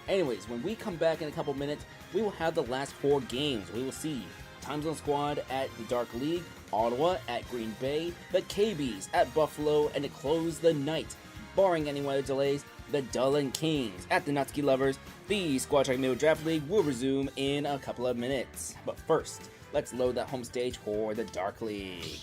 Anyways, when we come back in a couple minutes, we will have the last 4 games. We will see Time Zone Squad at the Dark League, Ottawa at Green Bay, the KBs at Buffalo, and to close the night, barring any weather delays, the Dublin Kings at the Natsuki Lovers. The Squad Track Amiibo Draft League will resume in a couple of minutes. But first, let's load that home stage for the Dark League.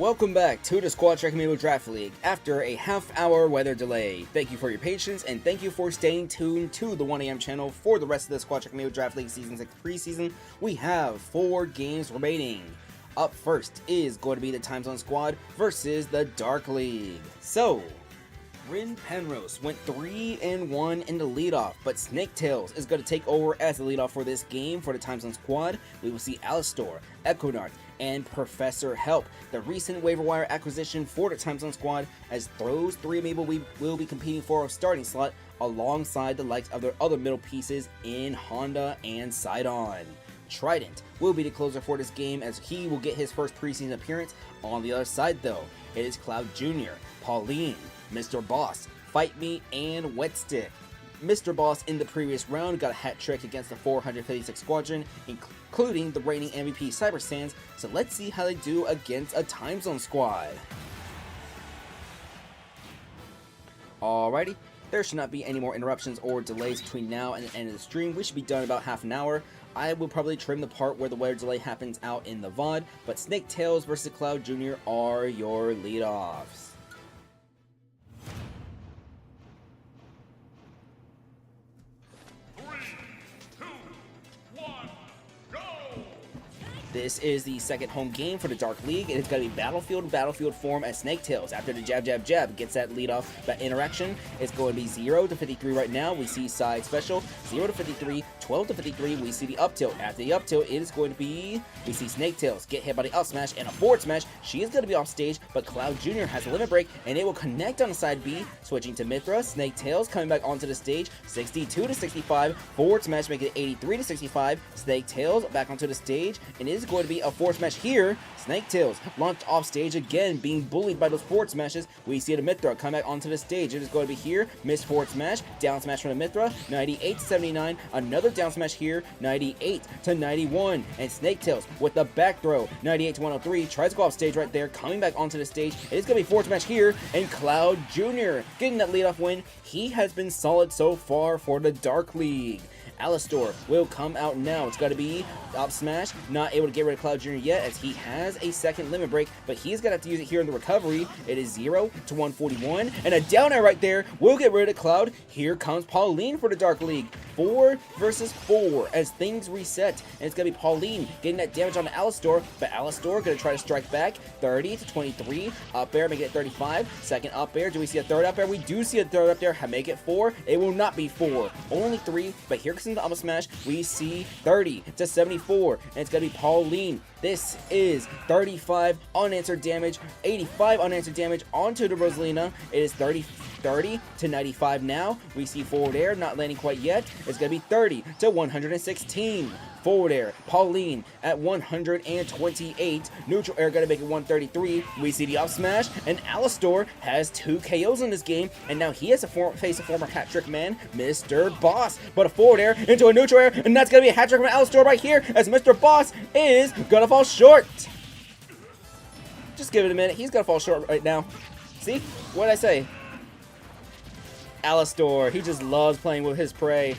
Welcome back to the Squad Track Amiibo Draft League after a half-hour weather delay. Thank you for your patience and thank you for staying tuned to the 1 AM channel for the rest of the Squad Track Amiibo Draft League Season 6 preseason. We have 4 games remaining. Up first is going to be the Time Zone Squad versus the Dark League. So, Rin Penrose went 3-1 in the leadoff, but Snaketails is going to take over as the leadoff for this game for the Time Zone Squad. We will see Alistor, Equinart, and Professor Help, the recent waiver wire acquisition for the Time Zone Squad, as those 3 Amiibo we will be competing for a starting slot alongside the likes of their other middle pieces in Honda and Sidon. Trident will be the closer for this game as he will get his first preseason appearance. On the other side though, it is Cloud Jr., Pauline, Mr. Boss, Fight Me, and Wetstick. Mr. Boss in the previous round got a hat trick against the 456 Squadron, including the reigning MVP Cyber Sands, so let's see how they do against a Time Zone Squad. Alrighty, there should not be any more interruptions or delays between now and the end of the stream. We should be done in about half an hour. I will probably trim the part where the weather delay happens out in the VOD, but Snaketails versus Cloud Jr. are your leadoffs. This is the second home game for the Dark League. It is going to be Battlefield form as Snaketails. After the jab, gets that lead off, that interaction. It's going to be 0 to 53 right now. We see side special, 0 to 53, 12 to 53. We see the up tilt. After the up tilt, it is going to be, we see Snaketails get hit by the up smash and a forward smash. She is going to be off stage, but Cloud Jr. has a limit break, and it will connect on the side B. Switching to Mithra, Snaketails coming back onto the stage, 62 to 65. Forward smash making it 83 to 65. Snaketails back onto the stage, and it is going to be a forward smash here. Snaketails launched off stage again, being bullied by those forward smashes. We see the Mithra come back onto the stage. It is going to be here. Missed forward smash. Down smash from the Mithra. 98 to 79. Another down smash here. 98 to 91. And Snaketails with the back throw. 98 to 103. Tries to go off stage right there. Coming back onto the stage. It is going to be forward smash here. And Cloud Jr. getting that leadoff win. He has been solid so far for the Dark League. Alistor will come out now. It's got to be up smash. Not able to get rid of Cloud Jr. yet as he has a second limit break, but he's going to have to use it here in the recovery. It is 0 to 141, and a down air right there will get rid of Cloud. Here comes Pauline for the Dark League. 4 versus 4 as things reset, and it's going to be Pauline getting that damage on Alistor, but Alistor going to try to strike back. 30 to 23. Up air, make it 35. Second up air. Do we see a third up air? We do see a third up there. Make it 4. It will not be 4. Only 3, but here comes the up smash. We see 30 to 74, and it's going to be Pauline. This is 35 unanswered damage, 85 unanswered damage onto the Rosalina. It is 30 to 95 now. We see forward air not landing quite yet. It's going to be 30 to 116. Forward air, Pauline at 128. Neutral air going to make it 133. We see the up smash, and Alistor has 2 KOs in this game, and now he has to face a former hat trick man, Mr. Boss. But a forward air into a neutral air, and that's going to be a hat trick from Alistor right here, as Mr. Boss is going to fall short. Just give it a minute. He's going to fall short right now. See? What did I say? Alistor, he just loves playing with his prey.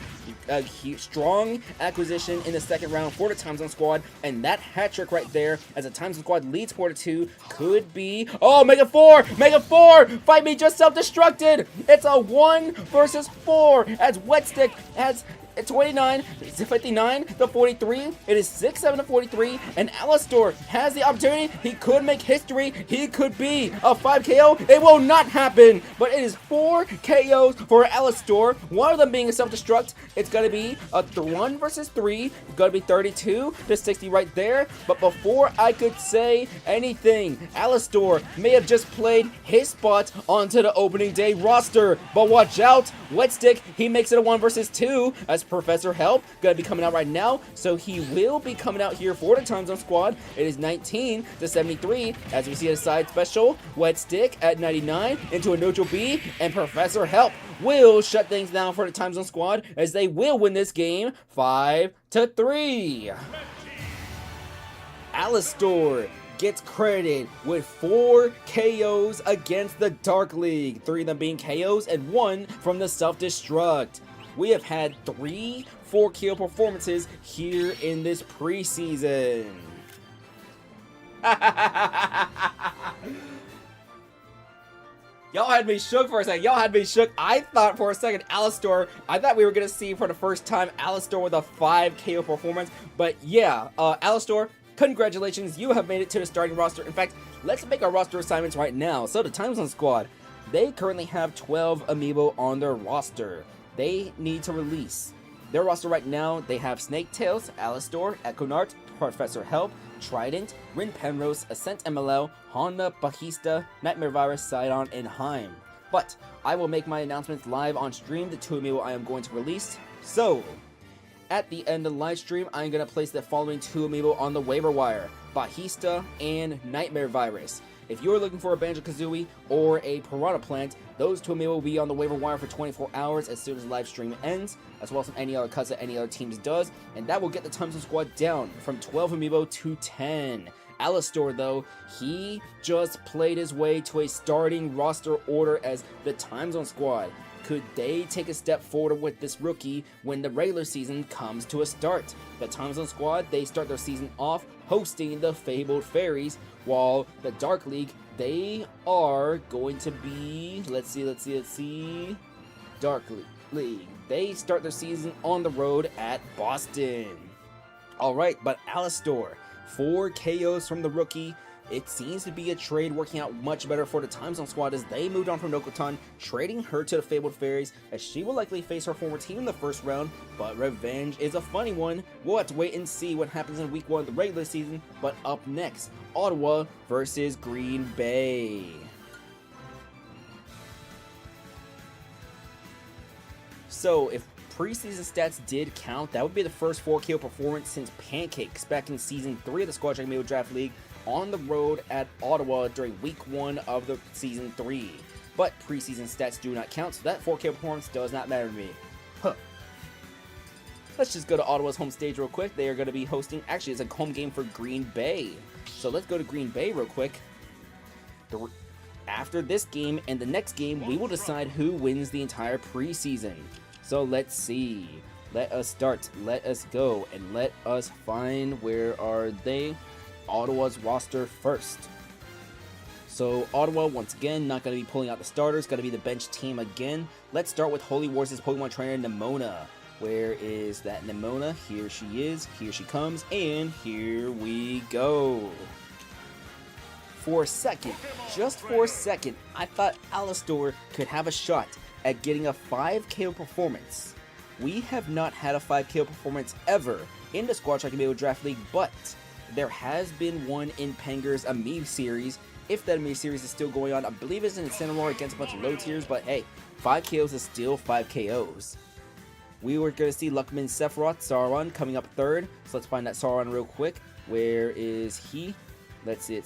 A strong acquisition in the second round for the Time Zone Squad, and that hat trick right there as the Time Zone Squad leads 4-2 could be, oh, make it 4, make it 4, Fight Me just self-destructed. It's a 1 versus 4 as Wetstick has 29 to 59 to 43. It is 6-7 to 43, and Alistor has the opportunity. He could make history. He could be a 5 KO. It will not happen, but it is 4 KOs for Alistor. One of them being a self-destruct. It's going to be a 1 versus 3. It's going to be 32 to 60 right there. But before I could say anything, Alistor may have just played his spot onto the opening day roster. But watch out, Wetstick, he makes it a 1 versus 2 as Professor Help gonna be coming out right now, so he will be coming out here for the Time Zone Squad. It is 19 to 73 as we see a side special. Wetstick at 99 into a neutral B, and Professor Help will shut things down for the Time Zone Squad as they will win this game 5-3. Alistor gets credited with 4 KOs against the Dark League, 3 of them being KOs and 1 from the self-destruct. We have had 3 4-kill performances here in this preseason. Y'all had me shook for a second. Y'all had me shook. I thought for a second, Alistar, I thought we were going to see for the first time Alistar with a 5 KO performance. But yeah, Alistar, congratulations. You have made it to the starting roster. In fact, let's make our roster assignments right now. So the Time Zone Squad, they currently have 12 Amiibo on their roster. They need to release. Their roster right now, they have Snaketails, Alistar, Econart, Professor Help, Trident, Rin Penrose, Ascent MLL, Honda, Bajista, Nightmare Virus, Sidon, and Heim. But I will make my announcements live on stream, the 2 Amiibo I am going to release. So, at the end of the live stream, I'm going to place the following 2 Amiibo on the waiver wire, Bajista and Nightmare Virus. If you're looking for a Banjo-Kazooie or a Piranha Plant, those 2 Amiibo will be on the waiver wire for 24 hours as soon as the live stream ends, as well as any other cuts that any other teams does, and that will get the Time Zone Squad down from 12 Amiibo to 10. Alistar, though, he just played his way to a starting roster order as the Time Zone Squad. Could they take a step forward with this rookie when the regular season comes to a start? The Time Zone Squad, they start their season off hosting the Fabled Fairies, while the Dark League, they are going to be, let's see, Dark League. They start their season on the road at Boston. Alright, but Alistar, 4 KOs from the rookie. It seems to be a trade working out much better for the Time Zone Squad as they moved on from Nokotan, trading her to the Fabled Fairies, as she will likely face her former team in the first round, but revenge is a funny one. We'll have to wait and see what happens in week 1 of the regular season, but up next, Ottawa versus Green Bay. So, if preseason stats did count, that would be the first 4 KO performance since Pancakes back in Season 3 of the Squad Dragon Amiibo Draft League on the road at Ottawa during Week 1 of the Season 3. But preseason stats do not count, so that 4 KO performance does not matter to me. Let's just go to Ottawa's home stage real quick. They are going to be hosting, actually it's a home game for Green Bay. So let's go to Green Bay real quick. After this game and the next game, we will decide who wins the entire preseason. So let's see. Let us start. Let us go. And let us find, where are they? Ottawa's roster first. So Ottawa, once again, not going to be pulling out the starters. Going to be the bench team again. Let's start with Holy Wars' Pokemon trainer, Nimona. Where is that Nimona? Here she is. Here she comes. And here we go. For a second, just for a second, I thought Alistar could have a shot at getting a 5 KO performance. We have not had a 5 KO performance ever in the Squad Dragon Amiibo Draft League, but there has been one in Penger's Amiibo series. If that Amiibo series is still going on, I believe it's in Incineroar against a bunch of low tiers, but hey, 5 KOs is still 5 KOs. We were going to see Luckman Sephiroth, Sauron, coming up third, so let's find that Sauron real quick. Where is he? Let's see,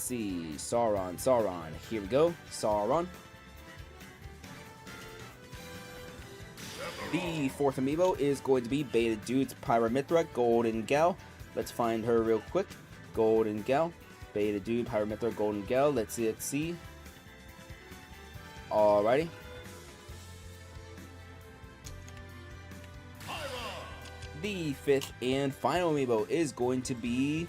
Sauron, here we go, Sauron. The 4th Amiibo is going to be Beta Dude's Pyramithra, Golden Gal. Let's find her real quick. Golden Gal. Beta Dude, Pyramithra, Golden Gal. Let's see. Alrighty. The 5th and final Amiibo is going to be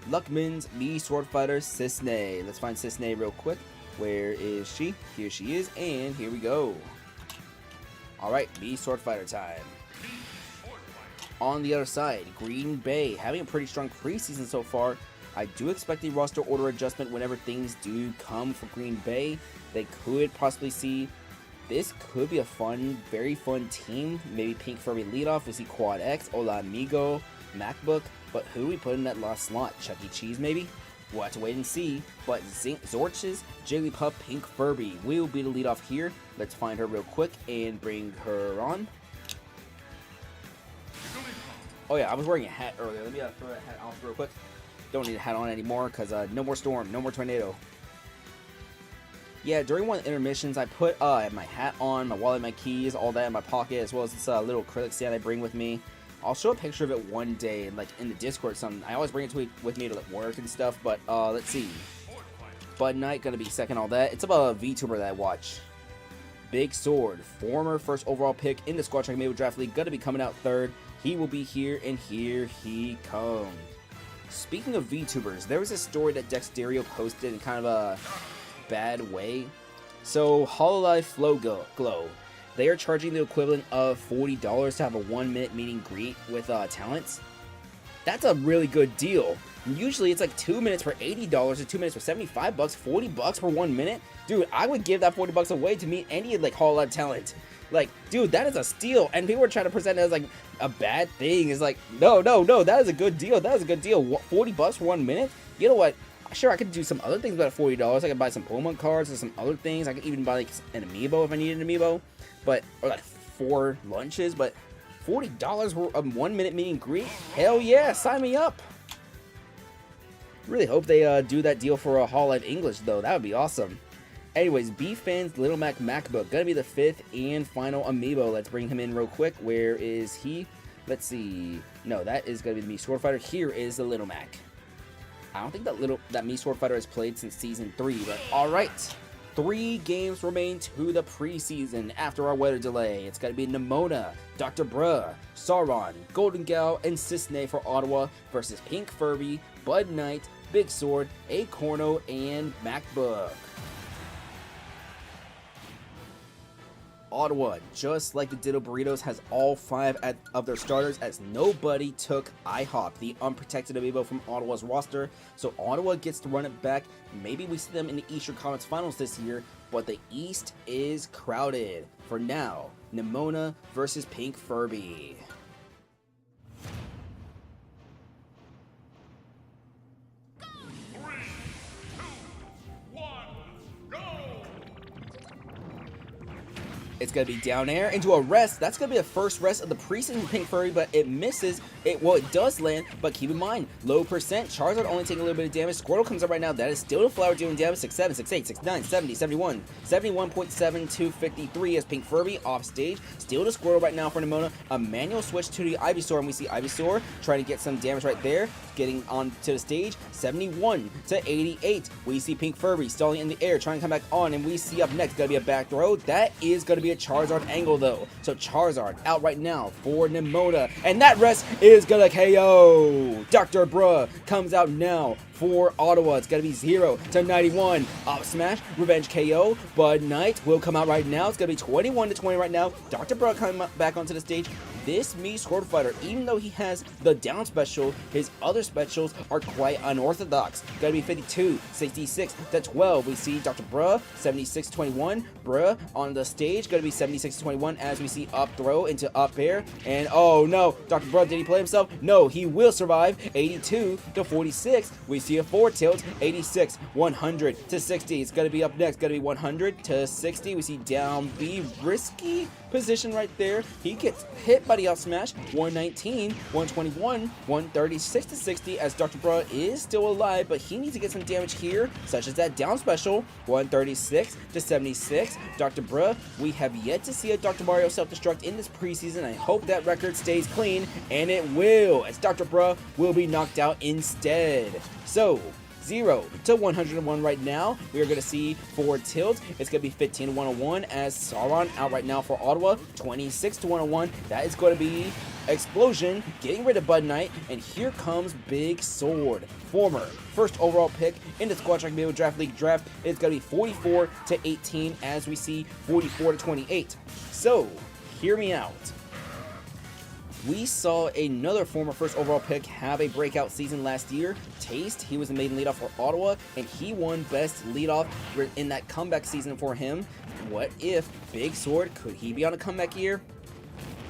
Luckman's Mii Sword Fighter, Cisne. Let's find Cisne real quick. Where is she? Here she is, and here we go. Alright, Mii Sword Fighter time. On the other side, Green Bay, having a pretty strong preseason so far. I do expect a roster order adjustment whenever things do come for Green Bay. They could possibly see, this could be a fun, very fun team. Maybe Pink Furby leadoff. We see Quad X, Hola Amigo, MacBook. But who do we put in that last slot? Chuck E. Cheese maybe? We'll have to wait and see. But Zorch's Jigglypuff, Pink Furby will be the leadoff here. Let's find her real quick and bring her on. Oh yeah, I was wearing a hat earlier. Let me throw that hat off real quick. Don't need a hat on anymore because no more storm, no more tornado. Yeah, during one of the intermissions, I put my hat on, my wallet, my keys, all that in my pocket, as well as this little acrylic stand I bring with me. I'll show a picture of it one day, like in the Discord or something. I always bring it with me to like, work and stuff, but let's see. Bud Knight, gonna be second, all that. It's about a VTuber that I watch. Big Sword, former first overall pick in the Squad Dragon Amiibo Draft League, gonna be coming out third. He will be here, and here he comes. Speaking of VTubers, there was a story that Dexterio posted and kind of bad way. So Hololive Flow Glow, they are charging the equivalent of $40 to have a 1-minute meet and greet with talents. That's a really good deal. Usually it's like 2 minutes for $80 or 2 minutes for $75, $40 for 1 minute. Dude, I would give that $40 away to meet any like Hololive talent. Like, dude, that is a steal. And people are trying to present it as like a bad thing. It's like, no, that is a good deal. That is a good deal. $40 for 1 minute? You know what? Sure, I could do some other things about $40. I could buy some Pokemon cards or some other things. I could even buy like an Amiibo if I needed an Amiibo. But, or like 4 lunches. But $40 for a 1 minute meet and greet? Hell yeah, sign me up. Really hope they do that deal for a Hololive English though. That would be awesome. Anyways, B-Fan's Little Mac MacBook. Gonna be the 5th and final Amiibo. Let's bring him in real quick. Where is he? Let's see. No, that is gonna be the Mii Sword Fighter. Here is the Little Mac. I don't think that Mii Sword Fighter has played since Season 3, but alright. 3 games remain to the preseason after our weather delay. It's gonna be Nemona, Dr. Bruh, Sauron, Golden Gal, and Cisne for Ottawa versus Pink Furby, Bud Knight, Big Sword, Acorno, and MacBook. Ottawa, just like the Ditto Burritos, has all 5 of their starters as nobody took IHOP, the unprotected Amiibo from Ottawa's roster. So Ottawa gets to run it back. Maybe we see them in the Eastern Conference Finals this year, but the East is crowded. For now, Nemona versus Pink Furby. It's going to be down air into a rest. That's going to be the first rest of the preseason Pink Furry, but it misses. Well, it does land, but keep in mind, low percent. Charizard only taking a little bit of damage. Squirtle comes up right now. That is still the Flower doing damage. 6'7", 6'8", 6'9", 70, 71, 71.7 to 53 as Pink Furby off stage. Still the Squirtle right now for Nemona. A manual switch to the Ivysaur, and we see Ivysaur trying to get some damage right there. Getting onto the stage. 71 to 88. We see Pink Furby stalling in the air, trying to come back on, and we see up next going to be a back throw. That is going to be a Charizard angle though. So Charizard out right now for Nemona, and that rest is gonna KO. Dr. Bruh comes out now for Ottawa. It's gonna be 0 to 91. Up smash, revenge KO. Bud Knight will come out right now. It's gonna be 21 to 20 right now. Dr. Bruh coming back onto the stage. This Mii Sword Fighter, even though he has the down special, his other specials are quite unorthodox. Gonna be 52, 66 to 12. We see Dr. Bruh, 76 to 21. Bruh on the stage, gonna be 76 to 21 as we see up throw into up air. And oh no, Dr. Bruh, did he play himself? No, he will survive. 82 to 46. We see a 4 tilt, 86, 100 to 60. It's gonna be up next, gonna be 100 to 60. We see down B, risky position right there. He gets hit by the up smash. 119, 121, 136 to 60 as Dr. Bruh is still alive, but he needs to get some damage here, such as that down special. 136 to 76. Dr. Bruh, we have yet to see a Dr. Mario self-destruct in this preseason. I hope that record stays clean, and it will, as Dr. Bruh will be knocked out instead. So 0 to 101 right now. We are going to see 4 tilt. It's going to be 15 to 101 as Sauron out right now for Ottawa. 26 to 101. That is going to be Explosion, getting rid of Bud Knight, and here comes Big Sword. Former first overall pick in the Squad Track Amiibo Draft League draft. It's going to be 44 to 18 as we see 44 to 28. So, hear me out. We saw another former first overall pick have a breakout season last year. Taste, he was the maiden leadoff for Ottawa, and he won best leadoff in that comeback season for him. What if Big Sword, could he be on a comeback year?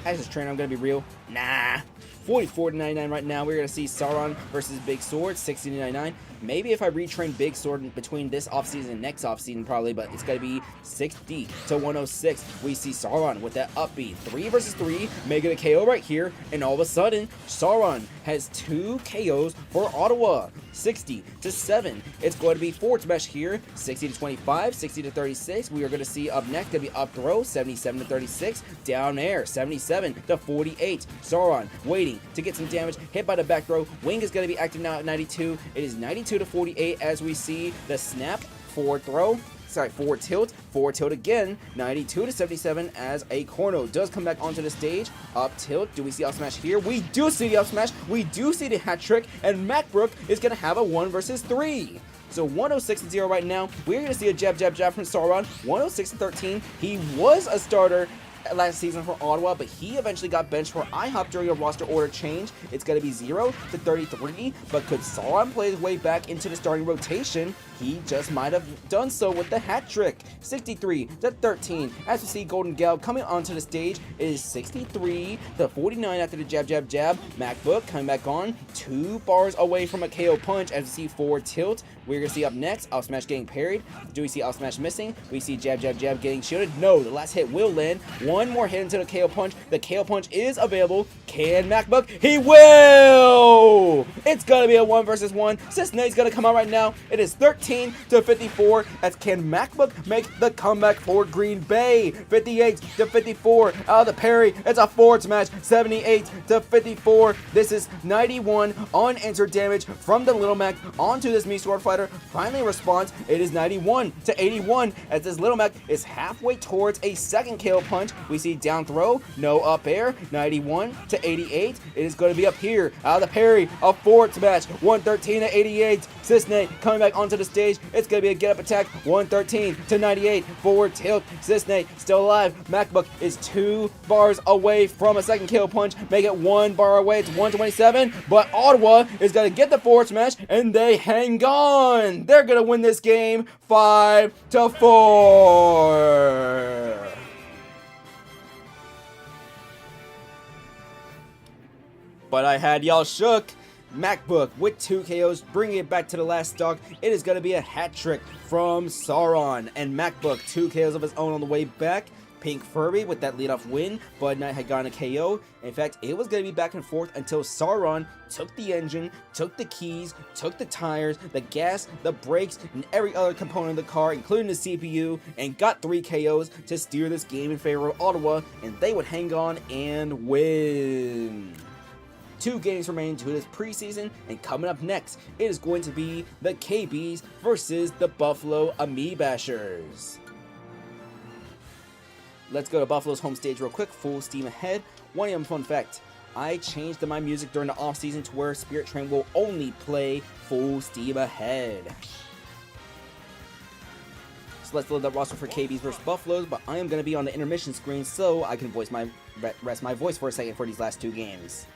As this trainer, I'm going to be real. Nah. 44 to 99 right now. We're going to see Sauron versus Big Sword, 60 to 99. Maybe if I retrain Big Sword between this offseason and next offseason, probably, but it's going to be 60 to 106. We see Sauron with that upbeat 3 versus 3, making a KO right here, and all of a sudden, Sauron has 2 KOs for Ottawa. 60 to 7. It's going to be forward smash here, 60 to 25, 60 to 36. We are going to see up next, going to be up throw, 77 to 36, down air, 77 to 48. Sauron waiting to get some damage, hit by the back throw. Wing is going to be active now at 92. It is 92 to 48 as we see the snap, forward throw. Sorry, forward tilt again, 92 to 77 as Acorno does come back onto the stage. Up tilt, do we see up smash here? We do see the up smash, we do see the hat trick, and MacBrook is going to have a 1 versus 3. So 106-0 right now. We're going to see a jab from Sauron. 106-13. He was a starter last season for Ottawa, but he eventually got benched for IHOP during a roster order change. It's going to be 0-33, but could Sauron play his way back into the starting rotation? He just might have done so with the hat trick. 63-13. As we see Golden Gal coming onto the stage, it is 63-49 after the jab. MacBook coming back on, 2 bars away from a KO punch. As we see forward tilt, we're going to see up next, Up Smash getting parried. Do we see Up Smash missing? We see jab getting shielded. No, the last hit will land. One more hit into the KO punch. The KO punch is available. Can MacBook? He will! It's going to be a 1 versus 1. Cisne's going to come out right now. It is 13-54. As can MacBook make the comeback for Green Bay? 58-54. Out of the parry. It's a forward smash. 78-54. This is 91 unanswered damage from the Little Mac onto this Mii Sword Fighter. Finally responds. It is 91-81 as this Little Mac is halfway towards a second KO punch. We see down throw, no up air. 91-88. It is going to be up here. Out of the parry, a forward smash. 113-88. Cisne coming back onto the stage. It's going to be a get up attack. 113-98. Forward tilt. Cisne still alive. MacBook is 2 bars away from a second KO punch. Make it 1 bar away. It's 127. But Ottawa is going to get the forward smash and they hang on. They're going to win this game 5-4. But I had y'all shook. MacBook with 2 KOs, bringing it back to the last stock. It is going to be a hat trick from Sauron. And MacBook, 2 KOs of his own on the way back. Pink Furby with that leadoff win. Bud Knight had gotten a KO. In fact, it was going to be back and forth until Sauron took the engine, took the keys, took the tires, the gas, the brakes, and every other component of the car, including the CPU, and got 3 KOs to steer this game in favor of Ottawa, and they would hang on and win. 2 games remaining to this preseason, and coming up next, it is going to be the KBs versus the Buffalo Amiibashers. Let's go to Buffalo's home stage real quick, full steam ahead. One fun fact, I changed my music during the off season to where Spirit Train will only play full steam ahead. So let's load that roster for KBs versus Buffaloes, but I am going to be on the intermission screen so I can rest my voice for a second for these last 2 games.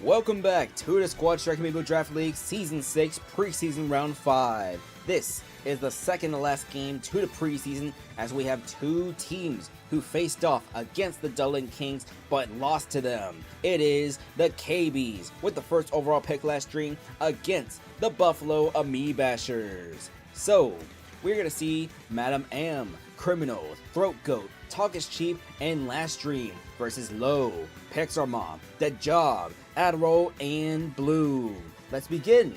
Welcome back to the Squad Strike Amiibo Draft League Season 6 Preseason Round 5. This is the second to last game to the preseason as we have two teams who faced off against the Dublin Kings but lost to them. It is the KBs with the first overall pick last stream against the Buffalo Amiibashers. So, we're going to see Madam Am, Criminal, Throat Goat, Talk is Cheap, and Last Stream versus Low, Pixar Mom, The Job, Adderall, and Bloom. Let's begin.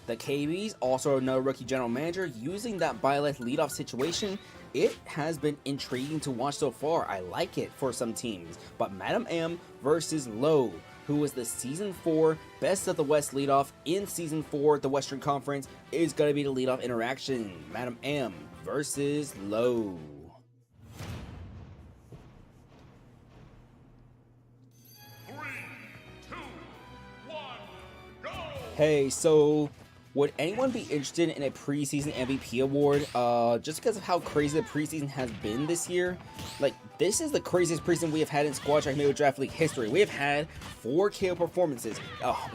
The KBs, also another rookie general manager, using that Byleth leadoff situation. It has been intriguing to watch so far. I like it for some teams. But Madam Am versus Low, who was the Season 4 Best of the West leadoff in Season 4, the Western Conference, is going to be the leadoff interaction. Madam Am versus Low. Hey, so would anyone be interested in a preseason MVP award? Just because of how crazy the preseason has been this year? Like, this is the craziest preseason we have had in Squad Strike Amiibo Draft League history. We have had 4 KO performances,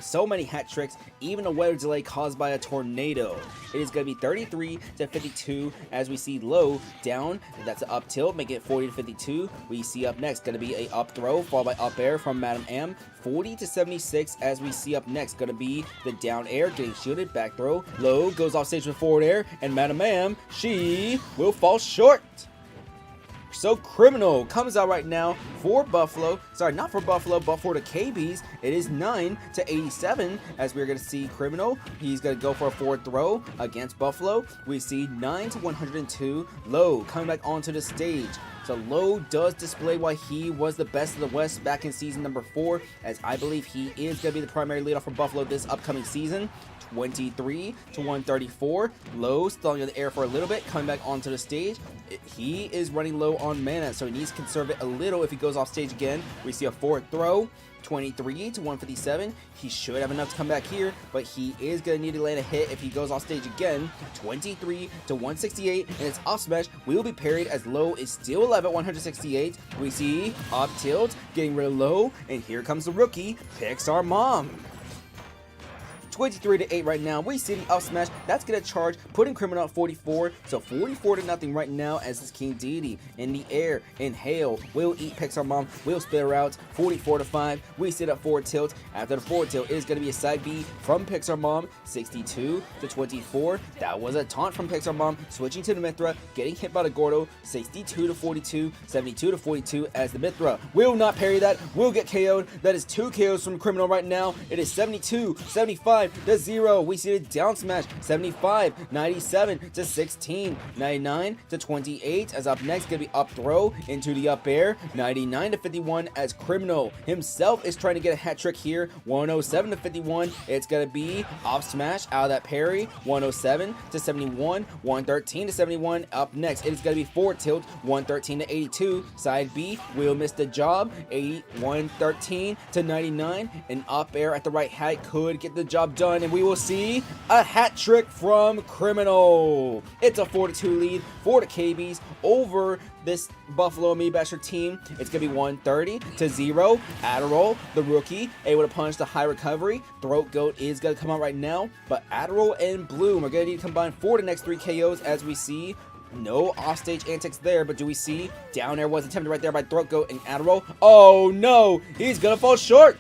so many hat tricks, even a weather delay caused by a tornado. It is going to be 33-52 as we see Low down. That's an up tilt, make it 40-52. We see up next going to be a up throw followed by up air from Madam Am. 40-76 as we see up next going to be the down air getting shielded, back throw. Low goes off stage with forward air, and Madam Am, she will fall short. So Criminal comes out right now for Buffalo. Sorry, not for Buffalo, but for the KBs. It is 9-87 as we're going to see Criminal. He's going to go for a forward throw against Buffalo. We see 9-102. Low coming back onto the stage. So Low does display why he was the best of the West back in season number 4, as I believe he is going to be the primary leadoff for Buffalo this upcoming season. 23-134. Low stalling in the air for a little bit, coming back onto the stage. He is running low on mana, so he needs to conserve it a little if he goes off stage again. We see a forward throw. 23-157. He should have enough to come back here, but he is going to need to land a hit if he goes off stage again. 23-168, and it's up smash will be parried as Low is still alive at 168. We see up tilt, getting rid of Low, and here comes the rookie, Pixar Mom. 23-8 right now. We see the up smash. That's going to charge, putting Criminal at 44. So 44-0 right now as this King Deity in the air. Inhale. Will eat Pixar Mom. Will spit her out. 44-5. We sit up forward tilt. After the forward tilt is going to be a side B from Pixar Mom. 62-24. That was a taunt from Pixar Mom. Switching to the Mithra. Getting hit by the Gordo. 62-42. 72-42 as the Mithra will not parry that. Will get KO'd. That is 2 KOs from Criminal right now. It is 72-75. To 0. We see the down smash. 75-97-16. 99-28 as up next gonna be up throw into the up air. 99-51 as Criminal himself is trying to get a hat trick here. 107-51. It's gonna be up smash out of that parry. 107-71. 113-71. Up next it is gonna be forward tilt. 113-82. Side B will miss the job. 113-99. An up air at the right height could get the job done, and we will see a hat trick from Criminal. It's a 4-2 lead for the KBs over this Buffalo Amiibasher team. It's gonna be 130-0. Adderall, the rookie, able to punish the high recovery. Throat Goat is gonna come out right now, but Adderall and Bloom are gonna need to combine for the next 3 KOs as we see no offstage antics there, but do we see down air was attempted right there by Throat Goat and Adderall? Oh no, he's gonna fall short.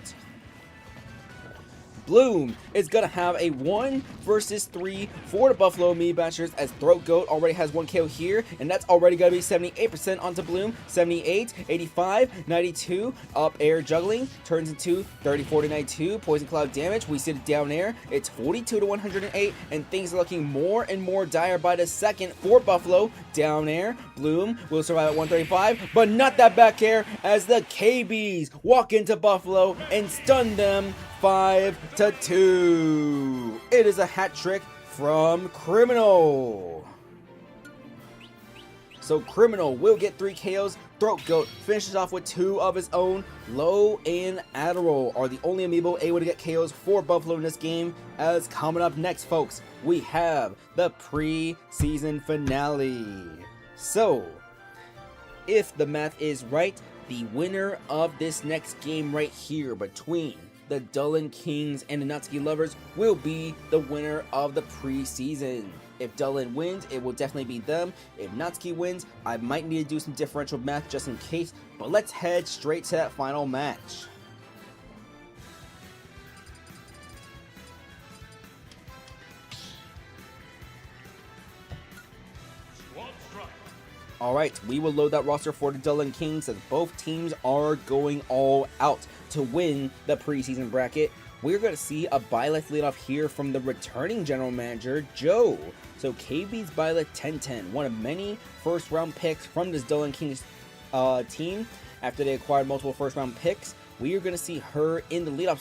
Bloom is going to have a 1 versus 3 for the Buffalo Amiibashers as Throat Goat already has 1 KO here, and that's already going to be 78% onto Bloom. 78, 85, 92, up air juggling, turns into 34-92, poison cloud damage. We see the down air. It's 42-108, and things are looking more and more dire by the second for Buffalo. Down air, Bloom will survive at 135, but not that back air as the KBs walk into Buffalo and stun them 5-2. It is a hat trick from Criminal. So Criminal will get 3 KOs. Throat Goat finishes off with 2 of his own. Low and Adderall are the only amiibo able to get KOs for Buffalo in this game. As coming up next, folks, we have the preseason finale. So, if the math is right, The winner of this next game right here between the Dublin Kings and the Natsuki Lovers will be the winner of the preseason. If Dublin wins, it will definitely be them. If Natsuki wins, I might need to do some differential math just in case, but let's head straight to that final match. Alright, we will load that roster for the Dublin Kings as both teams are going all out to win the preseason bracket. We're going to see a Byleth leadoff here from the returning general manager, Joe. So KB's Byleth 1010, one of many first round picks from this Dublin Kings team. After they acquired multiple first round picks, we are going to see her in the leadoff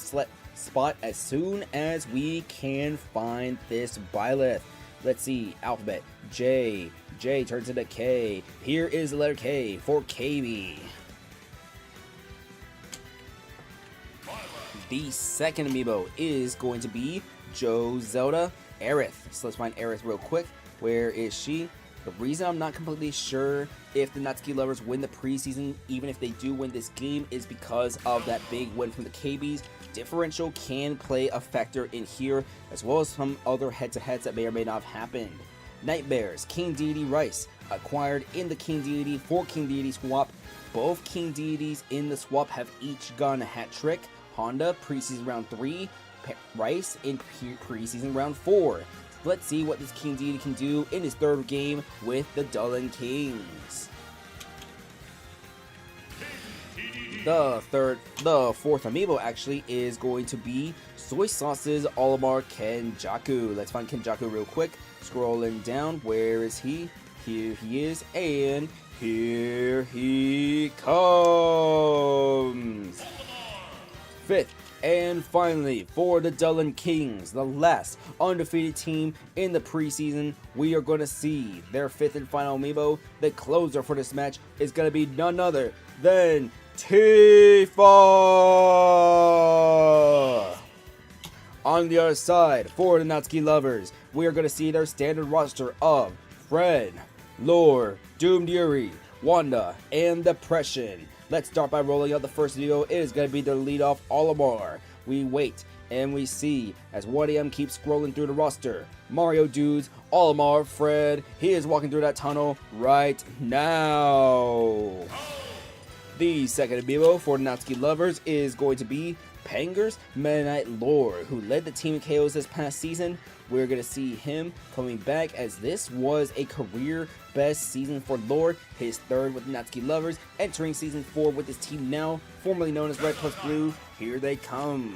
spot as soon as we can find this Byleth. Let's see, alphabet, J turns into K. Here is the letter K for KB. The second amiibo is going to be Joe Zelda Aerith. So let's find Aerith real quick. Where is she? The reason I'm not completely sure if the Natsuki Lovers win the preseason, even if they do win this game, is because of that big win from the KBs. Differential can play a factor in here, as well as some other head-to-heads that may or may not have happened. Nightmares, King Deity Rice, acquired in the King Deity for King Deity swap. Both King Deities in the swap have each gotten a hat trick. Honda, preseason round 3, Rice in preseason round 4. Let's see what this King Deity can do in his third game with the Dublin Kings. The fourth amiibo actually is going to be Soy Sauce's Olimar Kenjaku. Let's find Kenjaku real quick. Scrolling down, where is he? Here he is, and here he comes. Fifth and finally for the Dublin Kings, the last undefeated team in the preseason, we are going to see their fifth and final amiibo. The closer for this match is going to be none other than Tifa! On the other side, for the Natsuki Lovers, we are going to see their standard roster of Fred, Lore, Doomed Yuri, Wanda, and Depression. Let's start by rolling out the first video. It is going to be the leadoff Olimar. We wait and we see as 1AM keeps scrolling through the roster. Mario dudes, Olimar, Fred, he is walking through that tunnel right now. The second amiibo for the Natsuki Lovers is going to be Panger's Meta Knight Lore, who led the team in KOs this past season. We're going to see him coming back as this was a career best season for Lore, his third with the Natsuki Lovers, entering season 4 with his team now, formerly known as Red Plus Blue. Here they come.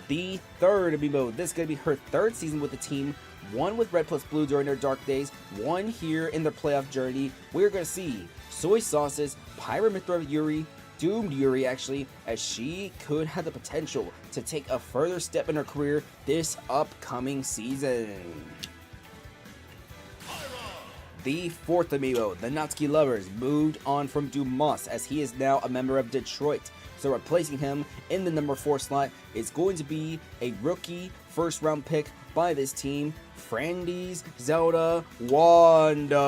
The third amiibo, this is going to be her third season with the team, one with Red Plus Blue during their dark days, one here in their playoff journey. We're going to see Soy Sauce's Pyramithra Yuri, Doomed Yuri actually, as she could have the potential to take a further step in her career this upcoming season. The fourth amiibo, the Natsuki Lovers, moved on from Dumas as he is now a member of Detroit. So replacing him in the number 4 slot is going to be a rookie first round pick by this team, Frandy's Zelda Wanda.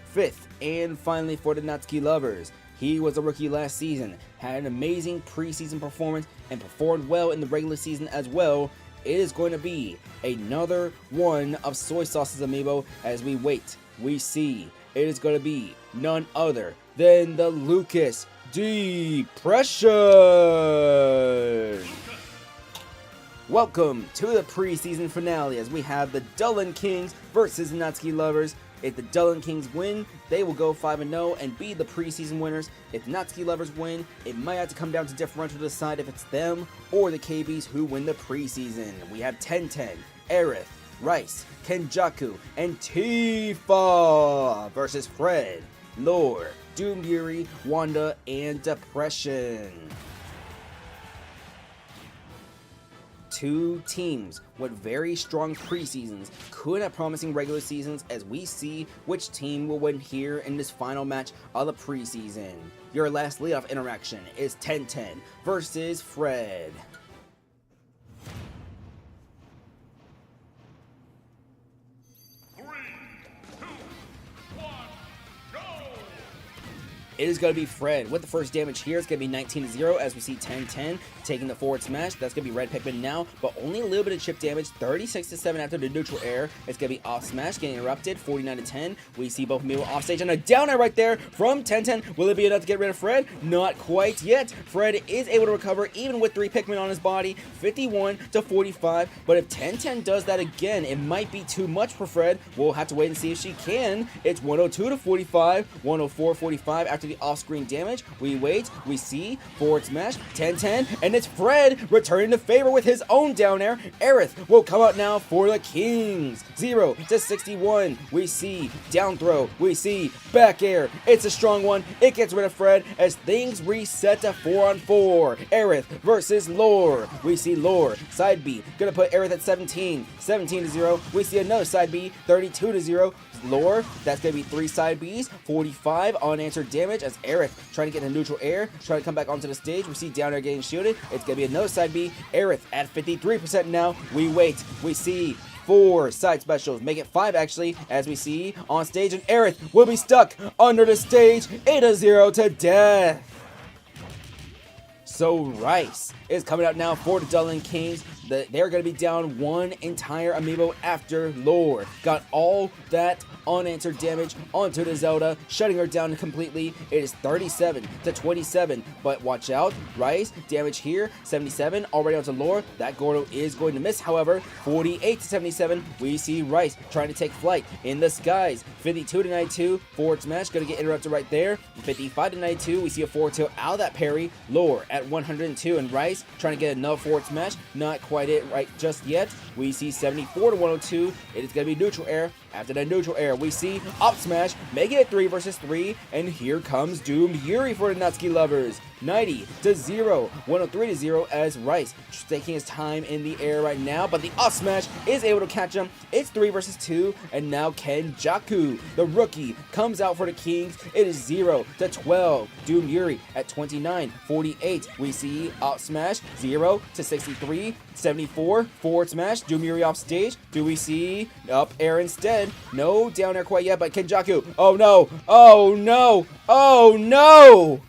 Fifth and finally for the Natsuki Lovers, he was a rookie last season, had an amazing preseason performance and performed well in the regular season as well. It is going to be another one of Soy Sauce's amiibo as we wait, we see. It is going to be none other than the Lucas Depression. Welcome to the preseason finale as we have the Dublin Kings versus the Natsuki Lovers. If the Dublin Kings win, they will go 5-0 and be the preseason winners. If Natsuki Lovers win, it might have to come down to differential to decide if it's them or the KBs who win the preseason. We have 1010, Aerith, Rice, Kenjaku, and Tifa versus Fred, Lore, Doomed Yuri, Wanda, and Depression. Two teams with very strong preseasons could have promising regular seasons as we see which team will win here in this final match of the preseason. Your last leadoff interaction is 1010 versus Fred. Three, two, one, go! It is going to be Fred. With the first damage here, it's going to be 19-0 as we see 10-10 taking the forward smash. That's going to be Red Pikmin now, but only a little bit of chip damage. 36-7 after the neutral air. It's going to be off smash, getting interrupted. 49-10. We see both Amiibo off stage and a down air right there from 10-10. Will it be enough to get rid of Fred? Not quite yet. Fred is able to recover even with 3 Pikmin on his body. 51-45, but if 10-10 does that again, it might be too much for Fred. We'll have to wait and see if she can. It's 102-45, 104-45 after the off-screen damage. We wait, we see, forward smash, 10-10, and it's Fred returning to favor with his own down air. Aerith will come out now for the Kings. 0-61, we see down throw, we see back air. It's a strong one. It gets rid of Fred as things reset to 4-on-4. Aerith versus Lore. We see Lore, side B, gonna put Aerith at 17, 17-0. We see another side B, 32-0. Lore, that's gonna be 3 side Bs, 45 unanswered damage as Aerith trying to get in the neutral air, trying to come back onto the stage. We see down air getting shielded. It's gonna be another side B. Aerith at 53% now. We wait. We see 4 side specials, make it 5 actually, as we see on stage, and Aerith will be stuck under the stage. 8-0 to death. So Rice is coming out now for the Dublin Kings. They're going to be down 1 entire Amiibo after Lore got all that unanswered damage onto the Zelda, shutting her down completely. It is 37-27, but watch out. Rice, damage here, 77, already onto Lore. That Gordo is going to miss, however. 48-77, we see Rice trying to take flight in the skies. 52-92, forward smash, going to get interrupted right there. 55-92, we see a forward tilt out of that parry. Lore at 102, and Rice trying to get another forward smash. Not quite it right just yet. We see 74-102. It is going to be neutral air. After the neutral air, we see up smash, making it 3 versus 3, and here comes Doomed Yuri for the Natsuki lovers. 90-0, 103-0 as Rice taking his time in the air right now, but the up smash is able to catch him. It's 3 versus 2, and now Kenjaku, the rookie, comes out for the Kings. It is 0-12. Doomed Yuri at 29-48. We see up smash 0-63, 74 forward smash. Doomed Yuri off stage. Do we see up air instead? No down air quite yet, but Kenjaku. Oh no! Oh no! Oh no!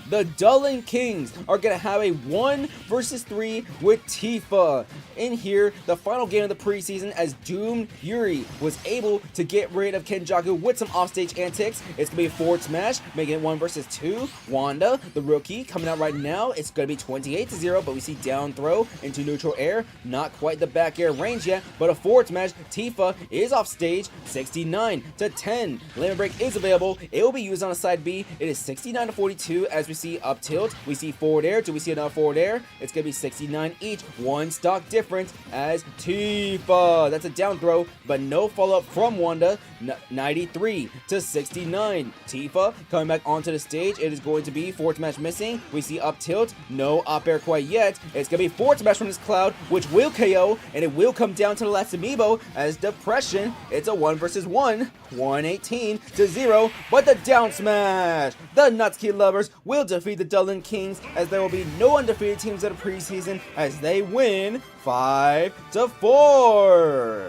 The Dublin Kings are going to have a 1 versus 3 with Tifa. In here, the final game of the preseason, as Doomed Yuri was able to get rid of Kenjaku with some offstage antics. It's going to be a forward smash, making it 1 versus 2. Wanda, the rookie, coming out right now. It's going to be 28-0, but we see down throw into neutral air. Not quite the back air range yet, but a forward smash. Tifa is off stage, 69-10. Limit break is available. It will be used on a side B. It is 69-42 as we see up tilt. We see forward air. Do we see another forward air? It's going to be 69 each. 1 stock difference as Tifa. That's a down throw, but no follow-up from Wanda. 93-69. Tifa coming back onto the stage. It is going to be forward smash missing. We see up tilt. No up air quite yet. It's going to be forward smash from this cloud, which will KO, and it will come down to the last Amiibo as Depression. It's a 1 versus 1. 118-0, but the down smash. The Natsuki lovers will defeat the Dublin Kings, as there will be no undefeated teams in the preseason as they win 5-4.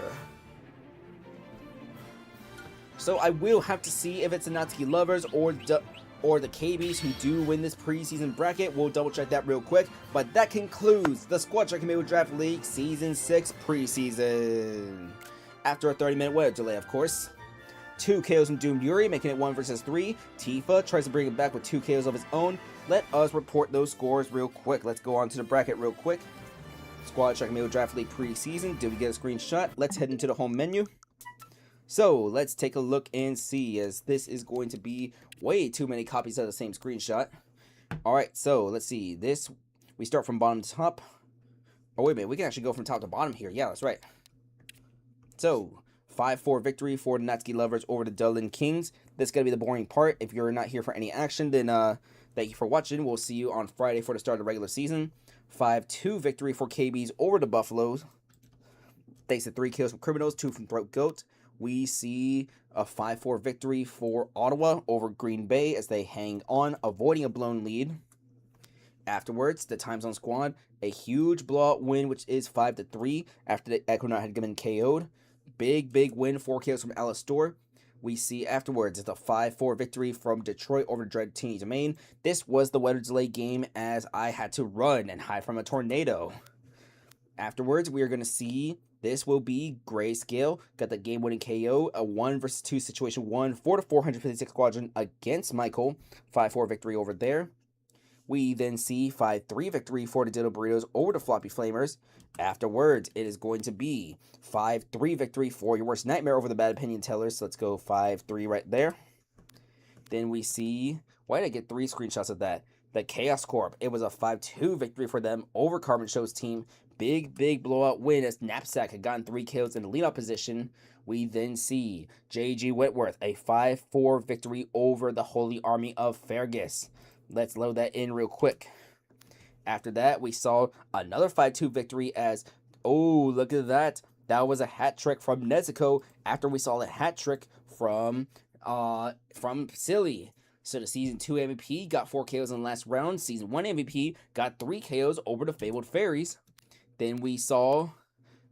So I will have to see if it's the Natsuki lovers or the KBs who do win this preseason bracket. We'll double check that real quick. But that concludes the Squad Strike Amiibo Draft League Season 6 preseason. After a 30-minute weather delay, of course. 2 KOs from Doomed Yuri, making it 1 versus 3. Tifa tries to bring it back with 2 KOs of his own. Let us report those scores real quick. Let's go on to the bracket real quick. Squad Strike Amiibo Draft League preseason. Did we get a screenshot? Let's head into the home menu. So let's take a look and see, as this is going to be way too many copies of the same screenshot. Alright, so let's see. This, we start from bottom to top. Oh, wait a minute. We can actually go from top to bottom here. Yeah, that's right. So 5-4 victory for the Natsuki lovers over the Dublin Kings. This is going to be the boring part. If you're not here for any action, then thank you for watching. We'll see you on Friday for the start of the regular season. 5-2 victory for KBs over the Buffaloes. Thanks to 3 kills from Criminals, 2 from Throat Goat. We see a 5-4 victory for Ottawa over Green Bay as they hang on, avoiding a blown lead. Afterwards, the Time Zone Squad, a huge blowout win, which is 5-3 after the Equinox had been KO'd. Big win, 4 kills from Alistor. We see afterwards it's a 5-4 victory from Detroit over Dread Team Domain. This was the weather delay game as I had to run and hide from a tornado. Afterwards, we are going to see this will be Grayscale. Got the game-winning KO, a 1 versus 2 situation 1 for the 456 Squadron against Michael. 5-4 victory over there. We then see 5-3 victory for the Ditto Burritos over the Floppy Flamers. Afterwards, it is going to be 5-3 victory for Your Worst Nightmare over the Bad Opinion Tellers. So let's go 5-3 right there. Then we see, why did I get 3 screenshots of that? The Chaos Corp. It was a 5-2 victory for them over Carbon Show's team. Big blowout win as Knapsack had gotten 3 kills in the lead-off position. We then see JG Whitworth, a 5-4 victory over the Holy Army of Fergus. Let's load that in real quick. After that, we saw another 5-2 victory as, oh, look at that. That was a hat trick from Nezuko after we saw a hat trick from Silly. So the Season 2 MVP got 4 KOs in the last round. Season 1 MVP got 3 KOs over the Fabled Fairies. Then we saw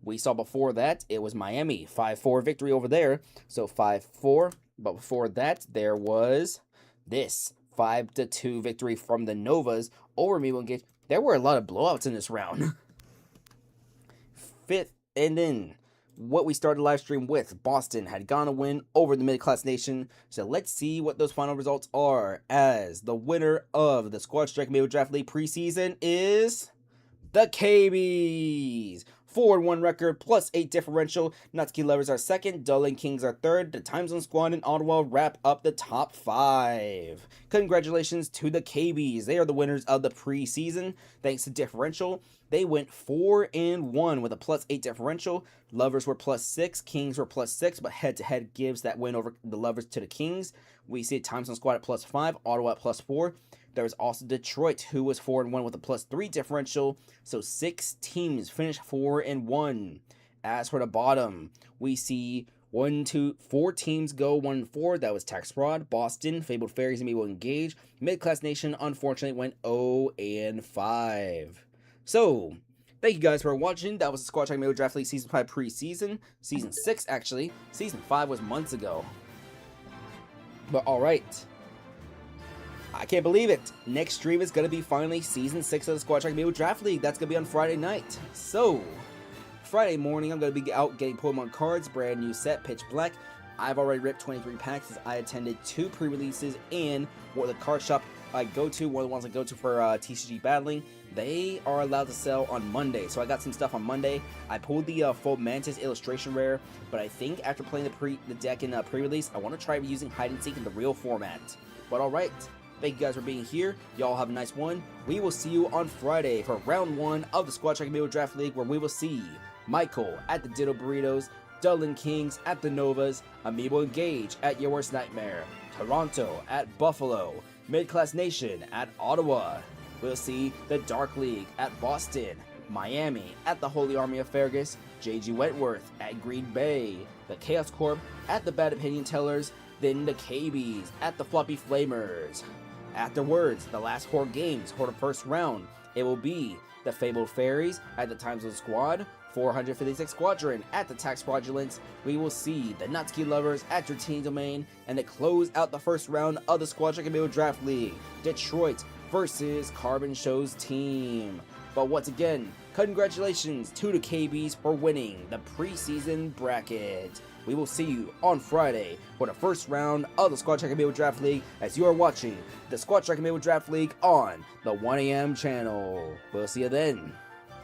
before that, it was Miami. 5-4 victory over there. So 5-4. But before that, there was this 5-2 victory from the Novas over Amiibo Engage. There were a lot of blowouts in this round. Fifth, and then what we started live stream with, Boston had gone to win over the Mid-Class Nation. So let's see what those final results are, as the winner of the Squad Strike Amiibo Draft League preseason is the KBs. 4-1 record, +8 differential. Natsuki Lovers are second, Dueling Kings are third. The Time Zone Squad and Ottawa wrap up the top 5. Congratulations to the KBs. They are the winners of the preseason. Thanks to differential, they went 4-1 with a +8 differential. Lovers were +6, Kings were +6, but head-to-head gives that win over the Lovers to the Kings. We see Time Zone Squad at +5, Ottawa at +4. There was also Detroit, who was 4-1 with a +3 differential. So 6 teams finished 4-1. As for the bottom, we see 4 teams go 1-4. That was Tax Fraud, Boston, Fabled Fairies, and Amiibo Engage. Mid-Class Nation, unfortunately, went 0-5. So, thank you guys for watching. That was the Squad Strike Amiibo Draft League Season 5 preseason. Season 6, actually. Season 5 was months ago. But alright. I can't believe it. Next stream is going to be finally Season 6 of the Squad Strike Amiibo Draft League. That's going to be on Friday night. So, Friday morning, I'm going to be out getting Pokemon cards, brand new set, Pitch Black. I've already ripped 23 packs as I attended 2 pre-releases and the card shop I go to, one of the ones I go to for TCG Battling. They are allowed to sell on Monday, so I got some stuff on Monday. I pulled the full Mantis illustration rare, but I think after playing the deck in pre-release, I want to try using Hide and Seek in the real format. But alright. Thank you guys for being here. Y'all have a nice one. We will see you on Friday for round 1 of the Squad Strike Amiibo Draft League, where we will see Michael at the Ditto Burritos, Dueling Kings at the Novas, Amiibo Engage at Your Worst Nightmare, Toronto at Buffalo, Mid-Class Nation at Ottawa. We'll see the Dark League at Boston, Miami at the Holy Army of Fergus, JG Wentworth at Green Bay, the Chaos Corp at the Bad Opinion Tellers, then the KBs at the Floppy Flamers. Afterwards, the last 4 games for the first round, it will be the Fabled Fairies at the Time Zone Squad, 456 Squadron at the Tax Fraudulence. We will see the Natsuki Lovers at your Team Domain, and to close out the first round of the Squad Strike Amiibo Draft League, Detroit versus Carbon Show's team. But once again, congratulations to the KBs for winning the preseason bracket. We will see you on Friday for the first round of the Squad Strike Amiibo Draft League, as you are watching the Squad Strike Amiibo Draft League on the 1 AM channel. We'll see you then.